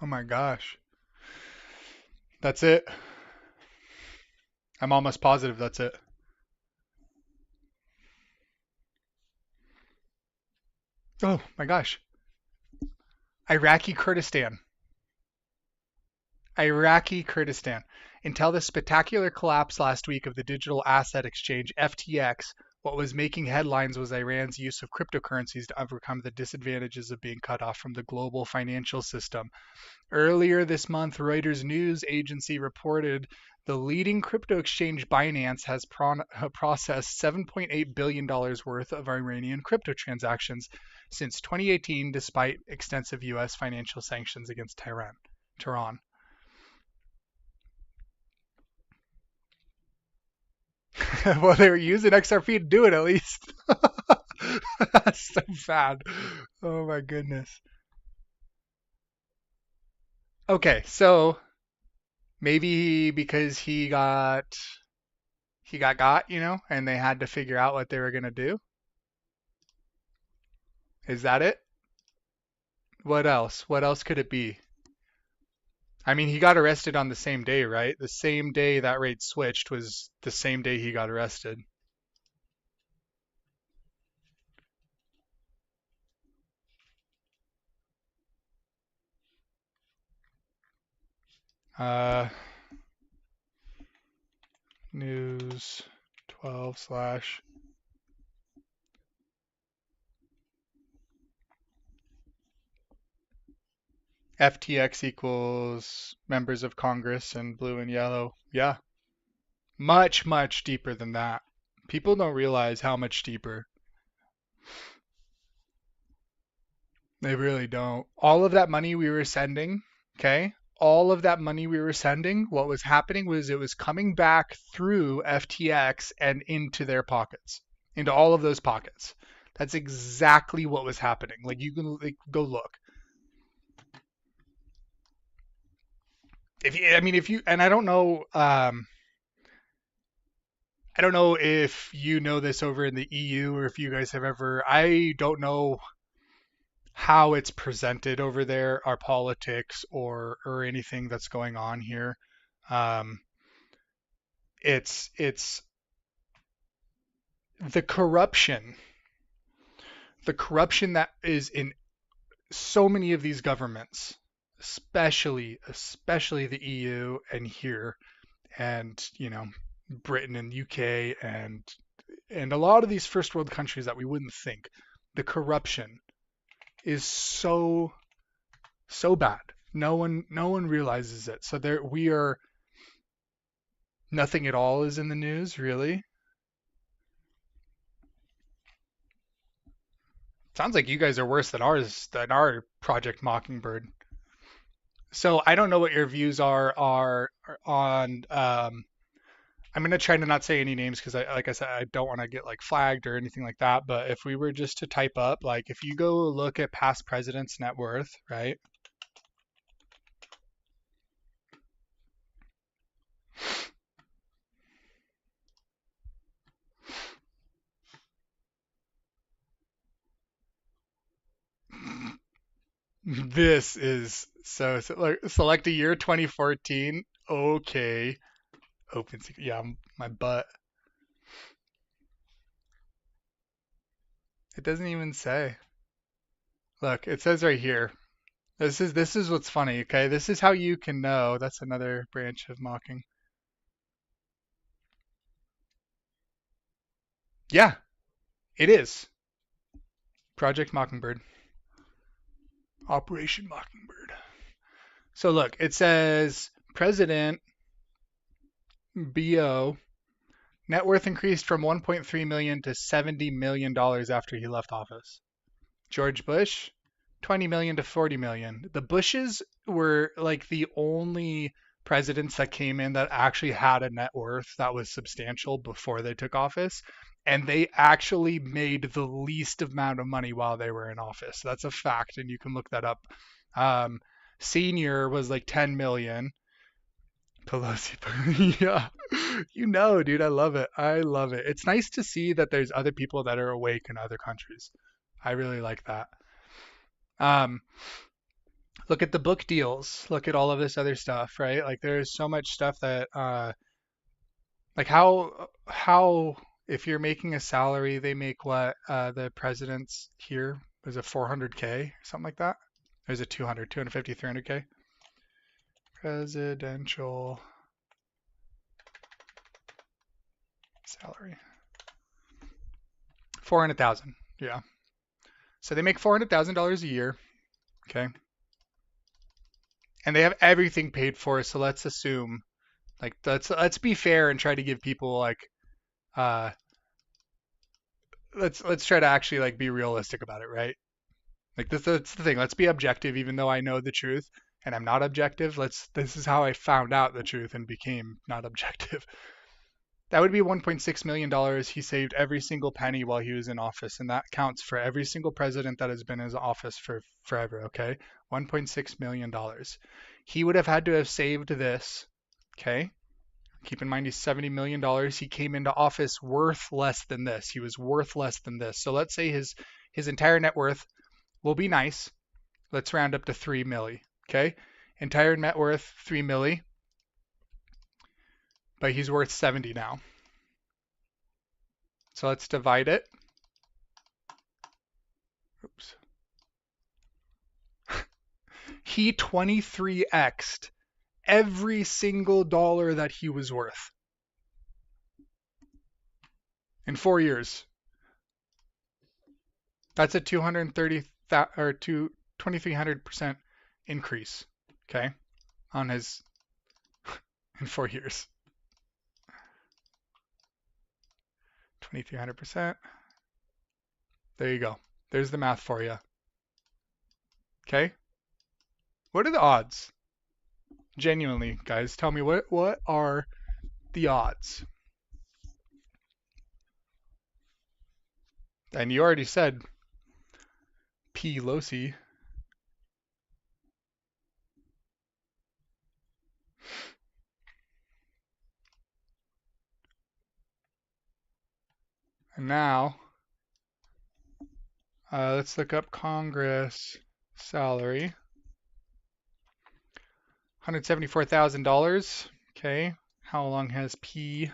Oh my gosh. That's it. I'm almost positive that's it. Oh my gosh. Iraqi Kurdistan. Iraqi Kurdistan. Until the spectacular collapse last week of the digital asset exchange FTX, what was making headlines was Iran's use of cryptocurrencies to overcome the disadvantages of being cut off from the global financial system. Earlier this month, Reuters news agency reported the leading crypto exchange Binance has processed $7.8 billion worth of Iranian crypto transactions since 2018, despite extensive U.S. financial sanctions against Tehran. Well, they were using XRP to do it at least. That's so bad. Oh my goodness. Okay, so maybe because he got, and they had to figure out what they were gonna do. Is that it? What else? What else could it be? I mean, he got arrested on the same day, right? The same day that rate switched was the same day he got arrested. Uh, news 12 slash FTX equals members of Congress and blue and yellow. Yeah, much, much deeper than that. People don't realize how much deeper. They really don't. All of that money we were sending, okay? All of that money we were sending, what was happening was it was coming back through FTX and into their pockets, into all of those pockets. That's exactly what was happening. Like you can like, go look. If you, I mean, if you, and I don't know if you know this over in the EU or if you guys have ever. I don't know how it's presented over there, our politics or anything that's going on here. Um, it's the corruption, the corruption that is in so many of these governments, especially the EU and here, and Britain and UK and a lot of these first world countries that we wouldn't think. The corruption is so bad. No one realizes it. So there we are nothing at all is in the news, really. Sounds like you guys are worse than our Project Mockingbird. So I don't know what your views are on I'm gonna try to not say any names because like I said, I don't want to get like flagged or anything like that. But if we were just to type up, like if you go look at past presidents' net worth, right? This is so like select a year 2014. Okay. Open secret. Yeah, my butt. It doesn't even say. Look, it says right here. This is what's funny, okay? This is how you can know. That's another branch of mocking. Yeah, it is. Project Mockingbird. Operation Mockingbird. So look, it says President BO net worth increased from 1.3 million to 70 million dollars after he left office. George Bush, 20 million to 40 million. The Bushes were like the only presidents that came in that actually had a net worth that was substantial before they took office. And they actually made the least amount of money while they were in office. That's a fact, and you can look that up. Um, Senior was like 10 million. Pelosi, yeah, dude, I love it. I love it. It's nice to see that there's other people that are awake in other countries. I really like that. Um, Look at the book deals. Look at all of this other stuff, right? Like there's so much stuff that like how if you're making a salary, they make what the presidents here was a 400K, something like that. There's a 200, 250, 300K. Presidential salary. 400,000. Yeah. So they make $400,000 a year, okay? And they have everything paid for, so let's assume like let's be fair and try to give people like uh let's try to actually like be realistic about it, right? Like that's the thing. Let's be objective, even though I know the truth and I'm not objective. This is how I found out the truth and became not objective. That would be $1.6 million he saved every single penny while he was in office, and that counts for every single president that has been in his office for forever. Okay, $1.6 million. He would have had to have saved this. Okay, keep in mind he's $70 million. He came into office worth less than this. He was worth less than this. So let's say his entire net worth will be nice. Let's round up to 3 milli. Okay, entire net worth 3 milli, but he's worth 70 now. So let's divide it. Oops. He 23x'd every single dollar that he was worth in 4 years. That's a 230 or 2,300% increase. Okay, on his in 4 years. 2,300%. There you go. There's the math for you. Okay? What are the odds? Genuinely, guys, tell me what are the odds? And you already said P. Losi. And now, let's look up Congress salary. $174,000. Okay. How long has P.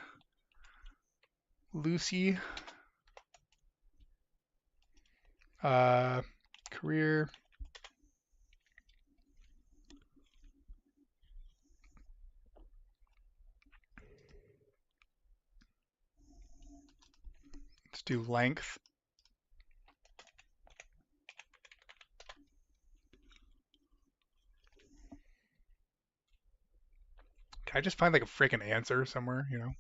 Lucy? Career. Let's do length. Can I just find like a freaking answer somewhere, you know?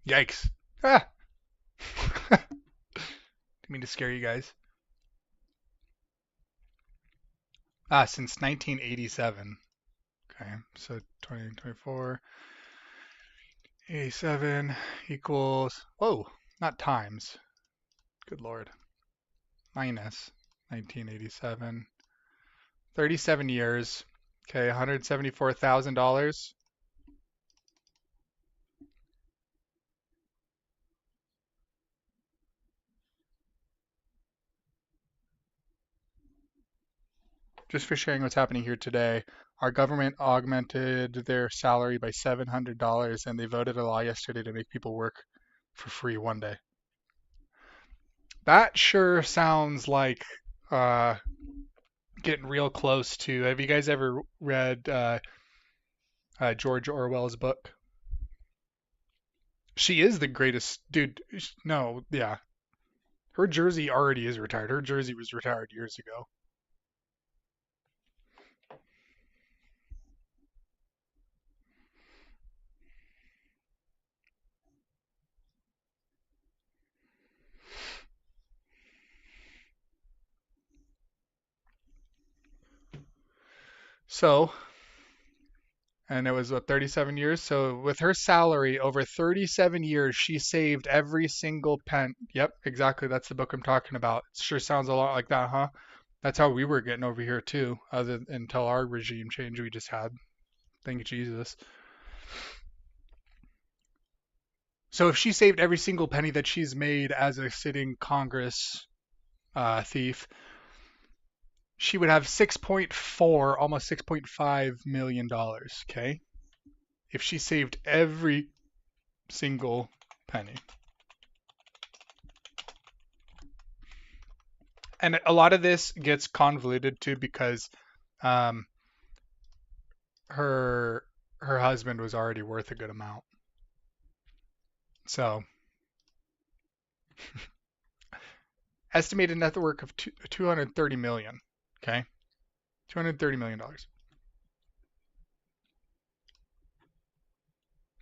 Yikes. Ah! Didn't mean to scare you guys. Since 1987. Okay, so 2024, 87 equals, whoa, not times. Good Lord. Minus 1987. 37 years. Okay, $174,000. Just for sharing what's happening here today, our government augmented their salary by $700 and they voted a law yesterday to make people work for free one day. That sure sounds like uh, getting real close to. Have you guys ever read George Orwell's book? She is the greatest, dude. No, yeah. Her jersey already is retired. Her jersey was retired years ago. So, and it was what, 37 years. So with her salary over 37 years, she saved every single pen. Yep, exactly. That's the book I'm talking about. It sure sounds a lot like that, huh? That's how we were getting over here too. Other until our regime change we just had. Thank Jesus. So if she saved every single penny that she's made as a sitting Congress thief, she would have 6.4, almost 6.5 million dollars. Okay, if she saved every single penny. And a lot of this gets convoluted too because um, her her husband was already worth a good amount. So estimated net worth of 230 million. Okay, $230 million.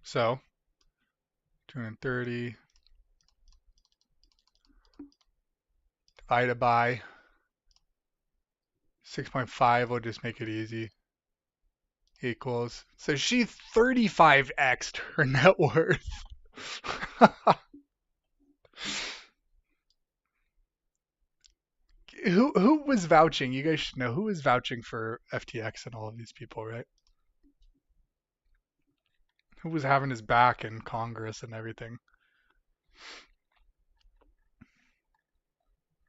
So 230 divided by 6.5 will just make it easy. Equals. So she 35x'd her net worth. who was vouching? You guys should know who was vouching for FTX and all of these people, right? Who was having his back in Congress and everything.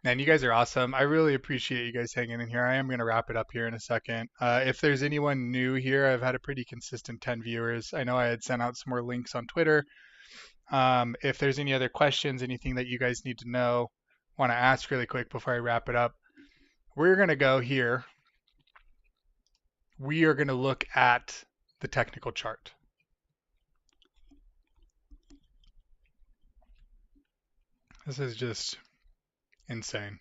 Man, you guys are awesome. I really appreciate you guys hanging in here. I am going to wrap it up here in a second. If there's anyone new here, I've had a pretty consistent 10 viewers. I know I had sent out some more links on Twitter. If there's any other questions, anything that you guys need to know, want to ask really quick before I wrap it up, we're going to go here. We are going to look at the technical chart. This is just insane.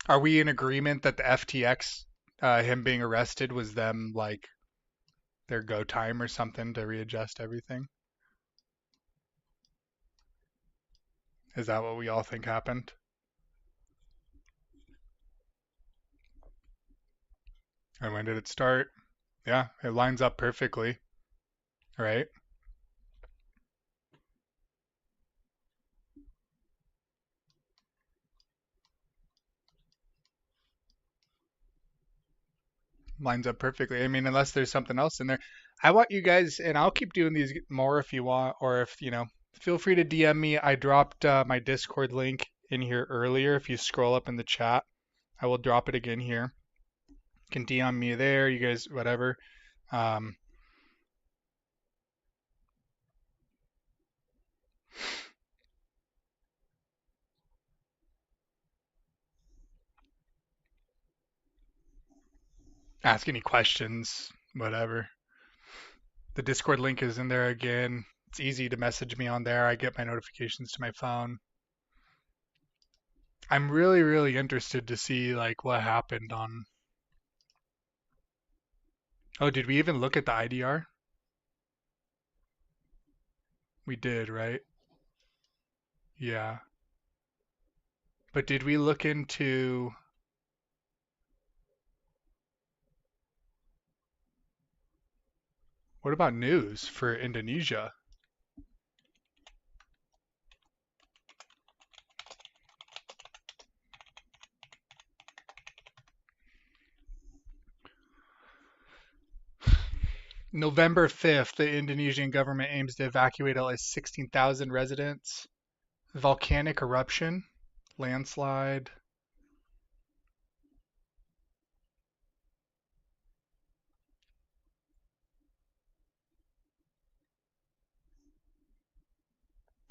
Are we in agreement that the FTX, him being arrested, was them like their go time or something to readjust everything? Is that what we all think happened? And when did it start? Yeah, it lines up perfectly, right? Lines up perfectly. I mean, unless there's something else in there. I want you guys, and I'll keep doing these more if you want, or if, feel free to DM me. I dropped my Discord link in here earlier. If you scroll up in the chat, I will drop it again here. You can DM me there, you guys, whatever. Um, Ask any questions, whatever. The Discord link is in there again. It's easy to message me on there. I get my notifications to my phone. I'm really, really interested to see like what happened on. Oh, did we even look at the IDR? We did, right? Yeah. But did we look into what about news for Indonesia? November 5th, the Indonesian government aims to evacuate at least 16,000 residents. Volcanic eruption, landslide.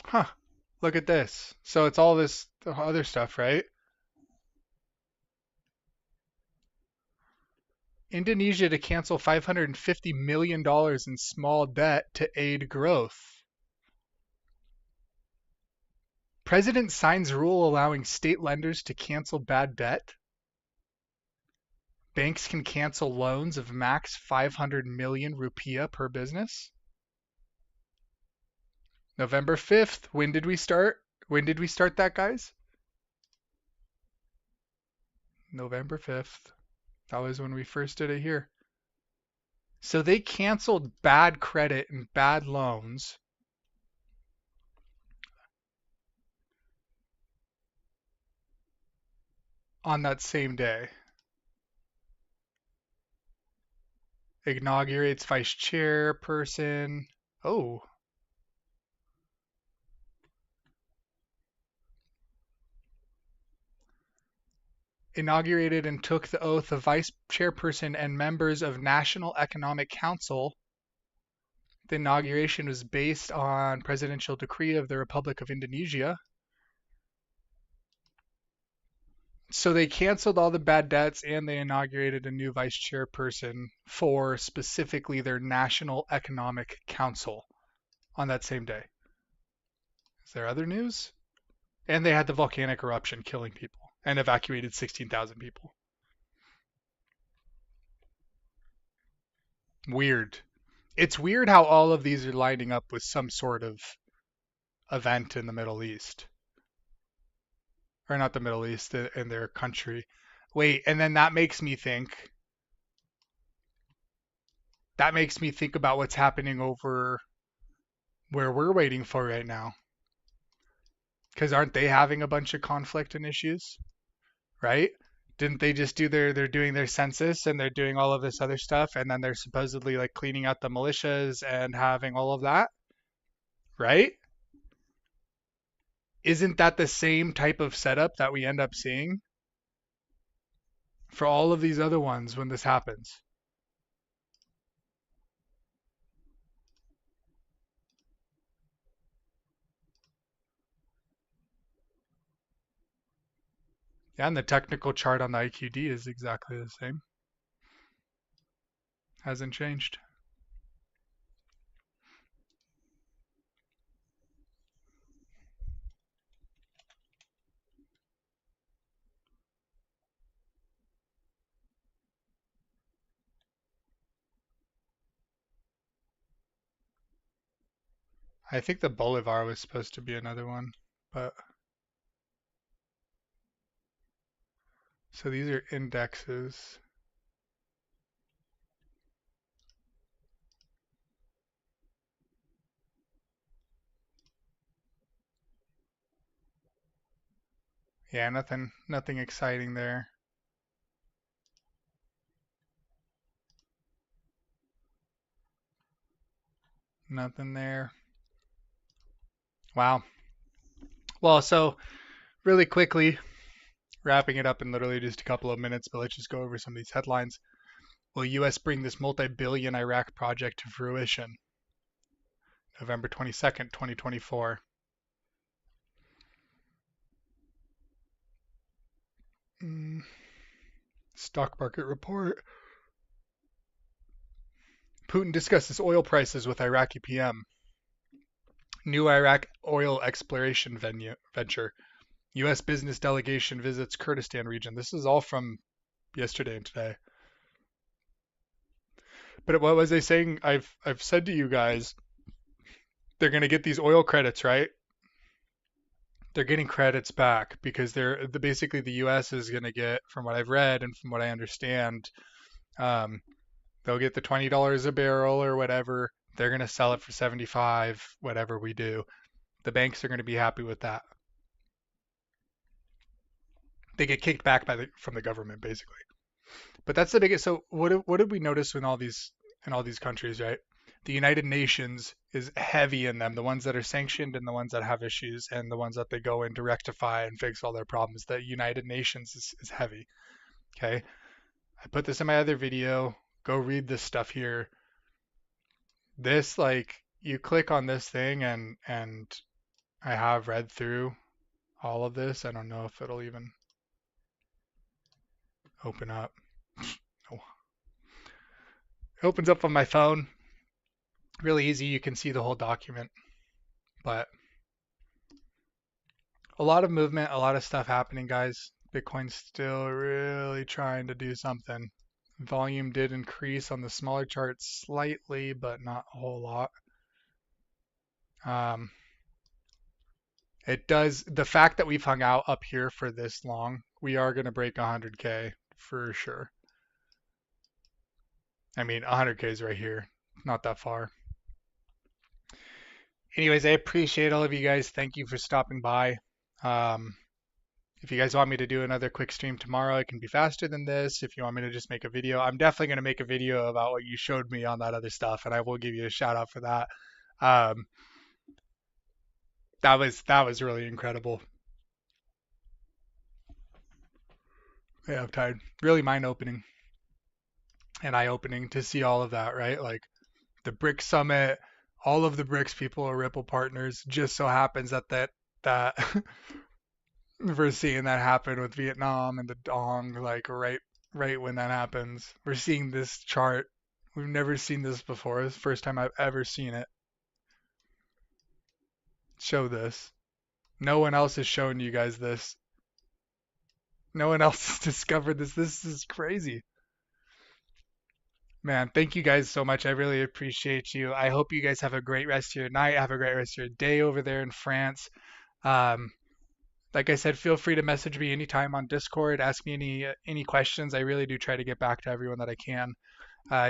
Huh. Look at this. So it's all this other stuff, right? Indonesia to cancel $550 million in small debt to aid growth. President signs rule allowing state lenders to cancel bad debt. Banks can cancel loans of max 500 million rupiah per business. November 5th. When did we start? When did we start that, guys? November 5th. That was when we first did it here. So they canceled bad credit and bad loans on that same day. Inaugurates vice chairperson. Oh, inaugurated and took the oath of vice chairperson and members of National Economic Council. The inauguration was based on presidential decree of the Republic of Indonesia. So they canceled all the bad debts and they inaugurated a new vice chairperson for specifically their National Economic Council on that same day. Is there other news? And they had the volcanic eruption killing people and evacuated 16,000 people. Weird. It's weird how all of these are lining up with some sort of event in the Middle East. Or not the Middle East, in their country. Wait, and then that makes me think about what's happening over where we're waiting for right now. Because aren't they having a bunch of conflict and issues? Right? Didn't they just they're doing their census and they're doing all of this other stuff and then they're supposedly like cleaning out the militias and having all of that, right? Isn't that the same type of setup that we end up seeing for all of these other ones when this happens? Yeah, and the technical chart on the IQD is exactly the same. Hasn't changed. I think the Bolivar was supposed to be another one, but So these are indexes. Yeah, nothing exciting there. Nothing there. Wow. Well, so really quickly, wrapping it up in literally just a couple of minutes, but let's just go over some of these headlines. Will U.S. bring this multi-billion Iraq project to fruition? November 22nd, 2024. Mm, stock market report. Putin discusses oil prices with Iraqi PM. New Iraq oil exploration venture. U.S. business delegation visits Kurdistan region. This is all from yesterday and today. But what was I saying? I've said to you guys, they're going to get these oil credits, right? They're getting credits back because basically the U.S. is going to get, from what I've read and from what I understand, um, they'll get the $20 a barrel or whatever. They're going to sell it for 75, whatever we do. The banks are going to be happy with that. They get kicked back from the government basically. But that's the biggest. So what did we notice in all these countries, right? The United Nations is heavy in them, the ones that are sanctioned and the ones that have issues and the ones that they go in to rectify and fix all their problems. The United Nations is heavy. Okay. I put this in my other video. Go read this stuff here. This, like, you click on this thing and I have read through all of this. I don't know if it'll even open up. Oh. It opens up on my phone. Really easy. You can see the whole document. But a lot of movement, a lot of stuff happening, guys. Bitcoin's still really trying to do something. Volume did increase on the smaller charts slightly, but not a whole lot. Um, it does, the fact that we've hung out up here for this long, we are going to break 100K for sure. I mean, 100K is right here, not that far. Anyways, I appreciate all of you guys. Thank you for stopping by. If you guys want me to do another quick stream tomorrow, it can be faster than this. If you want me to just make a video, I'm definitely going to make a video about what you showed me on that other stuff, and I will give you a shout out for that. Um, that was really incredible. Yeah, I'm tired. Really mind opening and eye opening to see all of that, right? Like the BRIC summit, all of the BRICS people are Ripple partners. Just so happens that we're seeing that happen with Vietnam and the Dong, like right when that happens. We're seeing this chart. We've never seen this before. It's the first time I've ever seen it. Show this. No one else has shown you guys this. No one else has discovered this. This is crazy. Man, thank you guys so much. I really appreciate you. I hope you guys have a great rest of your night. Have a great rest of your day over there in France. Um, like I said, feel free to message me anytime on Discord. Ask me any questions. I really do try to get back to everyone that I can.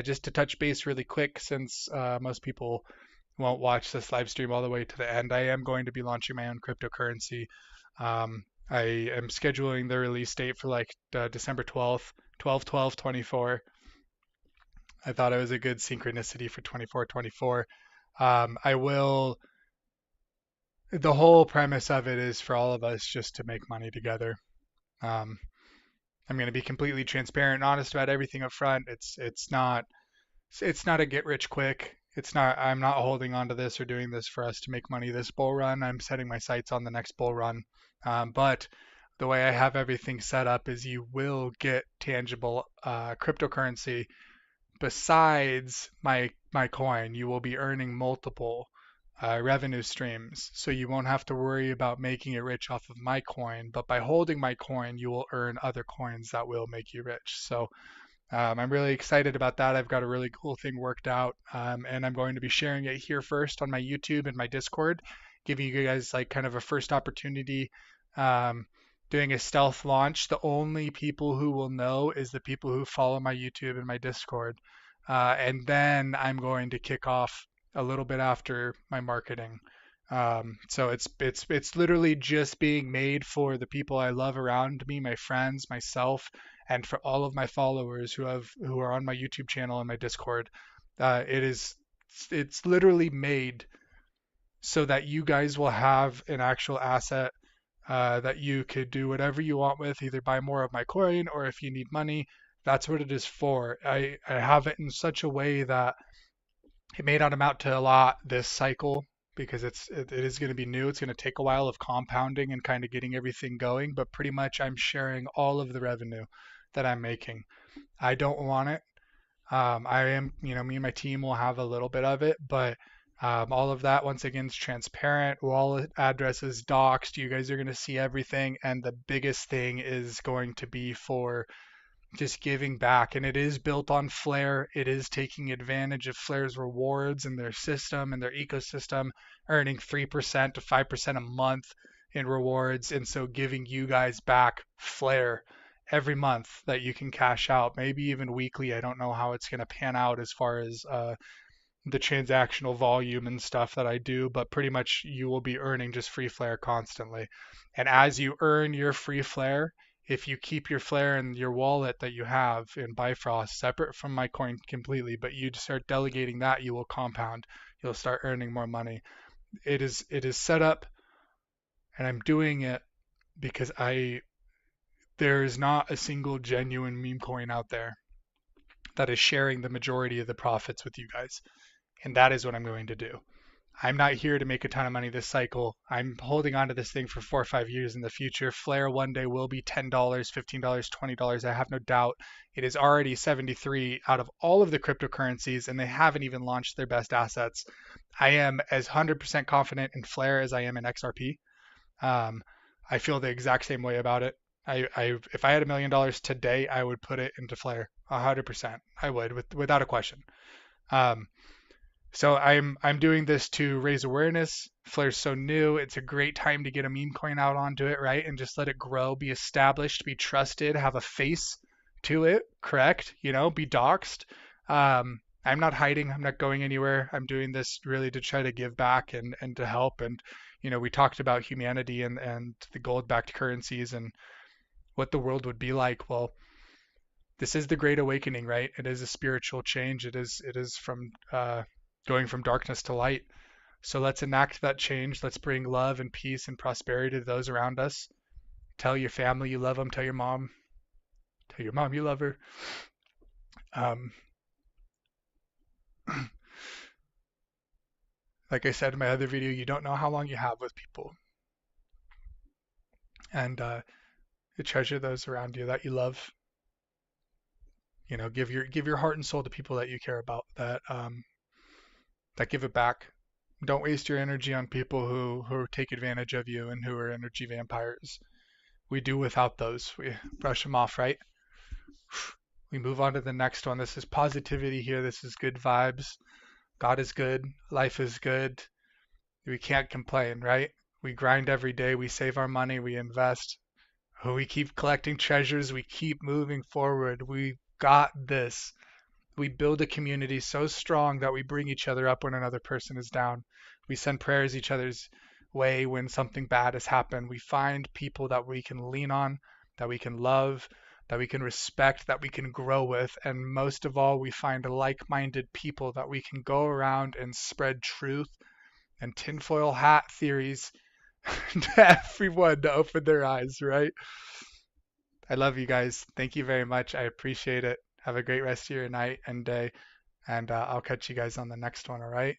Just to touch base really quick, since most people won't watch this live stream all the way to the end, I am going to be launching my own cryptocurrency. I am scheduling the release date for like December 12th, 12/12/24. I thought it was a good synchronicity for 24/24. I will. The whole premise of it is for all of us just to make money together. Um, I'm going to be completely transparent and honest about everything up front. It's not a get rich quick. It's not. I'm not holding on to this or doing this for us to make money this bull run. I'm setting my sights on the next bull run. But the way I have everything set up is you will get tangible cryptocurrency besides my coin. You will be earning multiple revenue streams, so you won't have to worry about making it rich off of my coin. But by holding my coin, you will earn other coins that will make you rich. So I'm really excited about that. I've got a really cool thing worked out, and I'm going to be sharing it here first on my YouTube and my Discord, giving you guys like kind of a first opportunity um, doing a stealth launch. The only people who will know is the people who follow my YouTube and my Discord. And then I'm going to kick off a little bit after my marketing. So it's literally just being made for the people I love around me, my friends, myself, and for all of my followers who are on my YouTube channel and my Discord. It's literally made so that you guys will have an actual asset that you could do whatever you want with, either buy more of my coin or if you need money, that's what it is for. I have it in such a way that it may not amount to a lot this cycle because it is going to be new. It's going to take a while of compounding and kind of getting everything going, but pretty much I'm sharing all of the revenue that I'm making. I don't want it. I am, me and my team will have a little bit of it, but all of that, once again, is transparent. Wallet addresses doxed. You guys are going to see everything. And the biggest thing is going to be for just giving back. And it is built on Flare. It is taking advantage of Flare's rewards and their system and their ecosystem, earning 3% to 5% a month in rewards. And so giving you guys back Flare every month that you can cash out, maybe even weekly. I don't know how it's going to pan out as far as the transactional volume and stuff that I do, but pretty much you will be earning just free Flare constantly. And as you earn your free Flare, if you keep your Flare in your wallet that you have in Bifrost, separate from my coin completely, but you start delegating that, you will compound. You'll start earning more money. It is set up, and I'm doing it because there is not a single genuine meme coin out there that is sharing the majority of the profits with you guys. And that is what I'm going to do. I'm not here to make a ton of money this cycle. I'm holding on to this thing for 4 or 5 years in the future. Flare one day will be $10, $15, $20. I have no doubt. It is already 73 out of all of the cryptocurrencies, and they haven't even launched their best assets. I am as 100% confident in Flare as I am in XRP. I feel the exact same way about it. If I had $1 million today, I would put it into Flare 100%. I would, without a question. Um, so I'm doing this to raise awareness. Flare's so new. It's a great time to get a meme coin out onto it, right? And just let it grow, be established, be trusted, have a face to it, correct? Be doxed. I'm not hiding. I'm not going anywhere. I'm doing this really to try to give back and to help. And, we talked about humanity and the gold-backed currencies and what the world would be like. Well, this is the Great Awakening, right? It is a spiritual change. It is from going from darkness to light. So let's enact that change. Let's bring love and peace and prosperity to those around us. Tell your family you love them. Tell your mom you love her. Um, like I said in my other video, you don't know how long you have with people, and you treasure those around you that you love. Give your heart and soul to people that you care about, that give it back. Don't waste your energy on people who take advantage of you and who are energy vampires. We do without those. We brush them off, right? We move on to the next one. This is positivity here. This is good vibes. God is good. Life is good. We can't complain, right? We grind every day. We save our money. We invest. We keep collecting treasures. We keep moving forward. We got this. We build a community so strong that we bring each other up when another person is down. We send prayers each other's way when something bad has happened. We find people that we can lean on, that we can love, that we can respect, that we can grow with. And most of all, we find like-minded people that we can go around and spread truth and tinfoil hat theories to everyone to open their eyes, right? I love you guys. Thank you very much. I appreciate it. Have a great rest of your night and day, and I'll catch you guys on the next one, all right?